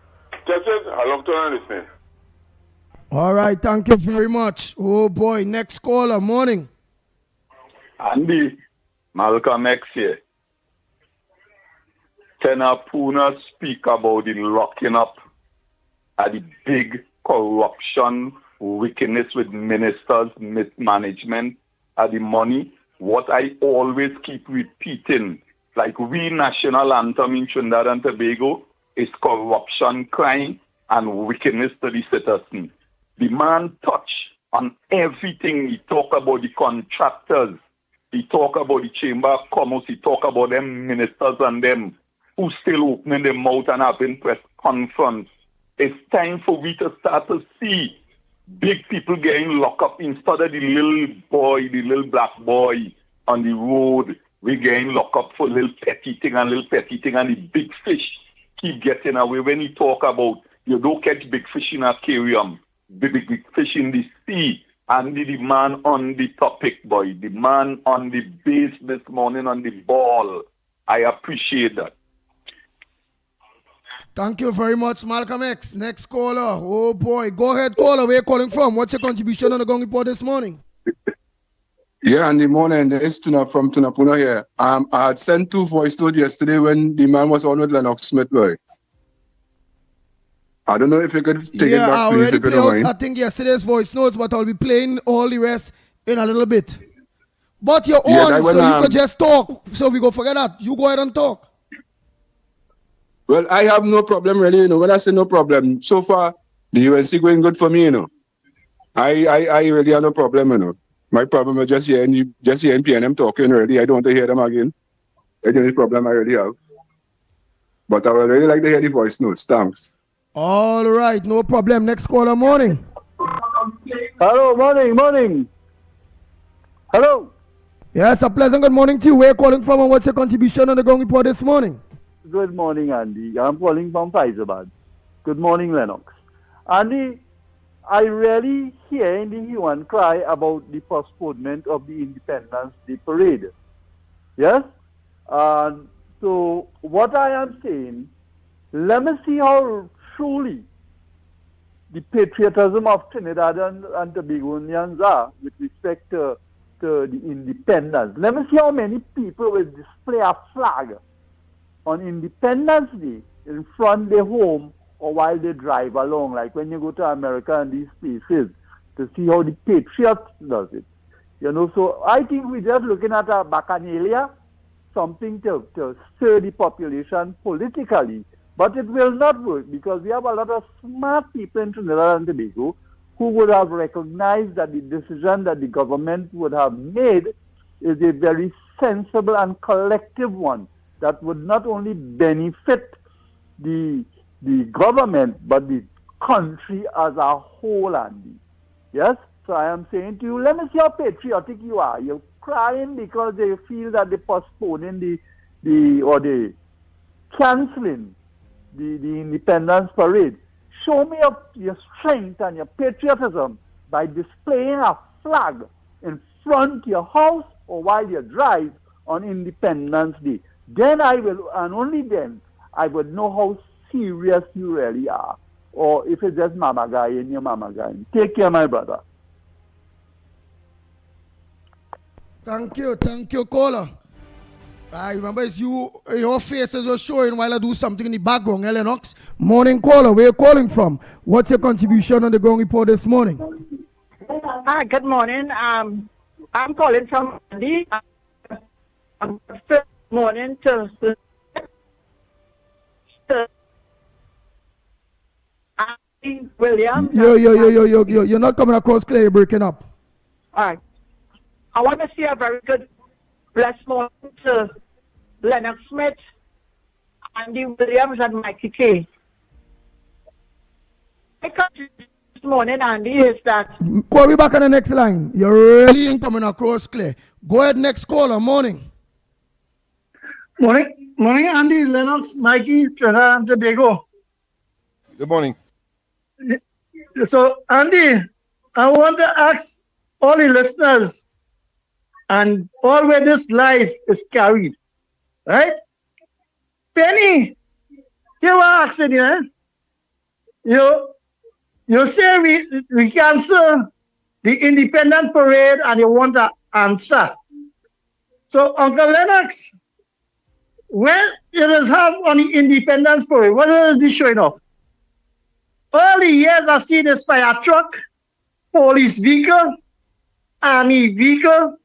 That's it. I love to understand. All right, thank you very much. Oh boy, next caller, morning. Andy, Malcolm X here. Tenapuna speak about the locking up at the big corruption, wickedness with ministers, mismanagement, at the money. What I always keep repeating, like we national anthem in Trinidad and Tobago, is corruption, crime, and wickedness to the citizen. The man touch on everything. He talk about the contractors. He talk about the Chamber of Commerce. He talk about them ministers and them who still opening their mouth and having press conference. It's time for we to start to see big people getting locked up instead of the little boy, the little black boy on the road. We're getting locked up for little petty thing, and the big fish keep getting away. When you talk about you don't catch big fish in an aquarium, big fish in the sea, and the man on the topic, boy, the man on the base this morning on the ball. I appreciate that. Thank you very much, Malcolm X. Next caller. Oh boy. Go ahead, caller. Where you calling from? What's your contribution on the Gong Report this morning? Yeah, in the morning, it's Tuna from Tunapuna here. I had sent 2 voice notes yesterday when the man was on with Lennox Smith, boy. I don't know if you could take it back, please, if you don't mind. I think yesterday's voice notes, but I'll be playing all the rest in a little bit. But you're on, so you could just talk. So we go forget that. You go ahead and talk. Well, I have no problem really, you know. When I say no problem, so far the UNC going good for me, you know. I really have no problem, you know. My problem is just hearing PNM talking already. I don't want to hear them again. That's the only problem I really have. But I would really like to hear the voice notes. Thanks. All right, no problem. Next caller, morning. Hello, morning. Hello. Yes, a pleasant good morning to you. Where you calling from and what's your contribution on the Gong Report this morning? Good morning, Andy. I'm calling from Faizabad. Good morning, Lennox. Andy, I really hear in the hue and cry about the postponement of the Independence Day parade. Yes? So what I am saying, let me see how truly the patriotism of Trinidad and Tobagonians are with respect to the independence. Let me see how many people will display a flag on Independence Day in front of their home or while they drive along, like when you go to America and these places, to see how the patriots does it. You know, so I think we're just looking at a bacchanalia, something to stir the population politically. But it will not work because we have a lot of smart people in Trinidad and Tobago who would have recognized that the decision that the government would have made is a very sensible and collective one that would not only benefit the government but the country as a whole, Andy. Yes? So I am saying to you, let me see how patriotic you are. You're crying because they feel that they're postponing the cancelling the Independence Parade. Show me your strength and your patriotism by displaying a flag in front of your house or while you drive on Independence Day. Then I will, and only then, I would know how serious you really are. Or if it's just mama guy and your mama guy. Take care, my brother. Thank you, caller. I remember it's you, your faces were showing while I do something in the background, Lennox. Morning caller, where you calling from? What's your contribution on the ground report this morning? Hi, good morning. I'm calling from Andy. Good morning to Andy Williams. You're not coming across clear, you're breaking up. All right. I want to say a very good blessed morning to Lennox Smith, Andy Williams, and Mickie K. My contribution this morning, Andy, is that... Call me back on the next line. You're really ain't coming across clear. Go ahead, next caller. Morning. Morning, Andy, Lennox, Mickie, Trinidad and Tobago. Good morning. So, Andy, I want to ask all the listeners and all where this life is carried, right? Penny, you were asking, yeah? You say we cancel the Independent Parade and you want an answer. So, Uncle Lennox, when it is have on the Independence Parade, what is this showing off? All the years I see this fire truck, police vehicle, army vehicle,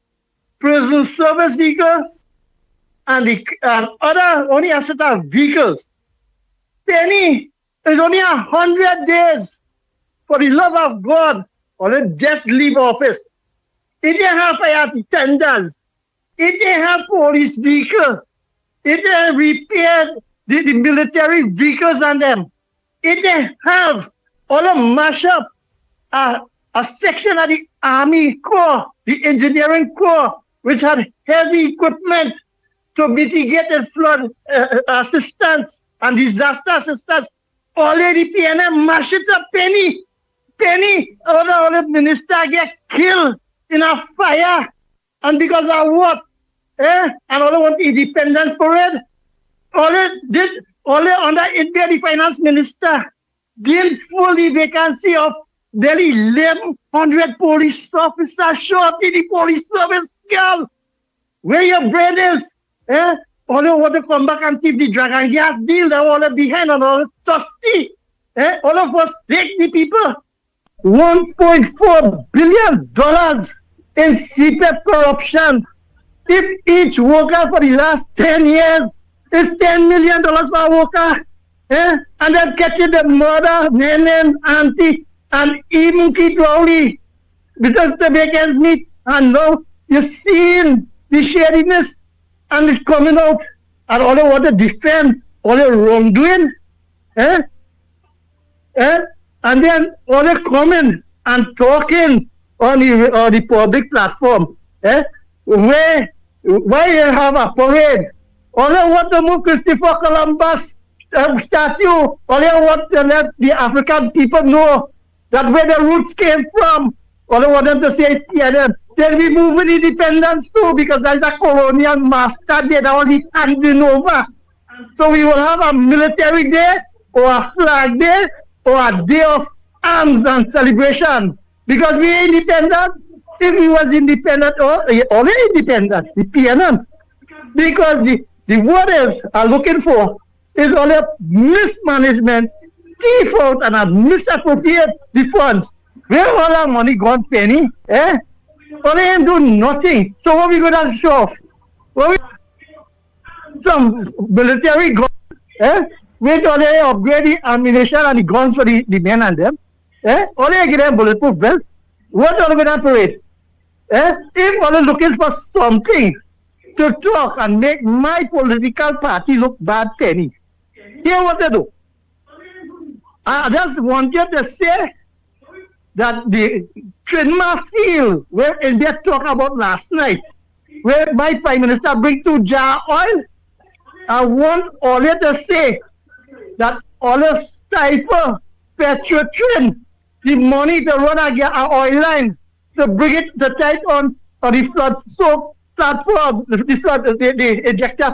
prison service vehicle, and other only a set of vehicles. Penny, it's only 100 days for the love of God or let just leave office. It didn't have fire tenders. It didn't have police vehicle. It didn't repair the military vehicles on them. It didn't have all the mash up a section of the Army Corps, the Engineering Corps, which had heavy equipment to mitigate the flood assistance and disaster assistance. Already PNM mash it up, Penny, all the minister get killed in a fire. And because of what? And all want Independence Parade. Only under India, the finance minister didn't fill the vacancy of nearly 1,100 police officers short in the police service, girl. Where your brain is? All want to come back and keep the dragon gas deal that all behind on all trustee. All of us take the people. $1.4 billion in CPEP corruption. If each worker for the last 10 years is $10 million per worker, and then catching the mother, nene, auntie, and even Kid Rowley, because the vacancies meet, and now you're seeing the shadiness, and it's coming out, and all they want to defend all the wrongdoing, and then all they coming and talking on the public platform, why you have a parade? All they want to move Christopher Columbus statue. All they want to let the African people know that where the roots came from. All they want them to say, yeah, then we move with independence too, because there's a colonial master there that was handing over. So we will have a military day, or a flag day, or a day of arms and celebration. Because we are independent. If we was independent, or only independent, the PNM. Because the voters are looking for is only mismanagement, thief out, and a misappropriate the funds. Where all our money gone, Penny? Only ain't do nothing. So what we gonna show off? Some military guns, with only upgrade the ammunition and the guns for the men and them. Only give them bulletproof vests. What are we gonna parade? If only looking for something to talk and make my political party look bad, Penny. Hear what they do. I just wanted to say that the Trinma field where India talked about last night, where my Prime Minister bring to jar oil, I want all to say that all the stifle Petrotrin, the money to run a oil line, to bring it to tight on the flood soak platform, the ejector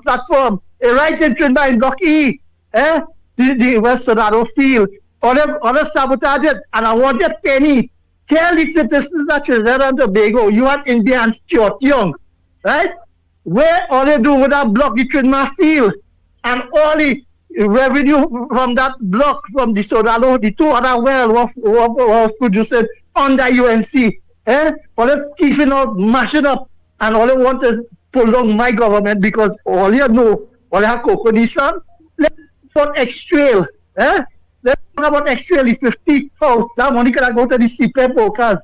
platform, right in Trinidad in Block E, the West Sonado field, all the sabotage it, and I want that penny. Tell the citizens that Trinidad and Tobago, you are Indians, Stuart Young, right? Where all they do with that block, the Trinidad field, and all the revenue from that block, from the Sonado, the two other wells was produced under UNC. All they keeping out, mashing up, and all they want is pull down my government because all you know, all they have co-condition. Let's talk about X-Trail. Let's talk about X-Trail, the 50 house. That money can go to the CPF workers.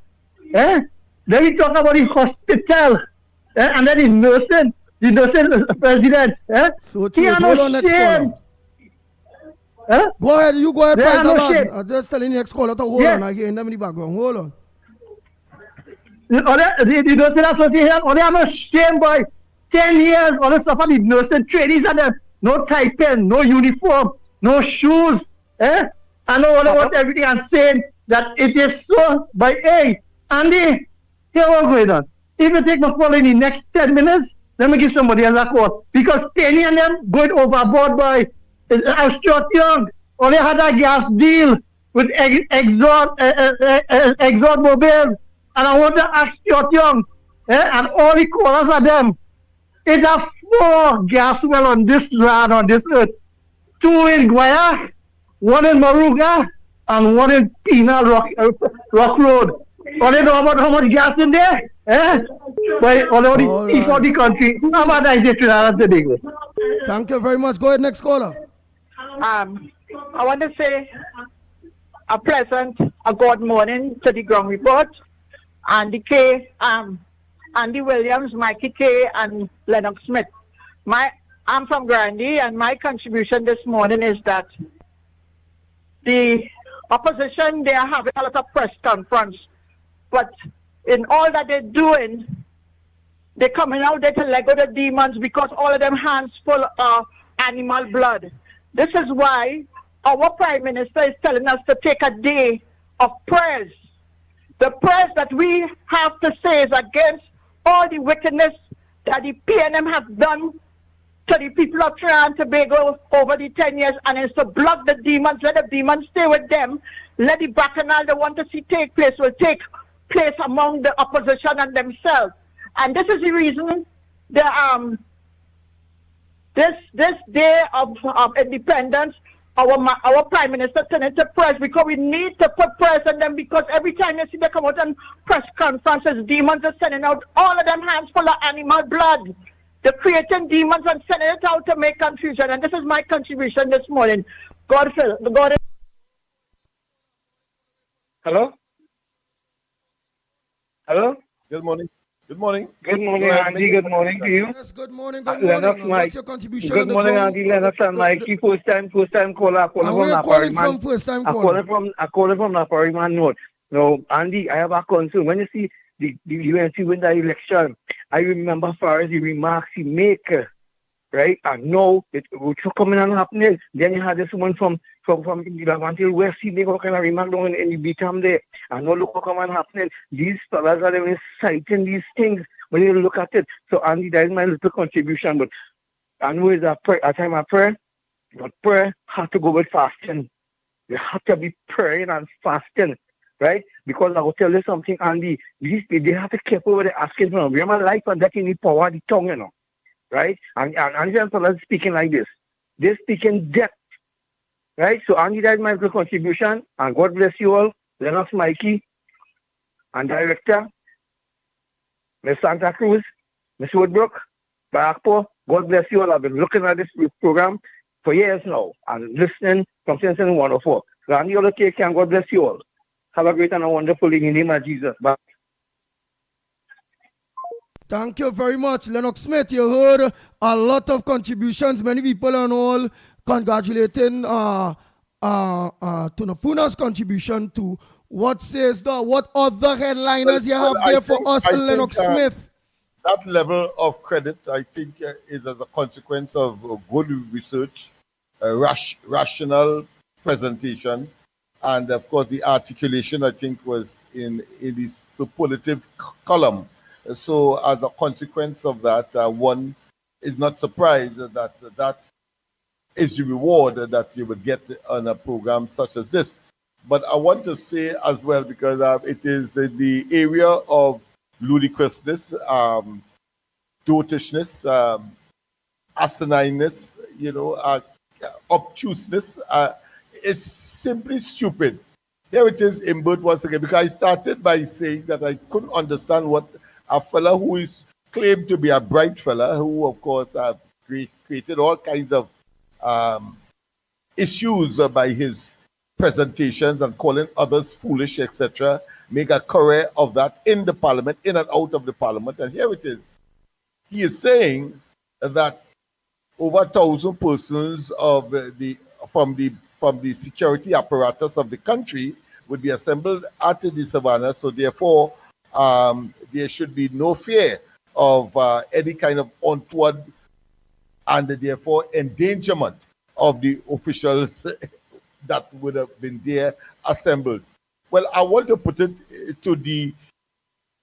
Then we talk about the hospital. And then the nursing president. So, hold on, next caller. Go ahead, you go ahead, Price. I'm just telling you, next caller to hold on. I hear them in the background. Hold on. The nursing association, they have no shame, boy. 10 years, all the stuff on the nursing trainees and them. No tie pen, no uniform, no shoes. I know all about everything I'm saying that it is so. By Andy, here what's going on. If you take my call in the next 10 minutes, let me give somebody else a call. Because Penny and them going overboard by Stuart Young. All they had a gas deal with Exxon Mobil. And I want to ask Stuart Young, and all the callers of them, it's a 4 gas well on this land, on this earth. 2 in Guaya, 1 in Maruga, and 1 in Pina Rock Road. All they know about how much gas in there? By all the people of the country. How about that? Thank you very much. Go ahead, next caller. I want to say a pleasant, a good morning to the ground report. Andy K, Andy Williams, Mickie K, and Lennox Smith. I'm from Grandy, and my contribution this morning is that the opposition, they are having a lot of press conference, but in all that they're doing, they're coming out there to let go the demons because all of them hands full of animal blood. This is why our Prime Minister is telling us to take a day of prayers. The prayers that we have to say is against all the wickedness that the PNM have done to the people of Trinidad and Tobago over the 10 years, and it's to block the demons, let the demons stay with them, let the bacchanal they want to see take place will take place among the opposition and themselves. And this is the reason this day of independence, our Prime Minister turned into press because we need to put press on them because every time you see them come out on press conferences, demons are sending out all of them hands full of animal blood. They're creating demons and sending it out to make confusion. And this is my contribution this morning. God. Hello? Hello? Good morning. Good morning. Good morning, Andy. Good morning to you. Yes, good morning. Lennox, What's your contribution? Good morning, Andy. Lennox and Mickie. First time caller. Where are you calling from, first time caller? I call it from Napariman North. Now, Andy, I have a concern. When you see the UNC win the election, I remember as far as the remarks he make, right? And now it's coming and happening. Then you had this one from the Lavantil West, he make all kind of remark down and you beat him there. And now look what come and happening. These fellas are citing these things when you look at it. So Andy, that is my little contribution. But I know it's a time of prayer, but prayer has to go with fasting. You have to be praying and fasting. Right? Because I will tell you something, Andy, they have to be careful what they're asking for. Remember, life and death in the power of the tongue, you know. Right? And fellas speaking like this. They're speaking death. Right? So, Andy, that is my little contribution. And God bless you all. Lennox, Mickie, and Director, Miss Santa Cruz, Miss Woodbrook, Barakpo. God bless you all. I've been looking at this program for years now and listening from since 104. So, Andy, all okay, and God bless you all. Have a great and a wonderful in the name of Jesus. Bye. Thank you very much, Lennox Smith. You heard a lot of contributions. Many people and all congratulating Tunapuna's contribution to what other headliners you have there for us, Lennox Smith. That level of credit, I think, is as a consequence of good research, rational presentation, and of course the articulation, I think, was in the superlative column. So as a consequence of that, one is not surprised that that is the reward that you would get on a program such as this. But I want to say as well, because it is in the area of ludicrousness, dotishness, asinineness, obtuseness. It's simply stupid. Here it is in Bert once again, because I started by saying that I couldn't understand what a fella who is claimed to be a bright fella, who of course have created all kinds of issues by his presentations and calling others foolish, etc., make a career of that in the parliament, in and out of the parliament. And here it is. He is saying that over 1,000 persons from the security apparatus of the country would be assembled at the savannah. So therefore, there should be no fear of any kind of untoward and therefore endangerment of the officials that would have been there assembled. Well, I want to put it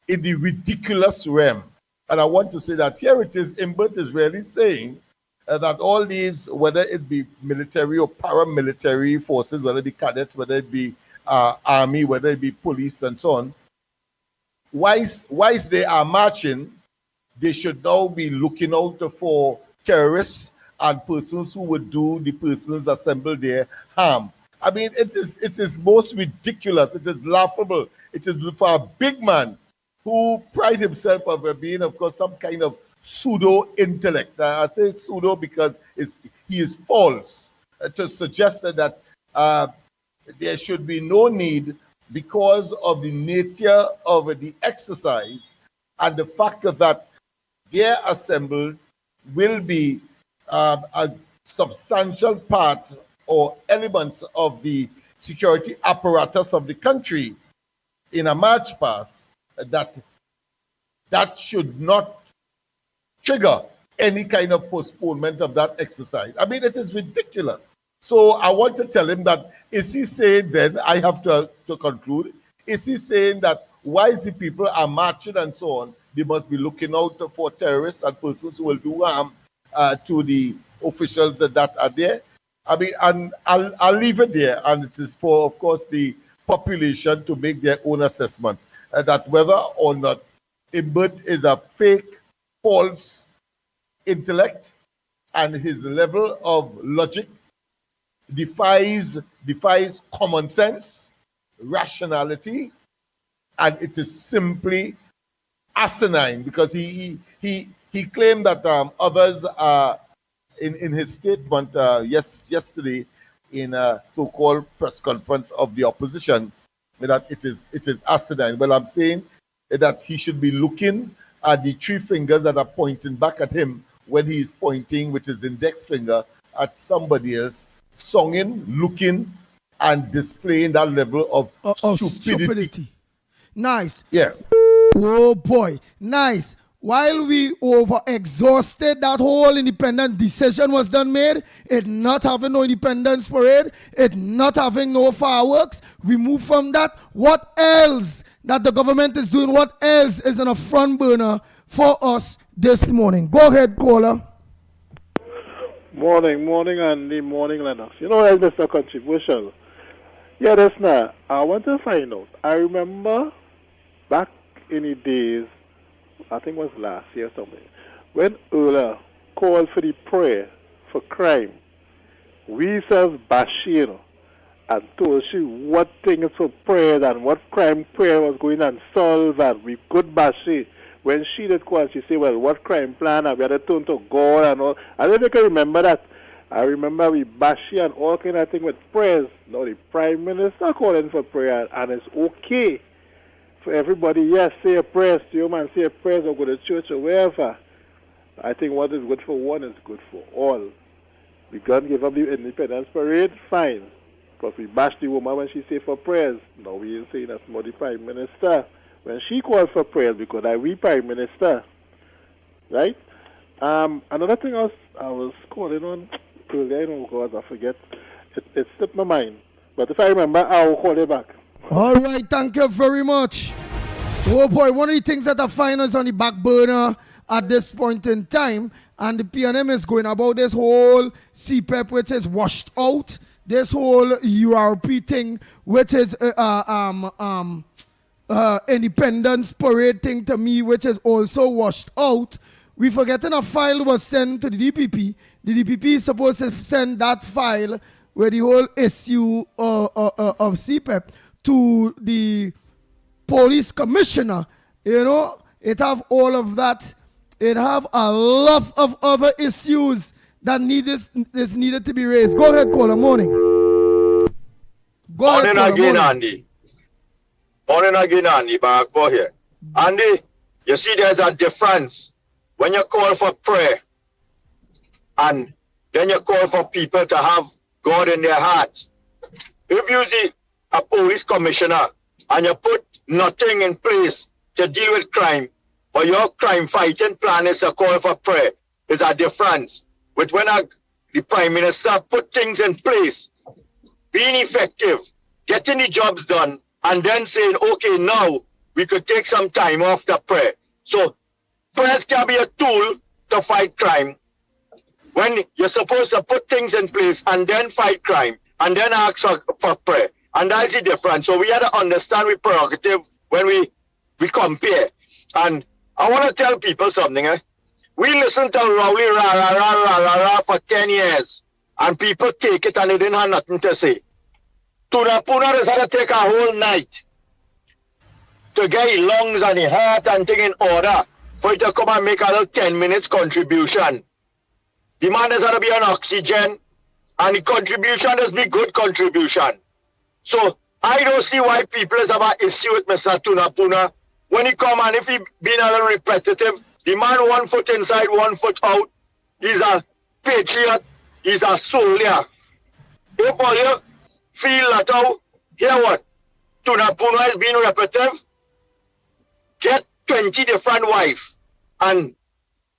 in the ridiculous realm. And I want to say that here it is, Imbert is really saying that all these, whether it be military or paramilitary forces, whether it be cadets, whether it be army, whether it be police and so on, whilst they are marching, they should now be looking out for terrorists and persons who would do the persons assembled there harm. I mean, it is most ridiculous. It is laughable. It is for a big man who prides himself of being, of course, some kind of pseudo-intellect. I say pseudo because he is false to suggest that there should be no need, because of the nature of the exercise and the fact that their assembled will be a substantial part or elements of the security apparatus of the country in a march past, that should not trigger any kind of postponement of that exercise. I mean, it is ridiculous. So I want to tell him that, is he saying then, I have to conclude, is he saying that whilst the people are marching and so on, they must be looking out for terrorists and persons who will do harm to the officials that are there? I mean, and I'll leave it there, and it is for, of course, the population to make their own assessment that whether or not Imbert is a fake, false intellect, and his level of logic defies common sense, rationality, and it is simply asinine, because he claimed that others are in his statement yesterday in a so-called press conference of the opposition, that it is asinine. Well, I'm saying that he should be looking at the three fingers that are pointing back at him when he is pointing with his index finger at somebody else, songing, looking, and displaying that level of stupidity. Nice. Yeah. Oh boy, nice. While we over-exhausted, that whole independent decision was done made, it not having no independence parade, it not having no fireworks, we move from that. What else that the government is doing, what else is on a front burner for us this morning? Go ahead, caller. Morning, Andy. Morning, Lennox. You know, that's a controversial. Yeah, that's not. I want to find out. I remember back in the days, I think it was last year or something, when Ola called for the prayer for crime, we said Bashir and told she what things for prayer and what crime prayer was going and solve, and we could Bashir. When she did call, she said, well, what crime plan? And we had to turn to God and all. I don't know if you can remember that. I remember we Bashir and all kind of thing with prayers. Now the Prime Minister calling for prayer, and it's okay for everybody, yes, say a prayer, to your man, say a prayer, or go to church or wherever. I think what is good for one is good for all. We can't give up the independence parade, fine. But we bash the woman when she say for prayers. No, we ain't saying that's more the Prime Minister. When she called for prayers, because we Prime Minister. Right? Another thing I was calling on earlier, I know, God, I forget. It slipped my mind. But if I remember, I will call you back. All right, thank you very much. Oh boy, one of the things that I find is on the back burner at this point in time, and the PNM is going about this whole CPEP, which is washed out, this whole URP thing, which is Independence Parade thing to me, which is also washed out. We forgetting a file was sent to the DPP. The DPP is supposed to send that file with the whole issue of CPEP to the police commissioner. You know, it have all of that. It have a lot of other issues that is needed to be raised. Go ahead, caller. Morning. Morning again, Andy. Morning again, Andy. Back for here. Andy, you see there's a difference when you call for prayer and then you call for people to have God in their hearts. If you see a police commissioner and you put nothing in place to deal with crime, but your crime fighting plan is to call for prayer, is a difference. But when the Prime Minister put things in place, being effective, getting the jobs done, and then saying, okay, now we could take some time off the prayer. So prayers can be a tool to fight crime. When you're supposed to put things in place and then fight crime and then ask for prayer. And that's the difference. So we have to understand with prerogative when we compare. And I want to tell people something. We listened to Rowley rah for 10 years. And people take it and they didn't have nothing to say. Tunapuna has had to take a whole night to get his lungs and his heart and thing in order for it to come and make a little 10 minutes contribution. The man has had to be on oxygen, and the contribution has been good contribution. So I don't see why people have an issue with Mr. Tunapuna. When he come and if he been a little repetitive, the man 1 foot inside, 1 foot out. He's a patriot. He's a soldier. If all you feel that out, hear what? Tunapuna is being repetitive. Get 20 different wives and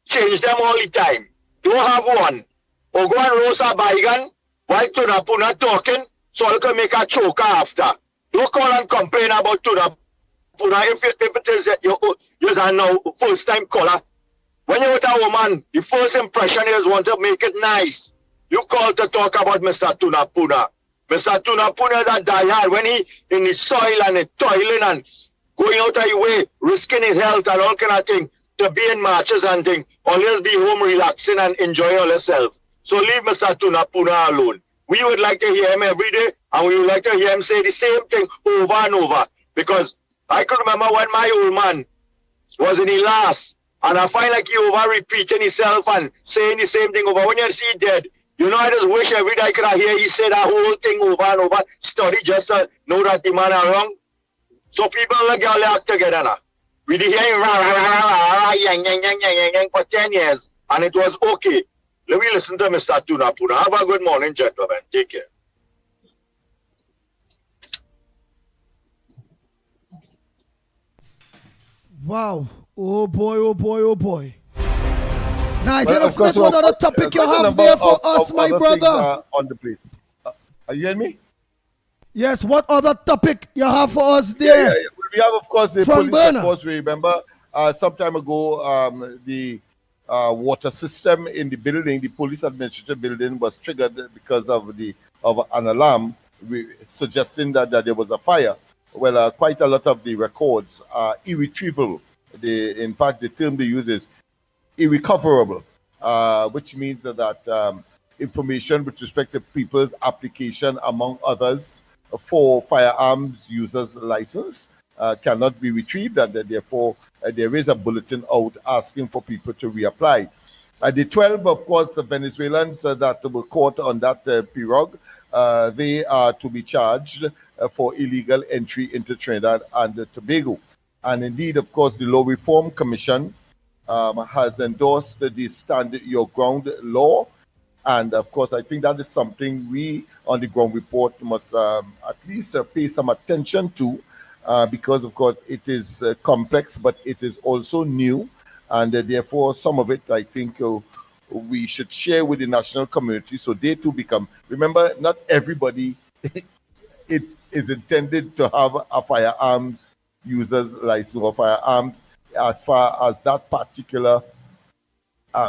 change them all the time. Don't have one. Or go and roast a bygone while Tunapuna talking so you can make a choker after. Don't call and complain about Tunapuna if it is you're now first time caller. When you're with a woman, the first impression is want to make it nice. You call to talk about Mr. Tunapuna. Mr. Tunapuna is a diehard when he in the soil and the toiling and going out of his way, risking his health and all kind of thing to be in marches and thing. Always be home relaxing and enjoying all yourself. So leave Mr. Tunapuna alone. We would like to hear him every day and we would like to hear him say the same thing over and over. Because I could remember when my old man was in the last and I find like he over repeating himself and saying the same thing over. When you see dead, you know, I just wish every day I could hear he say that whole thing over and over, study just to know that the man are wrong. So people like all act together now. We did hear him yang for 10 years and it was okay. Let me listen to Mr. Tunapuna. Have a good morning, gentlemen. Take care. Wow. Oh boy, oh boy, oh boy. Nice. Well, Let us know what other topic you have there for us, my brother. On the plate. Are you hearing me? Yes, what other topic you have for us there? Yeah. We have, of course, the From police. Burner. Of course, remember some time ago, the water system in the building, the police administrative building, was triggered because of an alarm suggesting that there was a fire. Well, quite a lot of the records are irretrievable. In fact, the term they use is irrecoverable, which means that information with respect to people's application, among others, for firearms users license cannot be retrieved, and therefore there is a bulletin out asking for people to reapply. The 12, of course, Venezuelans that were caught on that pirogue, they are to be charged for illegal entry into Trinidad and Tobago. And indeed, of course, the Law Reform Commission has endorsed the Stand Your Ground law. And of course, I think that is something we on the ground report must at least pay some attention to, because, of course, it is complex, but it is also new. And therefore, some of it, I think, we should share with the national community so they too become. Remember, not everybody it is intended to have a firearms users license or firearms as far as that particular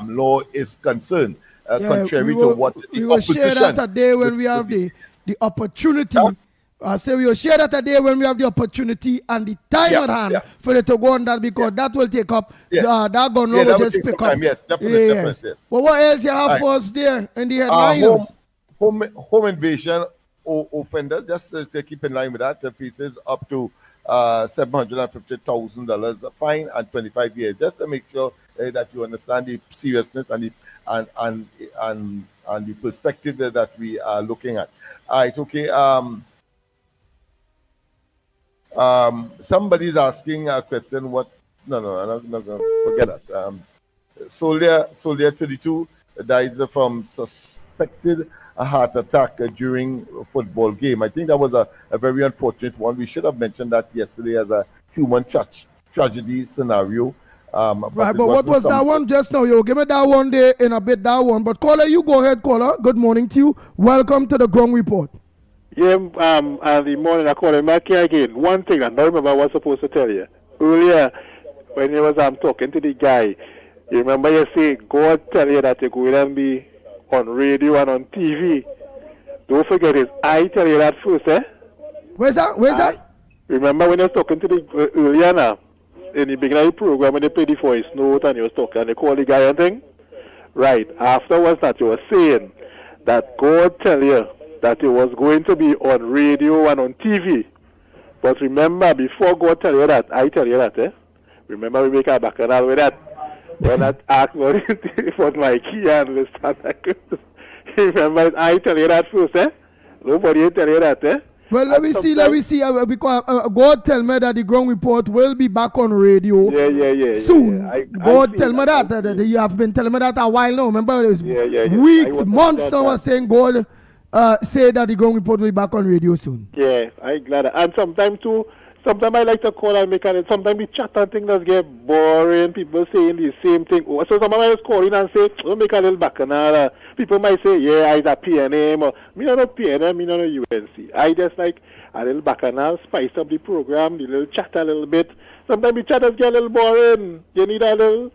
law is concerned, contrary to what we will share that a day when we have the opportunity. I say we will share that a day when we have the opportunity and the time at hand for it to go on that, because that will take up that gun law will just pick up. Yes, definitely. Yes. Well, what else you have for us there in the headlines? Home invasion offenders, just to keep in line with that, faces up to $750,000 fine and 25 years. Just to make sure that you understand the seriousness and the perspective that we are looking at. All right, okay. Somebody's asking a question. What? No, I'm not gonna forget that. Soldier 32 dies from suspected heart attack during a football game. I think that was a very unfortunate one. We should have mentioned that yesterday as a human tragedy scenario. Right, but what was that one just now? You give me that one there in a bit, that one. But caller, you go ahead, caller. Good morning to you. Welcome to the Ground Report. Yeah, and the morning I called Mickie again. One thing I don't remember I was supposed to tell you. Earlier, when you was talking to the guy, you remember you say, God tell you that you're going to be on radio and on TV. Don't forget it. I tell you that first, eh? Where's that? Remember when you was talking to the earlier now, in the beginning of the program, when they played the voice note and you was talking and they called the guy and thing? Right. Afterwards that you were saying that God tell you that it was going to be on radio and on TV. But remember, before God tell you that, I tell you that, eh? Remember we make a bacchanal with that. When I asked for it was Mickie and Mr. Remember, I tell you that first, eh? Nobody tell you that, eh? Well, let me see. Because God tell me that the Ground Report will be back on radio soon. God tell me that. You have been telling me that a while now. Remember, it was weeks, months now, I was saying God say that the Ground Report will be back on radio soon. Yeah, I'm glad. And sometimes I like to call and make it. Sometimes we chat and things that get boring. People saying the same thing. So sometimes I just call in and say, "Don't make a little bacchanal." People might say, "Yeah, I a PNM," or "Me not a PNM, me not a UNC." I just like a little bacchanal, spice up the program, the little chat a little bit. Sometimes the chatters get a little boring. You need a little,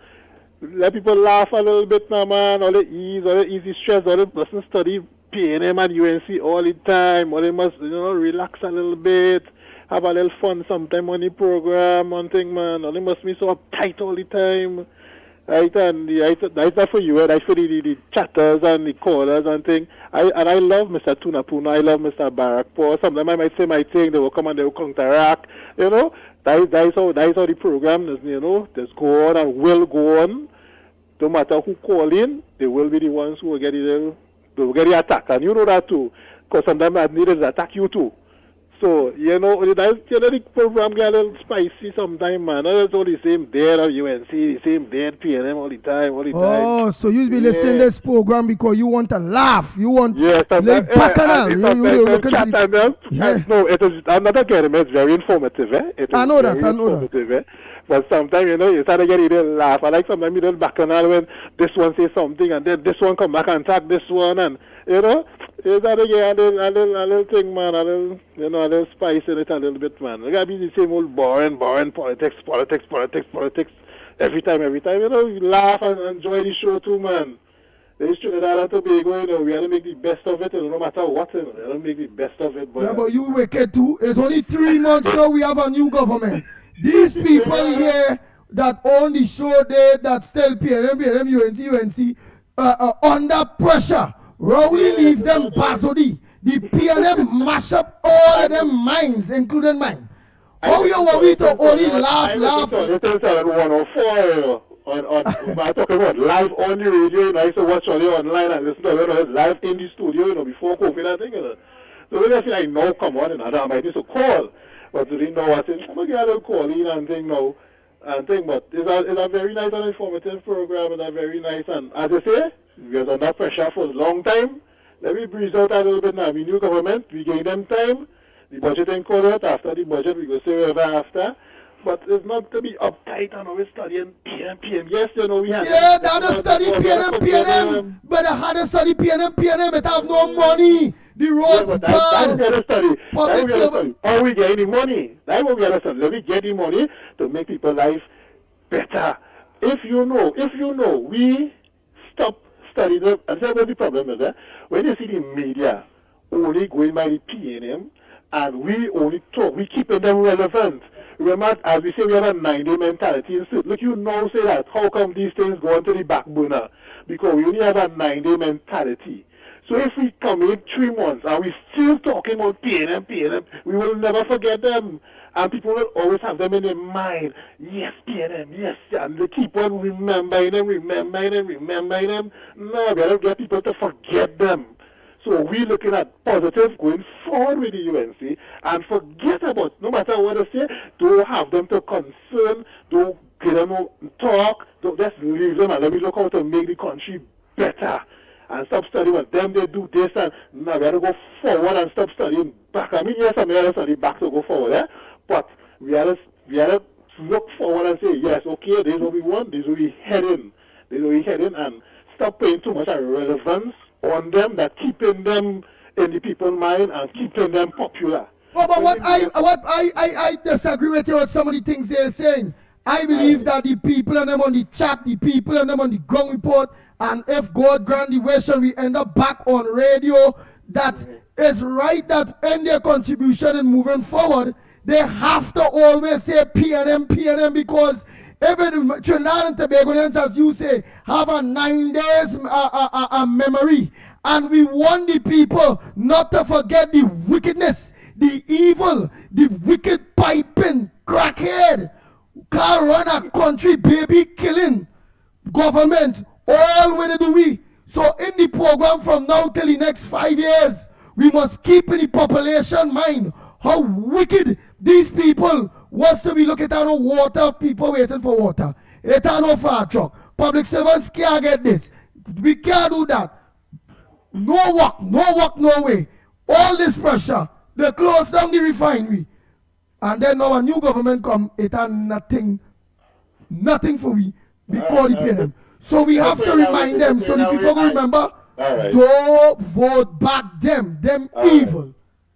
let people laugh a little bit now, man. All the easy stress, all the person study PNM and UNC all the time. Or they must, relax a little bit. Have a little fun sometime on the program, one thing, man. Or they must be so uptight all the time. Right, and that's not for you, that's for the chatters and the callers and things. I love Mr. Tunapuna, I love Mr. Barack Paul. Sometimes I might say my thing, they will come and they will counteract. That's how the program is, just go on and will go on. No matter who call in, they will be the ones who will get the attack. And you know that too. Because sometimes I need to attack you too. So, the program get a little spicy sometimes, man. It's all the same dead at UNC, the same dead PNM all the time. Oh, so you be listening to this program because you want to laugh. You want bacchanal. No, I'm not getting it. It's very informative, eh? I know that. But sometimes, you start to get a little laugh. I like sometimes a little bacchanal when this one says something and then this one come back and attack this one and, it's a little thing, man, a little spice in it a little bit, man. It gotta be the same old boring politics. Every time, you laugh and enjoy the show too, man. It's Trinidad and Tobago, we have to make the best of it, no matter what, we have to make the best of it. Yeah, but you wicked too. It's only 3 months now we have a new government. These people here that own the show there, that still PNM, UNC, under pressure. Rowley leave them Bazodi. The PNM mash up all of them minds, including mine. How you want me to only laugh? I'm talking about live on the radio, I used to watch on the online and listen to it live in the studio, before COVID, I think. So when I feel like, no, come on, I might just call. But you know what, I'm going to get a call in and thing now. But it's a very nice and informative program, and a very nice, and as I say, we are under pressure for a long time. Let me breeze out a little bit now. We new government, we gave them time. The budget ain't called out. After the budget, we go say whatever after. But it's not to be uptight and always studying PM. Yes, we have. Yeah, they had to study PM. But they had to study PM. It have no money. the roads but that will bad. get a study. Public servant. How we get the money? That will get a study. Let me get the money to make people's life better. If you know, we stop studying. And that's what the problem is. When you see the media only going by the PNM, and we only talk, we keeping them relevant. Remember, as we say, we have a 9-day mentality. Look, you now say that. How come these things go into the back burner? Because we only have a 9-day mentality. So if we come in 3 months and we still talking about PNM, we will never forget them. And people will always have them in their mind. Yes, PNM, yes. And they keep on remembering them. No, we don't get people to forget them. So we're looking at positive going forward with the UNC and forget about, no matter what they say, don't have them to concern, don't get them to talk, don't just leave them and let me look how to make the country better. And stop studying what them they do this and now we have to go forward and stop studying back. I mean, yes, I mean, I have to study back to go forward, but we have to look forward and say, yes, okay, this is what we want, this is where we're heading, and stop paying too much relevance on them that keeping them in the people's mind and keeping them popular. But what I disagree with you with some of the things they're saying. I believe that the people and them on the chat, the people and them on the ground report, and if God grant the wish and we end up back on radio, that is right that in their contribution and moving forward, they have to always say PNM, because every Trinidad and Tobagoans, as you say, have a 9 days memory. And we want the people not to forget the wickedness, the evil, the wicked piping, crackhead, car run a country, baby killing, government, all when they do we. So in the program from now till the next 5 years, we must keep in the population mind how wicked these people was to be looking at no water, people waiting for water. It ain't no fire truck. Public servants can't get this. We can't do that. No work, no way. All this pressure, they close down the refinery. And then now a new government come, it ain't nothing for we. We call it PNM. So we have to remind them so the people will remember, don't vote back them evil.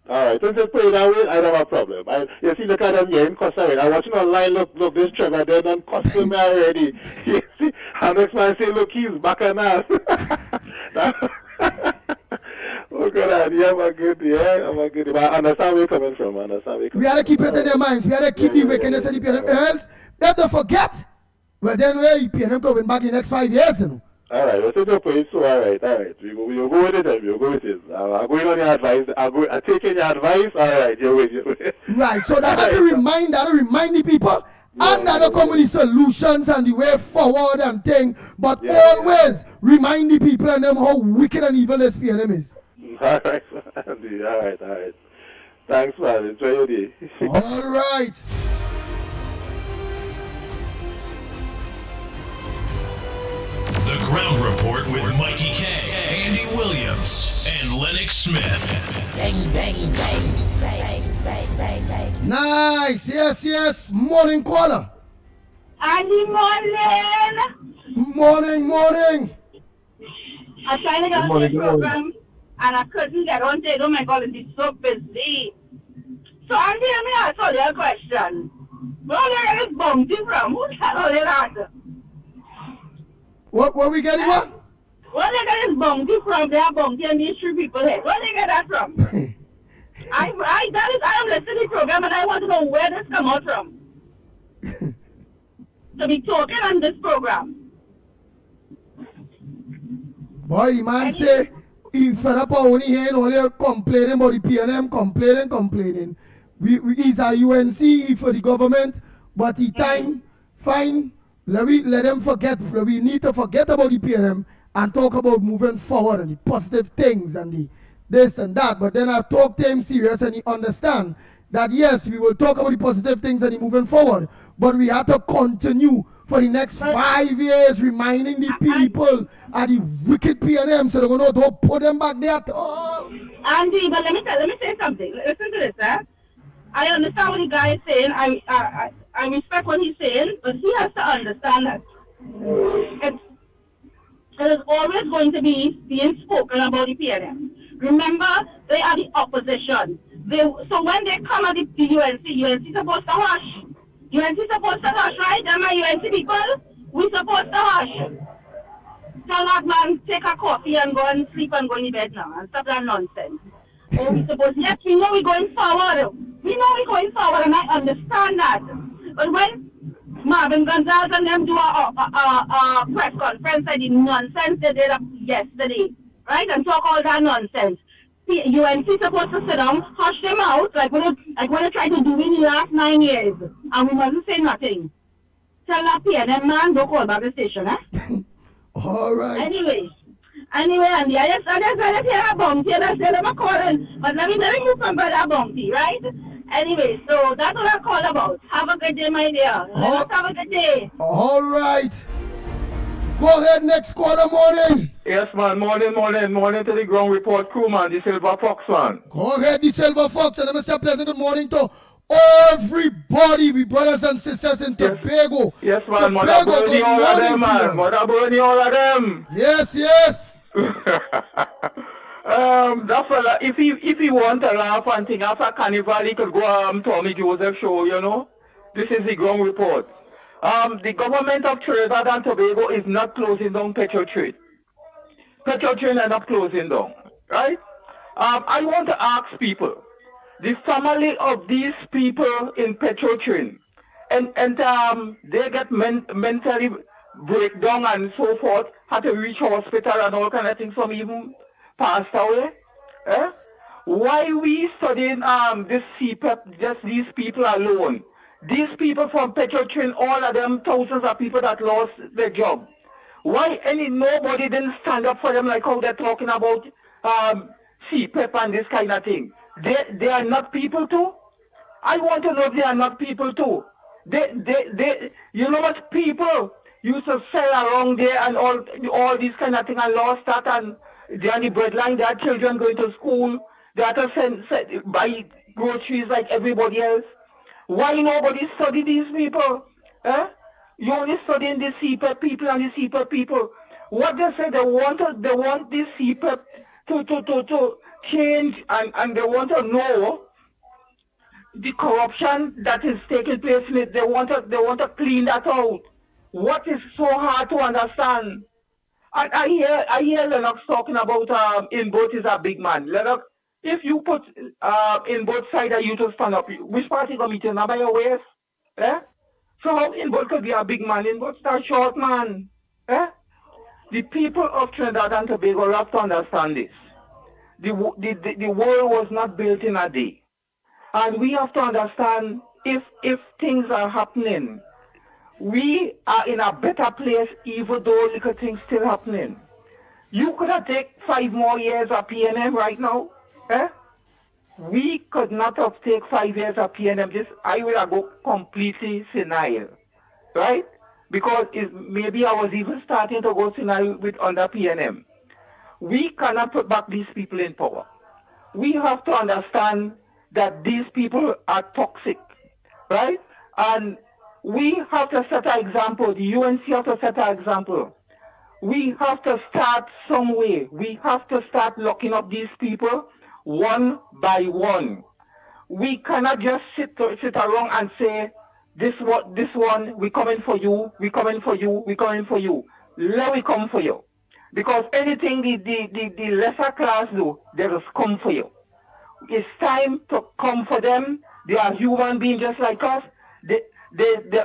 All right, so just put it that way, I don't have a problem. You see, look at them here in Costa Rica. I watching online, look, this Trevor, they done custom already. You see, and next man say, look, he's back and ass. Oh, God, yeah, I'm a good. But I understand where you're coming from, We have to keep it in their minds. We have to keep the wickedness in the PNM. Else, if they forget, well, then PNM coming back in the next 5 years, you know. All right, let's take the point. So, all right. We'll go with it then. We'll go with it. I'm going on your advice. I'm taking your advice. All right, you're with it. Right, so that had to remind the people, and that will come with the solutions and the way forward and thing, but always remind the people and them how wicked and evil this PNM is. All right, Andy. All right. Thanks, man. Enjoy your day. All right. The Ground Report with Mikey K, Andy Williams, and Lennox Smith. Bang, bang, bang, bang, bang, bang, bang. Nice. Yes. Morning caller. Andy, morning. I'm trying to get on the program, and I couldn't get on today. Oh my God, it's so busy. So Andy, let me ask you a question. Where did I get this bounty from? Who's that all that? What we getting what? Where they get this bounty from? They are bounty and these 3 people here. Where they get that from? I am listening to the program and I want to know where this come out from. To be talking on this program. Boy, the man say he fed up only here and only complaining about the PNM, complaining. He's a UNC for the government, but the time fine. Let them forget. We need to forget about the PNM and talk about moving forward and the positive things and the this and that. But then I talk to him serious and he understand that yes, we will talk about the positive things and the moving forward. But we have to continue for the next 5 years reminding the people of the wicked PNM so they're going to don't put them back there at all. Andy, but let me say something. Listen to this, I understand what the guy is saying. I respect what he's saying, but he has to understand that it is always going to be being spoken about the PNM. Remember, they are the opposition. So when they come at the UNC supposed to hush. UNC supposed to hush, right? Am I UNC people? We supposed to hush. Tell that man, take a coffee and go and sleep and go in bed now and stop that nonsense. Oh, we supposed, yes, we know we're going forward. We know we're going forward and I understand that. But when Marvin Gonzalez and them do a press conference and the nonsense they did yesterday, right? And talk all that nonsense. The UNC supposed to sit down, hush them out, like what they tried to do in the last 9 years. And we mustn't say nothing. Tell that PNM man, don't call back the station, eh? All right. Anyway, Andy, I just hear a bounty and I said I'm calling. But let me move from that bounty, right? Anyway, so that's what I call about. Have a good day, my dear. Let's have a good day. All right. Go ahead, next quarter morning. Yes, man. Morning to the ground report crew, man. The Silver Fox, man. Go ahead, the Silver Fox. And let me say a pleasant good morning to everybody, we brothers and sisters in Tobago. Yes, man. Mother Bernie, all of them, man. Mother Bernie, all of them. Yes, yes. That fella, if he want to laugh and think after Carnival, he could go Tommy Joseph show, you know. This is the ground report. The government of Trinidad and Tobago is not closing down petrol trade. Petrol trade are not closing down, right? I want to ask people, the family of these people in petrol train, and they get mentally breakdown and so forth, had to reach hospital and all kind of things, some even passed away. Why we studying this CPEP, just these people alone? These people from petrol train, all of them, thousands of people that lost their job. Why nobody didn't stand up for them like how they're talking about CPEP and this kind of thing? They are not people too? I want to know if they are not people too. They you know what people used to sell around there and all these kind of things and lost that and they're on the breadline, their children going to school, they have to buy groceries like everybody else. Why nobody study these people? You only studying the CPEP people and the CPEP people. What they say, they want this CPEP to change and they want to know the corruption that is taking place in it. They want to clean that out. What is so hard to understand? I hear Lennox talking about in both is a big man. Lennox, if you put in both sides you to stand up, which party gonna meet you? Now by your waist? So how in both could be a big man? In both a short man? The people of Trinidad and Tobago have to understand this. The world was not built in a day. And we have to understand if things are happening, we are in a better place even though little things still happening. You could have taken 5 more years of PNM right now. We could not have taken 5 years of PNM. I will go completely senile. Right? Because maybe I was even starting to go senile under PNM. We cannot put back these people in power. We have to understand that these people are toxic, right? And we have to set an example. The UNC have to set an example. We have to start some way. We have to start locking up these people one by one. We cannot just sit around and say, this one, we coming for you, we coming for you, we coming for you. Let me come for you. Because anything the lesser class do, they just come for you. It's time to come for them. They are human beings just like us.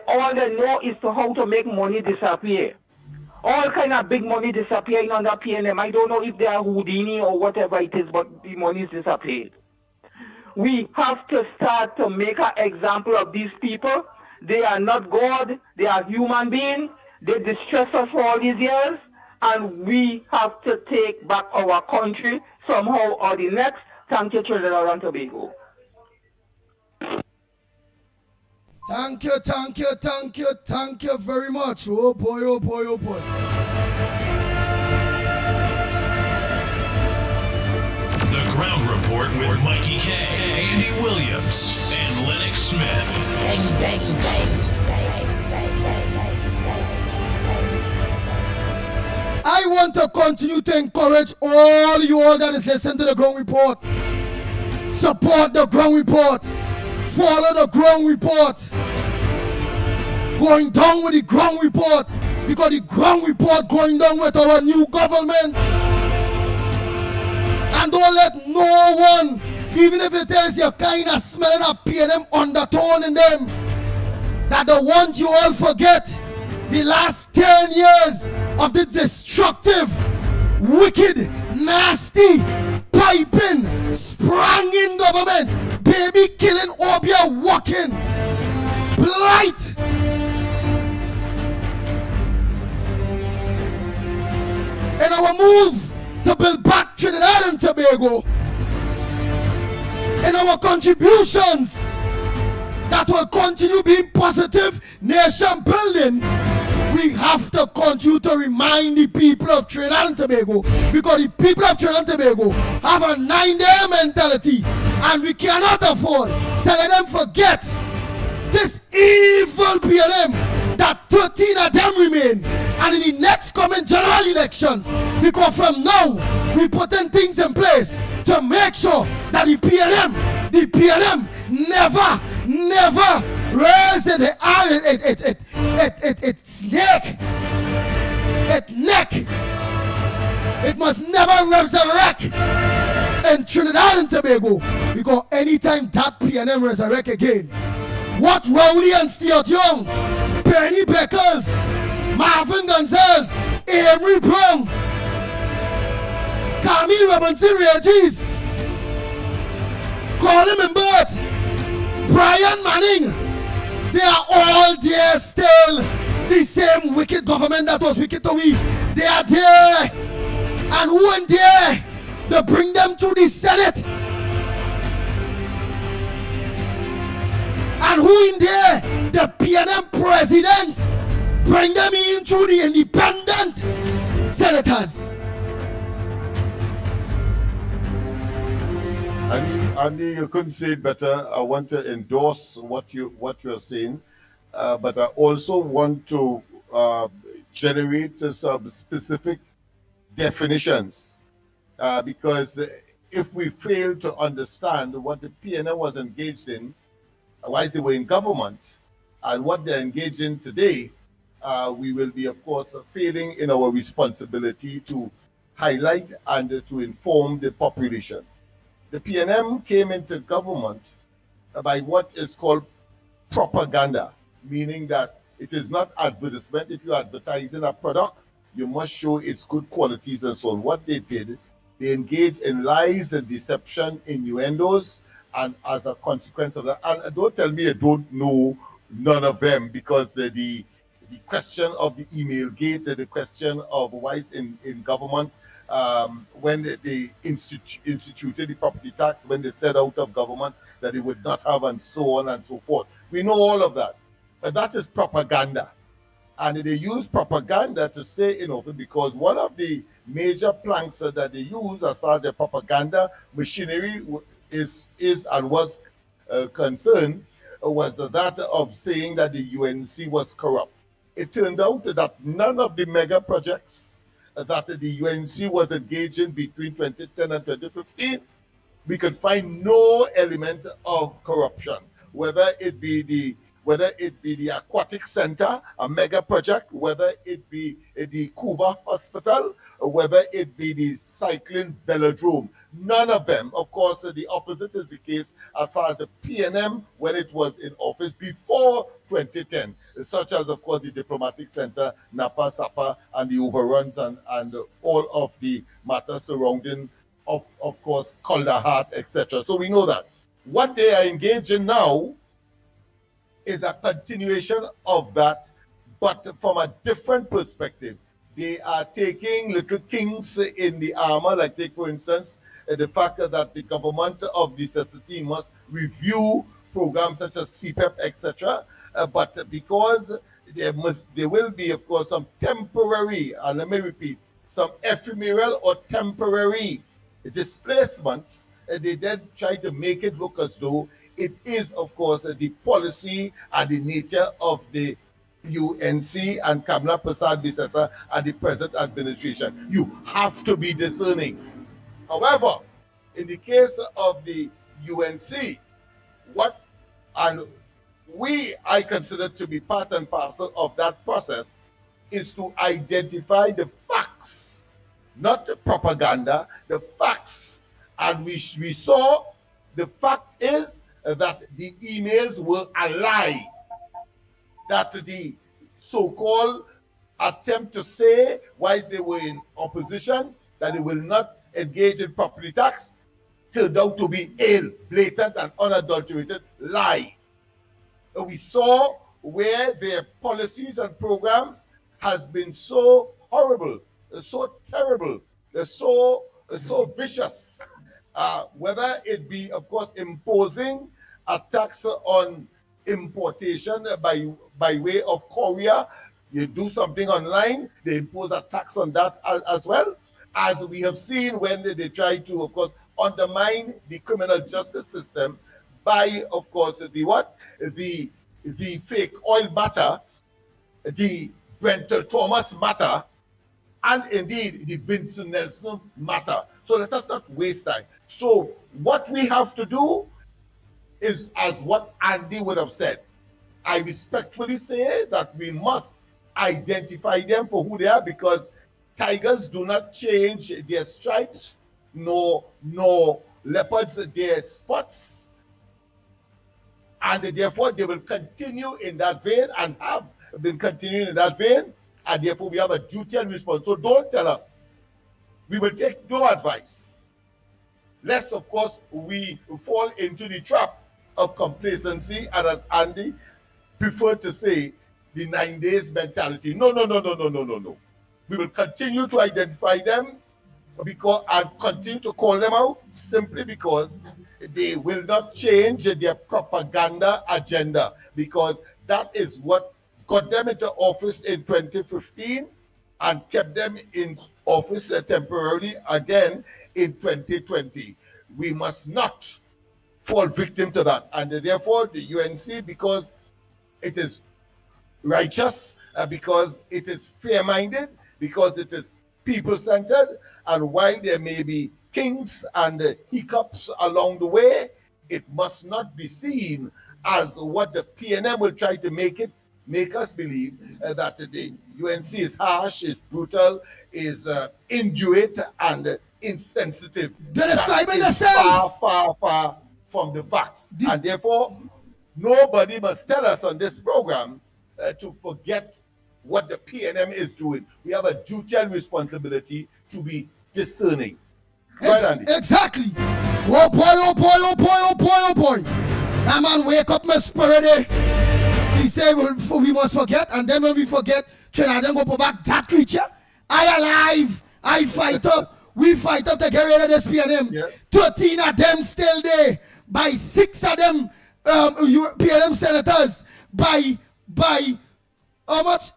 All they know is how to make money disappear. All kind of big money disappearing under PNM. I don't know if they are Houdini or whatever it is, but the money is disappeared. We have to start to make an example of these people. They are not God. They are human beings. They distress us for all these years. And we have to take back our country somehow or the next. Thank you, Trinidad and Tobago. Thank you very much. Oh boy, oh boy, oh boy. The Ground Report with Mickie K, Andy Williams, and Lennox Smith. Bang, bang, bang. I want to continue to encourage all you all that is listening to the ground report. Support the ground report. Follow the ground report. Going down with the ground report, because the ground report going down with our new government. And don't let no one, even if it is you're kind of smelling a PNM undertone in them, that they want you all forget the last 10 years of the destructive, wicked, nasty, piping, spranging government, baby killing, Obia walking, blight. In our move to build back Trinidad and Tobago, in our contributions that will continue being positive nation building, we have to continue to remind the people of Trinidad and Tobago, because the people of Trinidad and Tobago have a 9-day mentality, and we cannot afford to let them forget this evil PLM, that 13 of them remain, and in the next coming general elections, because from now we putting things in place to make sure that the PLM never raise its neck. It must never resurrect in Trinidad and Tobago, because anytime that PNM resurrect again, what Rowley and Stuart Young, Penny Beckles, Marvin Gonzalez, Amory Brown, Camille Robinson Regis, Colin Mbert, Brian Manning, they are all there still. The same wicked government that was wicked to we, they are there. And who in there? They bring them to the Senate. And who in there? The PNM president. Bring them in through the independent senators. Andy, you couldn't say it better. I want to endorse what you're saying, but I also want to generate some specific definitions, because if we fail to understand what the PNM was engaged in, while they were in government, and what they're engaged in today, we will be, of course, failing in our responsibility to highlight and to inform the population. The PNM came into government by what is called propaganda, meaning that it is not advertisement. If you're advertising a product, you must show its good qualities and so on. What they did, they engaged in lies and deception, innuendos, and as a consequence of that, and don't tell me I don't know none of them, because the question of the email gate, the question of why it's in government, when they instituted the property tax, when they said out of government that they would not have, and so on and so forth. We know all of that. But that is propaganda. And they use propaganda to stay in office, because one of the major planks that they use as far as their propaganda machinery is and was concerned was that of saying that the UNC was corrupt. It turned out that none of the mega projects that the UNC was engaged in between 2010 and 2015, we could find no element of corruption, whether it be the aquatic center, a mega project, whether it be the Cuba Hospital, whether it be the cycling velodrome. None of them. Of course, the opposite is the case as far as the PNM when it was in office before 2010, such as, of course, the Diplomatic Center, Napa, Sapa, and the overruns and all of the matters surrounding, of course, Calder Heart, etc. So we know that. What they are engaged in now is a continuation of that, but from a different perspective. They are taking little kinks in the armor, like take, for instance, the fact that the government of necessity must review programs such as CPEP, etc. But because there will be, of course, some temporary, and let me repeat, some ephemeral or temporary displacements, they then try to make it look as though it is, of course, the policy and the nature of the UNC and Kamala Prasad Bisesa and the present administration. You have to be discerning. However, in the case of the UNC, I consider to be part and parcel of that process is to identify the facts, not the propaganda, the facts. And we saw the fact is that the emails were a lie, that the so-called attempt to say why they were in opposition, that they will not engage in property tax, turned out to be a blatant and unadulterated lie. We saw where their policies and programs has been so horrible, so terrible, so vicious. Whether it be, of course, imposing a tax on importation by way of courier, you do something online, they impose a tax on that as well, as we have seen when they try to, of course, undermine the criminal justice system by, of course, the fake oil matter, the Brenton Thomas matter, and indeed the Vincent Nelson matter. So let us not waste time. So what we have to do is, as what Andy would have said, I respectfully say that we must identify them for who they are, because tigers do not change their stripes, nor leopards their spots, and therefore they will continue in that vein and have been continuing in that vein, and therefore we have a duty and response. So don't tell us. We will take no advice, lest, of course, we fall into the trap of complacency, and as Andy preferred to say, the 9 days mentality. No. We will continue to identify them and continue to call them out, simply because they will not change their propaganda agenda, because that is what got them into office in 2015 and kept them in office temporarily again in 2020. We must not fall victim to that. And therefore, the UNC, because it is righteous, because it is fair-minded, because it is people-centered, and while there may be kinks and hiccups along the way, it must not be seen as what the PNM will try to make us believe, that the UNC is harsh, is brutal, is indurate, and insensitive. They're describing themselves far from the facts. And therefore, nobody must tell us on this program to forget what the PNM is doing. We have a duty and responsibility to be discerning. Right, Andy? Exactly. Oh boy. That man wake up my spirit there. He said, well, we must forget, and then when we forget, Trinidad go put back that creature. I alive. I fight up. We fight up to get rid of this PNM. Yes. 13 of them still there. By 6 of them PNM senators. By how much?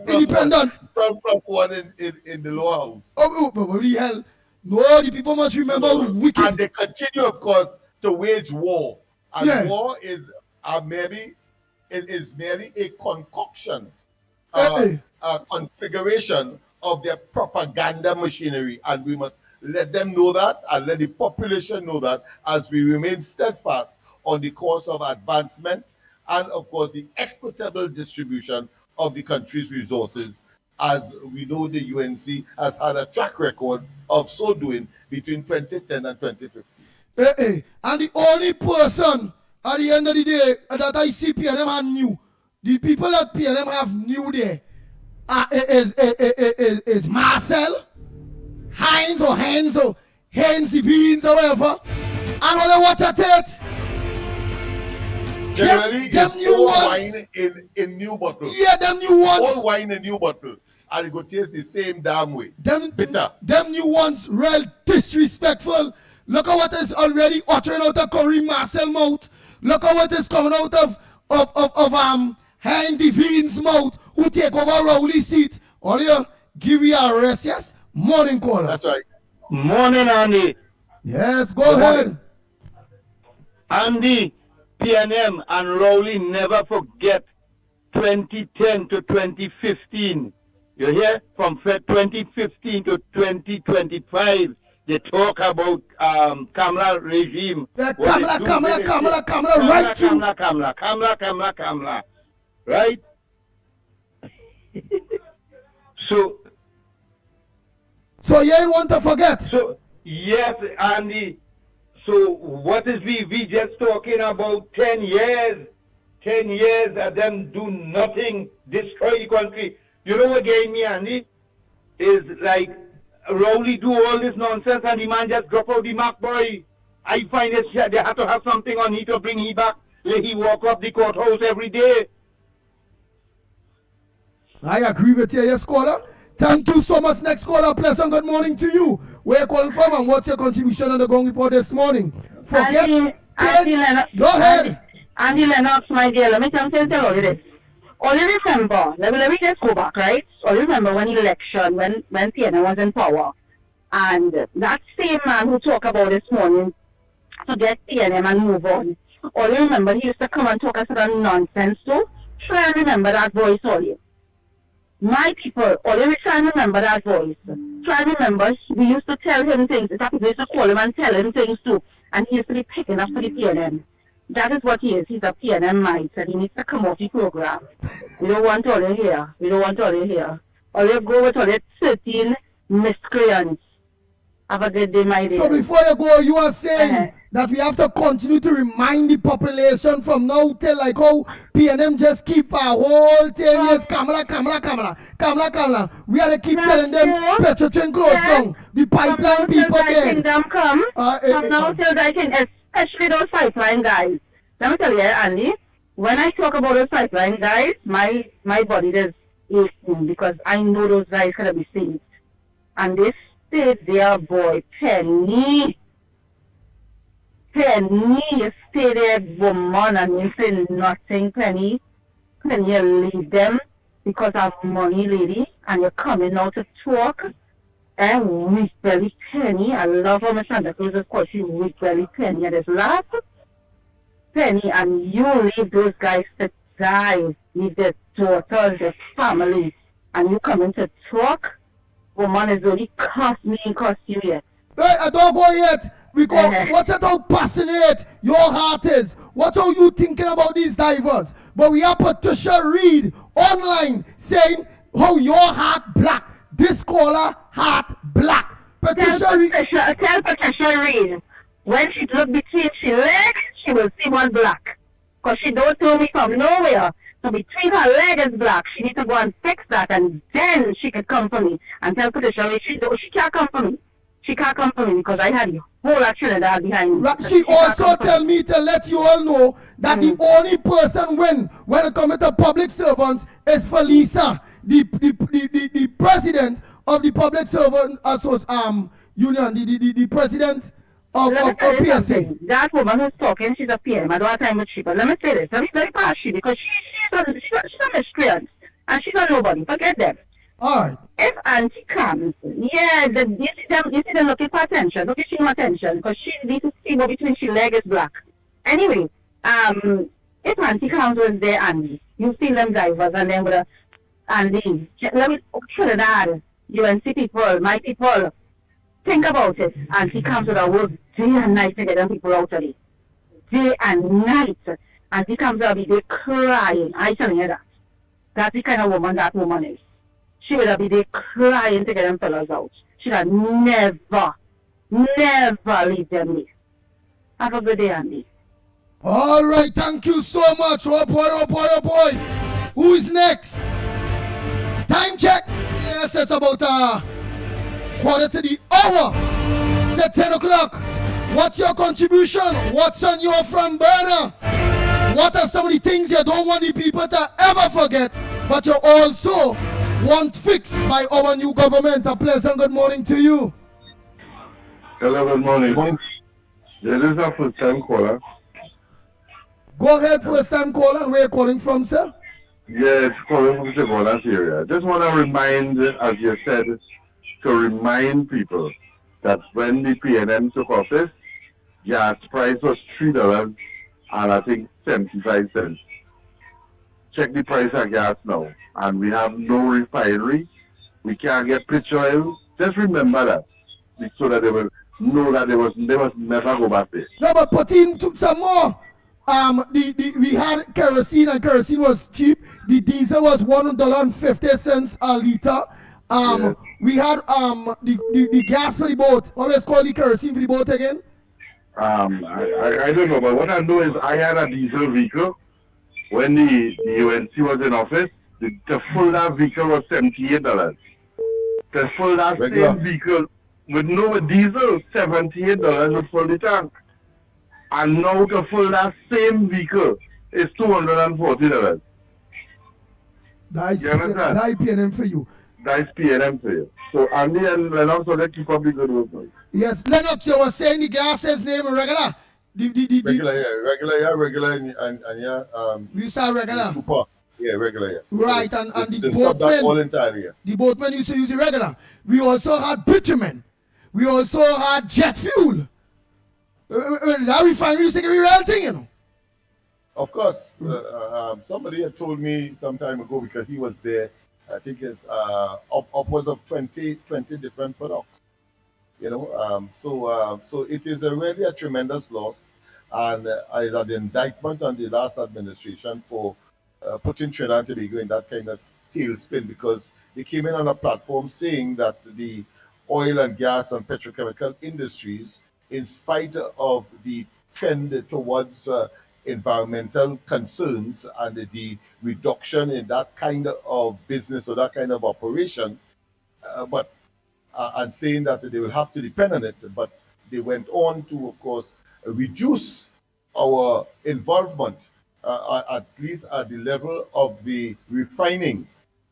Independent. 12 plus 1 in the lower house. Oh, but what the hell? No, the people must remember wicked. And they continue, of course, to wage war. And war is merely a concoction, a configuration of their propaganda machinery. And we must let them know that, and let the population know that, as we remain steadfast on the course of advancement and, of course, the equitable distribution of the country's resources, as we know the UNC has had a track record of so doing between 2010 and 2015. And the only person at the end of the day that I see PNM have new, the people that PNM have new there is Marcel, Heinz or Heinz Beans or whatever. And all they watch at it. Generally, them new ones. Wine in new bottle. Yeah, them new ones. Old wine in new bottle. And it go taste the same damn way. Bitter. Them new ones, real disrespectful. Look at what is already uttering out of Corey Marcel mouth. Look at what is coming out of Handy Bean's mouth, who take over Rowley's seat. All you give you a rest, yes? Morning caller. That's right. Morning, Andy. Yes, go ahead. Andy, PNM and Rowley never forget 2010 to 2015. You hear? From 2015 to 2025, they talk about Kamala regime. Kamala, right? So you ain't want to forget. So yes, Andy. So what is we just talking about 10 years? 10 years of them do nothing, destroy the country. You know what gave me, Andy? Is like Rowley do all this nonsense and the man just drop out the Mac boy. I find it they have to have something on he to bring he back. Let he walk up the courthouse every day. I agree with you, yes, caller. Thank you so much. Next caller, pleasant good morning to you. Where you calling from and what's your contribution on the Ground Report this morning? Forget Andy Lennox. Go ahead. Andy Lennox, my dear, let me tell you this. Only remember, let me just go back, right? Only remember when election, when PNM was in power. And that same man who talked about this morning to get PNM and move on. Only remember he used to come and talk a sort of nonsense too. Try and remember that voice, only. My people, only try and remember that voice. Try and remember, we used to tell him things. It's we used to call him and tell him things too. And he used to be picking up for the PNM. That is what he is. He's a PNM mite, and he needs to come off the program. We don't want all in here. We don't want all in here. All you go with all the 13 miscreants. Have a good day, my dear. So before you go, you are saying that we have to continue to remind the population from now till like how PNM just keep a whole 10 years. Kamala. We have to keep telling them Petrotrain closed down. The pipeline people there. Kingdom come. From now till that kingdom. Especially those pipeline guys. Let me tell you, Andy, when I talk about those pipeline guys, my body is aching because I know those guys gonna be saved. And they stayed there, boy, Penny, you stay there, woman, and you say nothing, Penny. Penny, you leave them because of money, lady, and you're coming out to talk. And weak belly Penny, I love how much Santa Cruz is called. She's weak belly Penny. And just laugh, Penny, and you leave those guys to die. Leave their daughters, their family, and you come in to talk. Woman is only cost me and cost you yet. Hey, I don't go yet. Because what's it how passionate your heart is? What's how you thinking about these divers? But we have Patricia Reed online saying how your heart black. This caller heart black. Tell Patricia Reed, when she look between she legs, she will see one black. Because she don't tell me from nowhere. So between her leg is black. She needs to go and fix that, and then she could come for me. And tell Patricia Reed she can't come for me. She can't come for me because I had the whole of Trinidad behind me. She also tell me to let you all know that the only person when it comes to public servants is Felisa. The president of the Public Servant Union, the president of PSA. That woman who's talking, she's a PM. I don't have time with she, but let me say this. Let me very past she because she's a miscreant and she's a nobody. Forget them. All right. If Auntie comes, you see them looking for attention. Look at she attention because she needs to see what between she leg is black. Anyway, if Auntie comes was there, Andy, you see them drivers and then with a Andy, let me Trinidad, UNC people, my people, think about it. And he comes with a work day and night to get them people out of it. Day and night. And he comes out every day crying. I tell you that. That's the kind of woman that woman is. She would be there crying to get them fellas out. She'd have never leave them leave. Have a good day, Andy. All right, thank you so much. Oh boy. Who is next? Time check. Yes, it's about quarter to the hour to 10 o'clock. What's your contribution? What's on your front burner? What are some of the things you don't want the people to ever forget, but you also want fixed by our new government? A pleasant good morning to you. Hello, good morning. This is a first-time caller. Go ahead, first-time caller. And where are you calling from, sir? Yes, calling from Chigolas area. Just want to remind, as you said, to remind people that when the PNM took office, gas price was $3 and I think 75 cents. check the price of gas now, and we have no refinery, we can't get pitch oil. Just remember that, so that they will know that they must never go back there. No, but put in some more. We had kerosene, and kerosene was cheap. The diesel was $1.50 a liter. Yes. We had the gas for the boat. What is called the kerosene for the boat again? I don't know, but what I know is I had a diesel vehicle when the UNC was in office. The full that vehicle was $78. The full that same vehicle with no diesel, $78 would fill the tank. And now to fill that same vehicle is $240. That's PNM for you. That's PNM for you. So Andy and Lennox will keep up the good work. Yes, Lennox, you were saying the gas is name regular. Regular, and we saw regular. Super. Yeah, regular, yes. Right, and the boatmen, all entirely, yeah. The boatmen used to use the regular. We also had bitumen. We also had jet fuel. That refinery used to be a real thing, you know. Of course. Somebody had told me some time ago, because he was there, I think it's upwards of 20 different products. You know, so it is really a tremendous loss, and is an indictment on the last administration for putting Trinidad and Tobago in that kind of tailspin, because they came in on a platform saying that the oil and gas and petrochemical industries, in spite of the trend towards environmental concerns and the reduction in that kind of business or that kind of operation, and saying that they will have to depend on it, but they went on to, of course, reduce our involvement, at least at the level of the refining.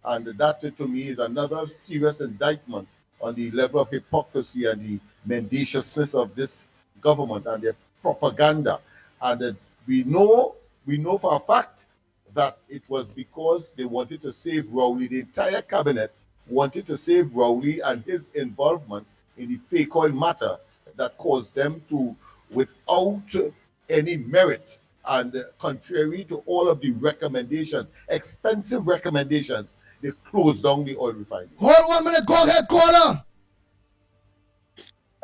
And that, to me, is another serious indictment on the level of hypocrisy and the mendaciousness of this government and their propaganda. And we know for a fact that it was because they wanted to save Rowley. The entire cabinet wanted to save Rowley and his involvement in the fake oil matter that caused them to, without any merit and contrary to all of the recommendations, expensive recommendations, they closed down the oil refinery. Hold 1 minute, go ahead, caller.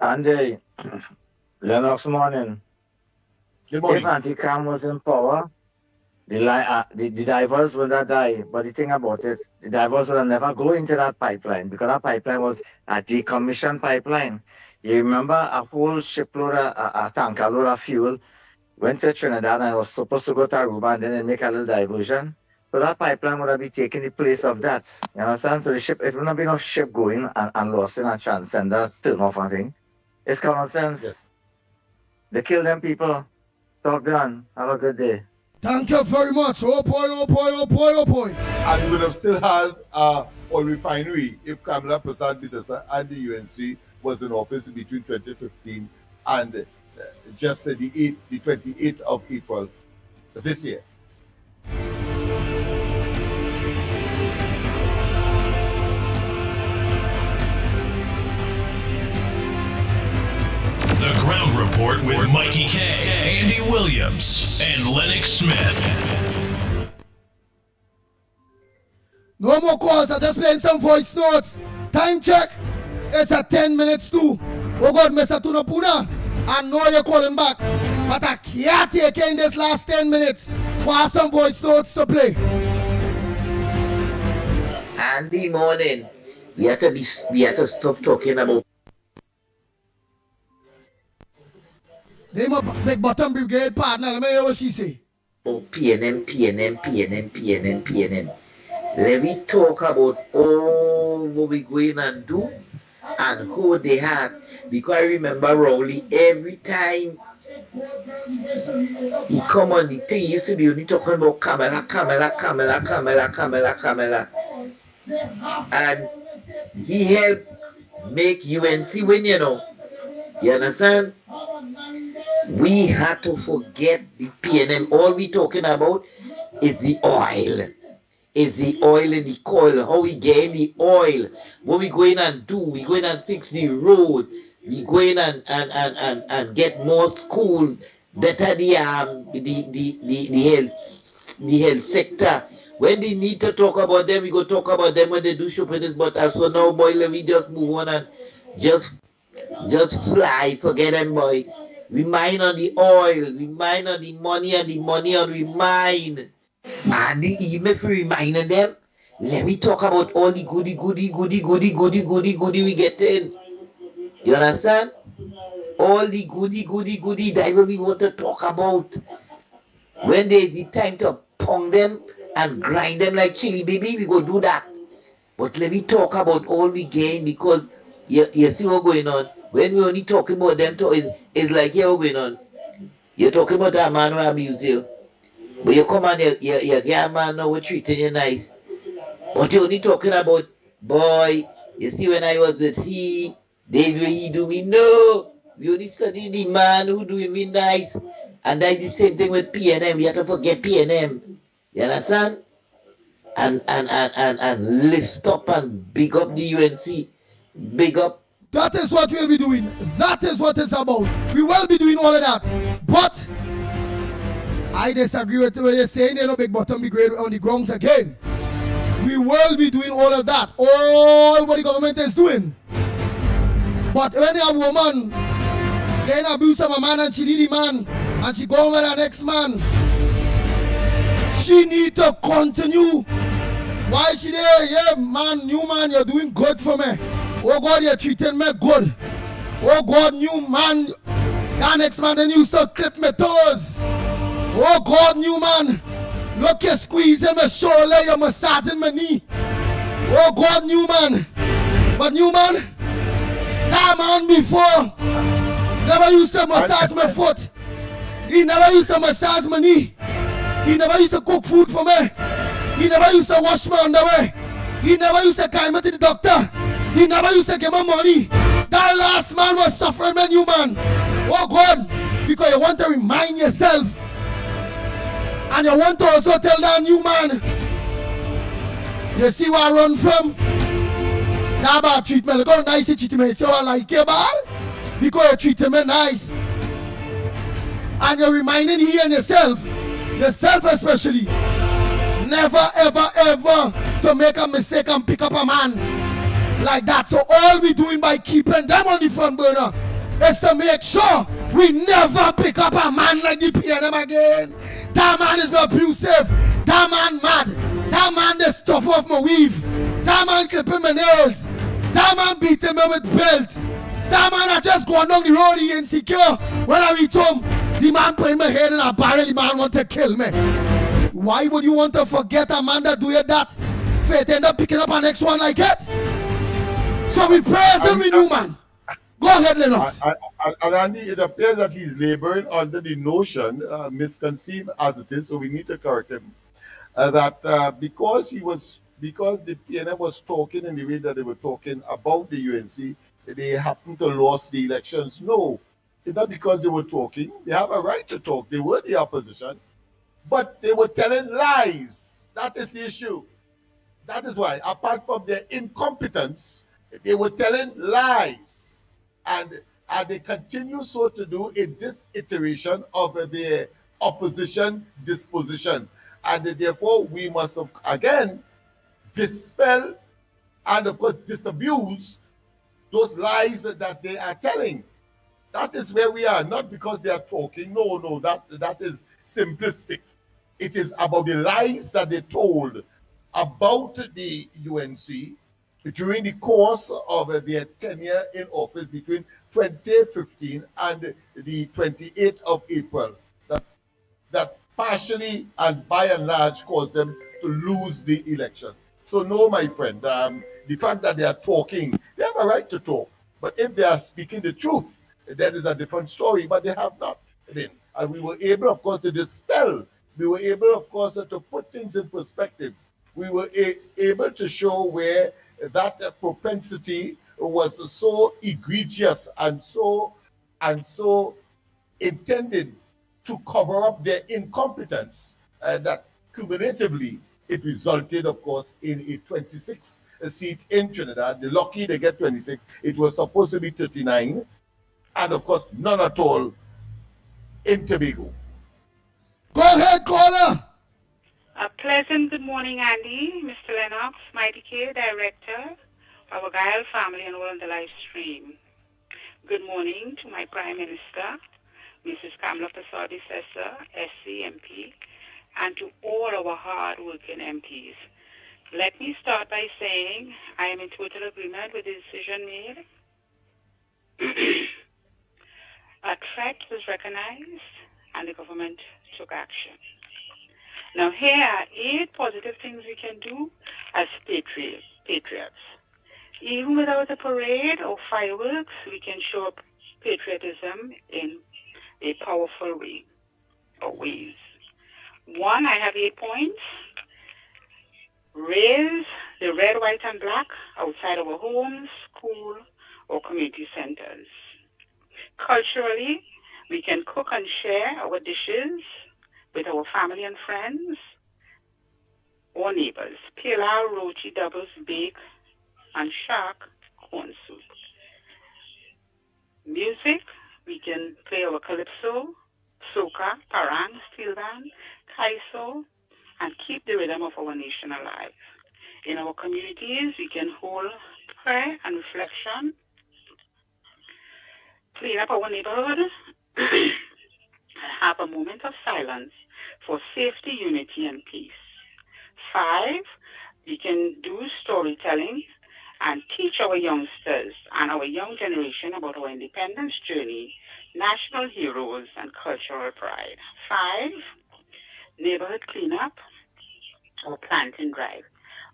Andy, Lennox morning. Good morning. If Anti-Cam was in power, the divers would have died. But the thing about it, the divers would have never go into that pipeline, because that pipeline was a decommissioned pipeline. You remember a whole shipload, a tanker load of fuel went to Trinidad and was supposed to go to Aruba and then they make a little diversion. So that pipeline would have been taking the place of that. You understand? So the ship, it would not be no ship going and losing and transcender, turn off and thing. It's common sense. Yes. They kill them people. Talk done. Have a good day. Thank you very much. Oh boy, oh boy, oh boy, oh boy. And we would have still had oil refinery if Kamala Prasad and the UNC was in office between 2015 and just the 28th of April this year. The Ground Report with Mickie K, Andy Williams, and Lennox Smith. No more calls. I'm just playing some voice notes. Time check. It's at 10 minutes to. Oh God, Mr. Tunapuna. I know you're calling back, but I can't take in this last 10 minutes for some voice notes to play. Andy, morning. We have to stop talking about. They my big bottom brigade partner. Let me hear what she say. Oh, PNM. Let me talk about all what we going and do and who they have. Because I remember Rowley, every time he come on the thing, he used to be only talking about Kamala. And he helped make UNC win, you know. You understand? We had to forget the PNM. All we talking about is the oil. Is the oil and the coil. How we get the oil. What we going and do. We going and fix the road. We going and get more schools. Better the health. the health sector. When they need to talk about them, we go talk about them when they do stupidness. But as for now, boy, let me just move on and just fly, forget them, boy. We mine on the oil, we mine on the money, and the money on we mine. And even if we reminding them, let me talk about all the goody we get in. You understand? All the goody that we want to talk about. When there is the time to pound them and grind them like chili, baby, we go do that. But let me talk about all we gain, because you see what's going on. When we only talking about them, it's like, yeah, what's going on? You're talking about that man who abuse you. But you come and you get a man now, we're treating you nice. But you're only talking about, boy, you see when I was with he, days where he do me, no. We only study the man who do me nice. And that's the same thing with PNM. We have to forget PNM. You understand? And lift up and big up the UNC. Big up. That is what we'll be doing. That is what it's about. We will be doing all of that. But I disagree with what you're saying. They're no big bottom, be great on the grounds again. We will be doing all of that. All what the government is doing. But when a woman getting abused of a man and she need a man and she go with her next man, she need to continue. Why she there? Yeah, man, new man, you're doing good for me. Oh God, you're treating me good. Oh God, new man, that next man then used to clip my toes. Oh God, new man, look, you're squeezing my shoulder, you're massaging my knee. Oh God, new man. But new man, that man before never used to massage my foot. He never used to massage my knee. He never used to cook food for me. He never used to wash my underwear. He never used to carry me to the doctor. He never used to give me money. That last man was suffering, man, you man. Oh God, because you want to remind yourself. And you want to also tell that new man, you see where I run from? That bad treatment. Look how nice you treat me. So I like you, bad? Because you treat me nice. And you're reminding here and yourself especially, never ever to make a mistake and pick up a man like that. So all we doing by keeping them on the front burner is to make sure we never pick up a man like the PNM again. That man is abusive. That man mad. That man the stuff off my weave. That man clipping my nails. That man beating me with belt. That man I just going down the road, he insecure. When I reach home, the man put my head in a barrel, the man want to kill me. Why would you want to forget a man that do it that? Faith end up picking up a next one like it? So we praise him, we new man. Go ahead, Lennox. And Andy, it appears that he's laboring under the notion, misconceived as it is, so we need to correct him, that because the PNM was talking in the way that they were talking about the UNC, they happened to lose the elections. No, it's not because they were talking. They have a right to talk. They were the opposition, but they were telling lies. That is the issue. That is why, apart from their incompetence, they were telling lies. And they continue so to do in this iteration of their opposition disposition. And therefore, we must, again, dispel and, of course, disabuse those lies that they are telling. That is where we are, not because they are talking. No, that is simplistic. It is about the lies that they told about the UNC during the course of their tenure in office between 2015 and the 28th of April. That partially and by and large caused them to lose the election. So no, my friend, the fact that they are talking, they have a right to talk. But if they are speaking the truth, that is a different story, but they have not been. And we were able, of course, to dispel. We were able, of course, to put things in perspective. We were able to show where that propensity was so egregious and so intended to cover up their incompetence that cumulatively it resulted, of course, in a 26 seat in Trinidad. The lucky they get 26. It was supposed to be 39. And, of course, none at all in Tobago. Go ahead, caller. A pleasant good morning, Andy, Mr. Lennox, Mickie Kerr, Director, our Gael family, and all on the live stream. Good morning to my Prime Minister, Mrs. Kamala Prasad-Sessa, SC MP, and to all our hard-working MPs. Let me start by saying I am in total agreement with the decision made. A threat was recognized, and the government took action. Now, here are 8 positive things we can do as patriots. Even without a parade or fireworks, we can show patriotism in a powerful way or ways. 1, I have 8 points. Raise the red, white, and black outside our homes, school, or community centers. Culturally, we can cook and share our dishes with our family and friends or neighbors. Pilau, roti, doubles, bake, and shark corn soup. Music, we can play our calypso, soca, parang, steel band, kaiso, and keep the rhythm of our nation alive. In our communities, we can hold prayer and reflection, clean up our neighborhood, and have a moment of silence for safety, unity, and peace. 5, we can do storytelling and teach our youngsters and our young generation about our independence journey, national heroes, and cultural pride. 5, neighborhood cleanup or planting drive.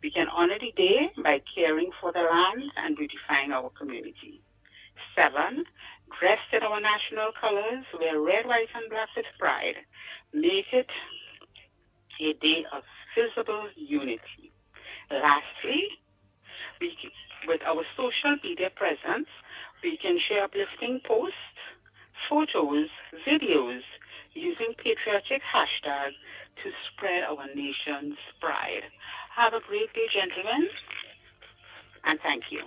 We can honor the day by caring for the land and beautifying our community. 7, dressed in our national colors, wear red, white, and black with pride. Make it a day of visible unity. Lastly, with our social media presence, we can share uplifting posts, photos, videos, using patriotic hashtags to spread our nation's pride. Have a great day, gentlemen, and thank you.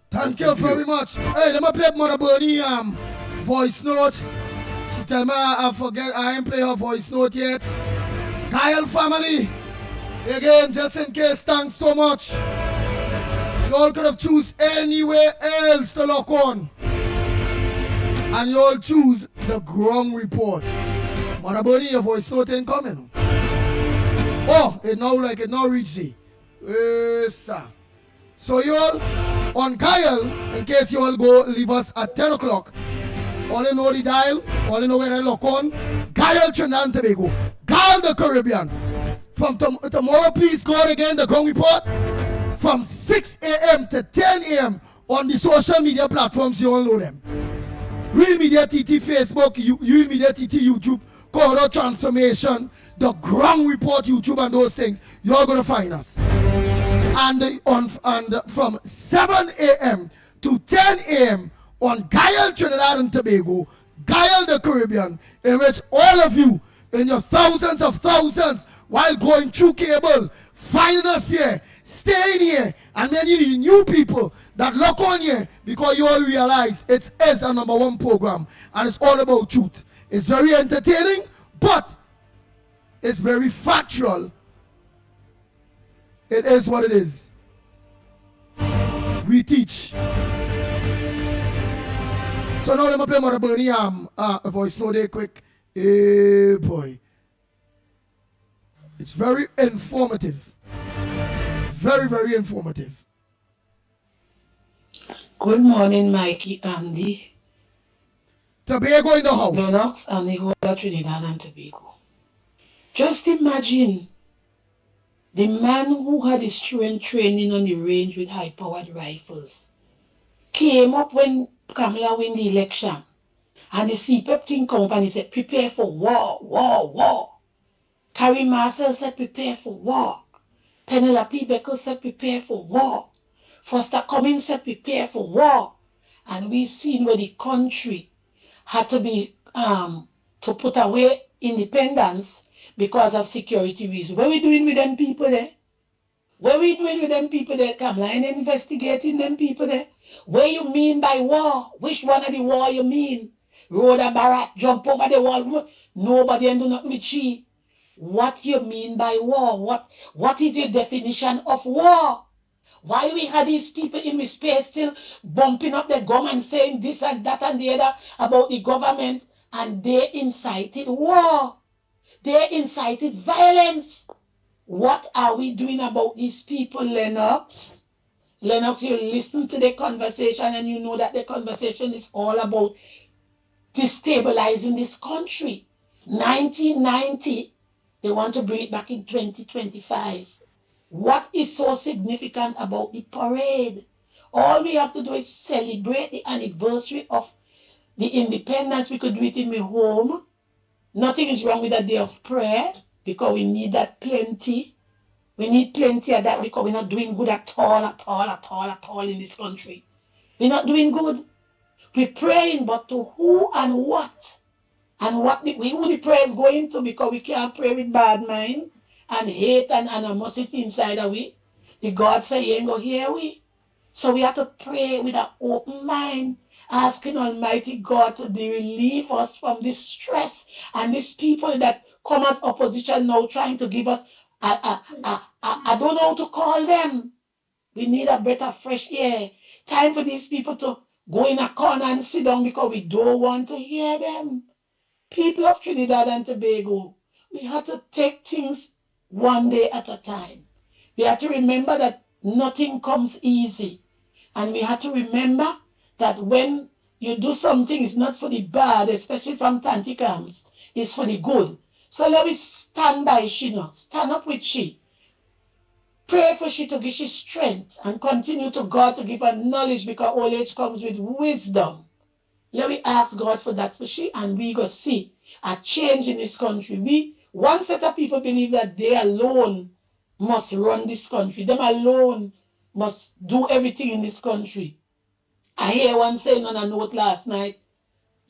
Thank you very much. Hey, let me play Mother Bernie voice note. She tell me I forget I ain't play her voice note yet. Kyle family, again, just in case, thanks so much. You all could have choose anywhere else to lock on. And you all choose the ground report. Mother Bernie, your voice note ain't coming. Oh, it now reached the. Yes, sir. So you all on Kyle, in case you all go leave us at 10 o'clock. All you know the dial, all you know where they lock on. Kyle, Trinidad and Tobago. Kyle the Caribbean. From tomorrow, please go out again, the ground report. From 6 a.m. to 10 a.m. on the social media platforms, you all know them. Real Media TT Facebook, Real Media TT YouTube, Corridor Transformation, the ground report YouTube and those things. You're going to find us. And from 7 a.m. to 10 a.m. on Gael, Trinidad and Tobago, Gael the Caribbean, in which all of you, in your thousands of thousands, while going through cable, find us here, staying here, and many new people that lock on here because you all realize it is a #1 program and it's all about truth. It's very entertaining, but it's very factual. It is what it is. We teach. So now let me play Mother Bernie a voice note there quick. Hey boy. It's very informative. Very, very informative. Good morning, Mickie, Andy. Tobago in the house. Lennox and the whole of Trinidad and Tobago. Just imagine the man who had his training on the range with high-powered rifles came up when Kamala win the election. And the CPEP thing come up and he said, prepare for war, war, war. Carrie Marcel said, prepare for war. Penelope Beckle said, prepare for war. Foster Cummings said, prepare for war. And we seen where the country had to be, to put away independence because of security reasons. What are we doing with them people there? What are we doing with them people there? Kamala and investigating them people there? What you mean by war? Which one of the war you mean? Rhoda Barrett jump over the wall. Nobody and do nothing with she. what you mean by war. What is your definition of war? Why we had these people in the space still bumping up the gum and saying this and that and the other about the government, and they incited war. They incited violence. What are we doing about these people, Lennox? Lennox, you listen to the conversation and you know that the conversation is all about destabilizing this country. 1990, they want to bring it back in 2025. What is so significant about the parade? All we have to do is celebrate the anniversary of the independence. We could do it in my home. Nothing is wrong with a day of prayer because we need that plenty. We need plenty of that because we're not doing good at all in this country. We're not doing good. We're praying, but to who and what? And who the prayer is going to, because we can't pray with bad mind and hate and animosity inside of we. The God say he ain't go hear we. So we have to pray with an open mind, asking Almighty God to relieve us from this stress and these people that come as opposition now trying to give us, I don't know how to call them. We need a better fresh air. Time for these people to go in a corner and sit down because we don't want to hear them. People of Trinidad and Tobago, we have to take things one day at a time. We have to remember that nothing comes easy. And we have to remember that when you do something, it's not for the bad, especially from Tanticams, it's for the good. So let me stand by she, stand up with she. Pray for she to give she strength and continue to God to give her knowledge, because old age comes with wisdom. Let me ask God for that for she, and we go see a change in this country. One set of people believe that they alone must run this country. Them alone must do everything in this country. I hear one saying on a note last night,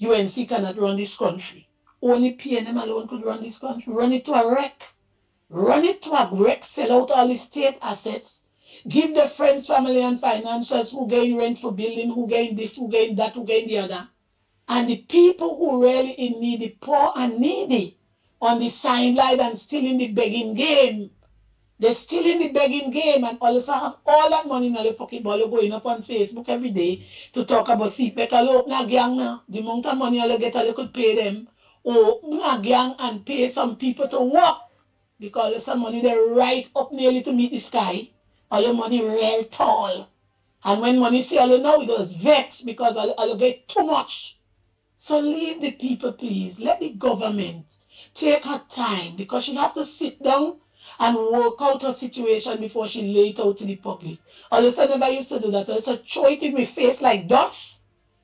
UNC cannot run this country. Only PNM alone could run this country. Run it to a wreck. Run it to a wreck, sell out all the state assets, give the friends, family, and financials who gain rent for building, who gain this, who gain that, who gain the other. And the people who really in need, the poor and needy, on the sideline and still in the begging game. They're still in the begging game and also have all that money in their pocket, but you're going up on Facebook every day to talk about CPEC. The amount of money you get, you could pay them. Or a gang and pay some people to work, because some money they right up nearly to meet the sky. All your money real tall. And when money see all you know, it was vexed because all get too much. So leave the people, please. Let the government take her time, because she have to sit down and work out her situation before she lay it out to the public. All of a sudden, I used to do that. I used to throw it in my face like dust,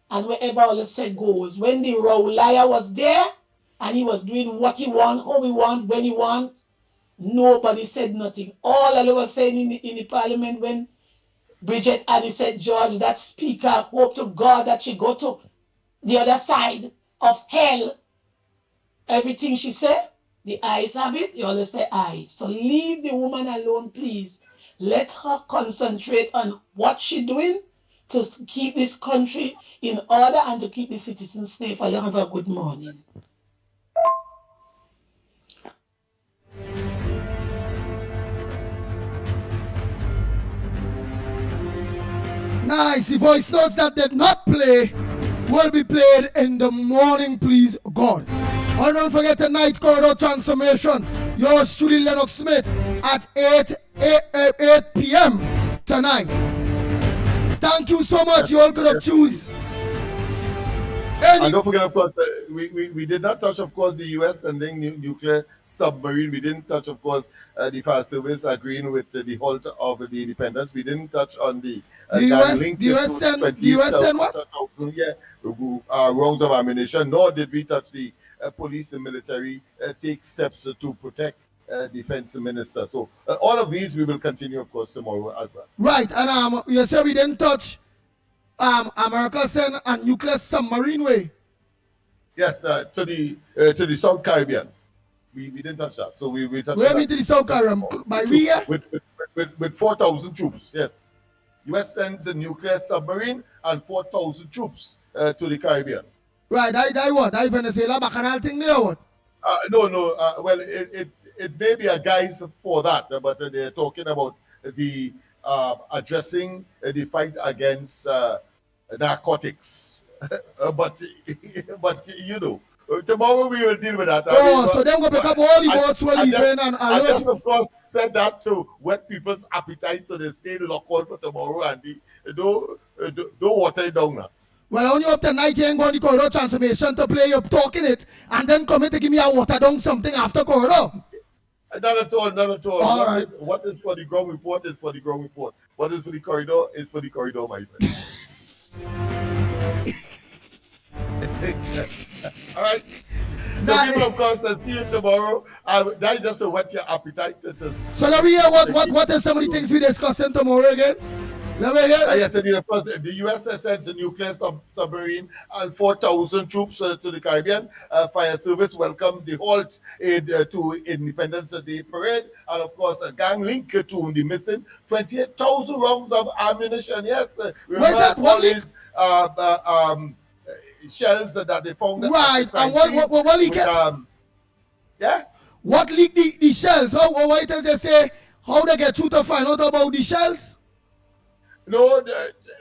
and wherever all of a sudden goes. When the raw liar was there, and he was doing what he want, how he want, when he want, nobody said nothing. All I was saying in the parliament when Bridget Annie said, George, that speaker, hope to God that she go to the other side of hell. Everything she said, the eyes have it, you always say aye. So leave the woman alone, please. Let her concentrate on what she's doing to keep this country in order and to keep the citizens safe. You have a good morning. Nice. The voice notes that did not play will be played in the morning, please God. And don't forget the night corridor transformation. Yours truly, Lennox Smith, at 8 p.m. tonight. Thank you so much. You all could have choose. And don't forget, of course, we did not touch, of course, the U.S. sending nuclear submarine. We didn't touch, of course, the Fire Service agreeing with the halt of the independence. We didn't touch on the U.S. sent what? Rounds of ammunition. Nor did we touch the police and military take steps to protect defense minister. So all of these we will continue, of course, tomorrow as well. Right, and you said we didn't touch America sent a nuclear submarine way. Yes, to the South Caribbean. We didn't touch that. So we touched Where to the South Caribbean? By where? With 4,000 troops, yes. U.S. sends a nuclear submarine and 4,000 troops to the Caribbean. Right, I what? I Venezuela Bacchanal thing there or what? No. Well, it may be a guise for that, but they're talking about the addressing the fight against narcotics. but you know, tomorrow we will deal with that. Oh, so then we'll pick up all the boats we're leaving and I just, of course, said that to whet people's appetite so they stay locked on for tomorrow and don't water it down now. Well, only up tonight you ain't going to corridor transformation to play up talking it and then come in to give me a water down something after corridor. Not at all, not at all. All What is for the ground report is for the ground report. What is for the corridor is for the corridor, my friend. All right. So people, of course, I'll see you tomorrow. That is just to whet your appetite. So let me hear what is some of the things we discussing tomorrow again? Let me hear. Yes, the U.S. sends a nuclear submarine and 4,000 troops to the Caribbean. Fire Service welcomed the halt to Independence Day parade. And, of course, a gang link to the missing 28,000 rounds of ammunition. Yes. Where's that? What these shells that they found. Right. And what leak it? Yeah. What leaked the shells? Why does they say how they get through to find out about the shells? No,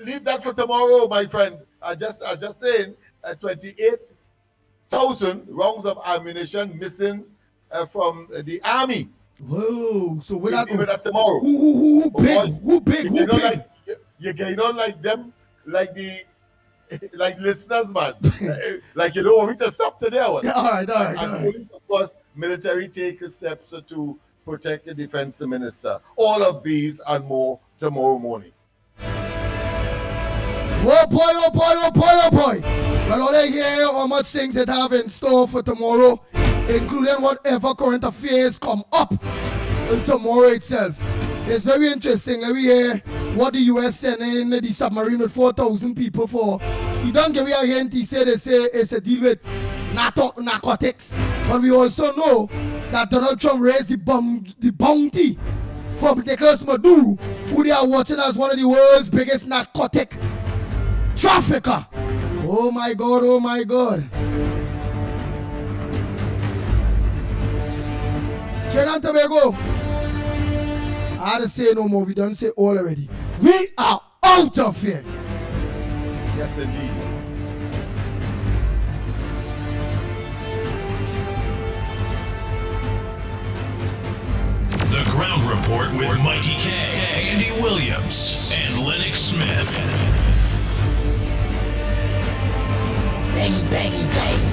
leave that for tomorrow, my friend. I just saying 28,000 rounds of ammunition missing from the army. Whoa! So we're that tomorrow. Who big? You're getting on like them, like listeners, man. Like you don't want me to stop today. All right. And police, of course, military take steps to protect the defense minister. All of these and more tomorrow morning. Oh boy. Well, all I hear how much things it have in store for tomorrow, including whatever current affairs come up tomorrow itself. It's very interesting. Let me hear what the U.S. sent in the submarine with 4,000 people for. You don't give me a hint. They say it's a deal with narcotics. But we also know that Donald Trump raised the bounty from Nicolas Maduro, who they are watching as one of the world's biggest narcotic trafficker. Oh my God. Trinidad and Tobago. I had to say no more. We don't say all already. We are out of here. Yes, indeed. The Ground Report with Mickie K, Andy Williams, and Lennox Smith. Bang, bang, bang.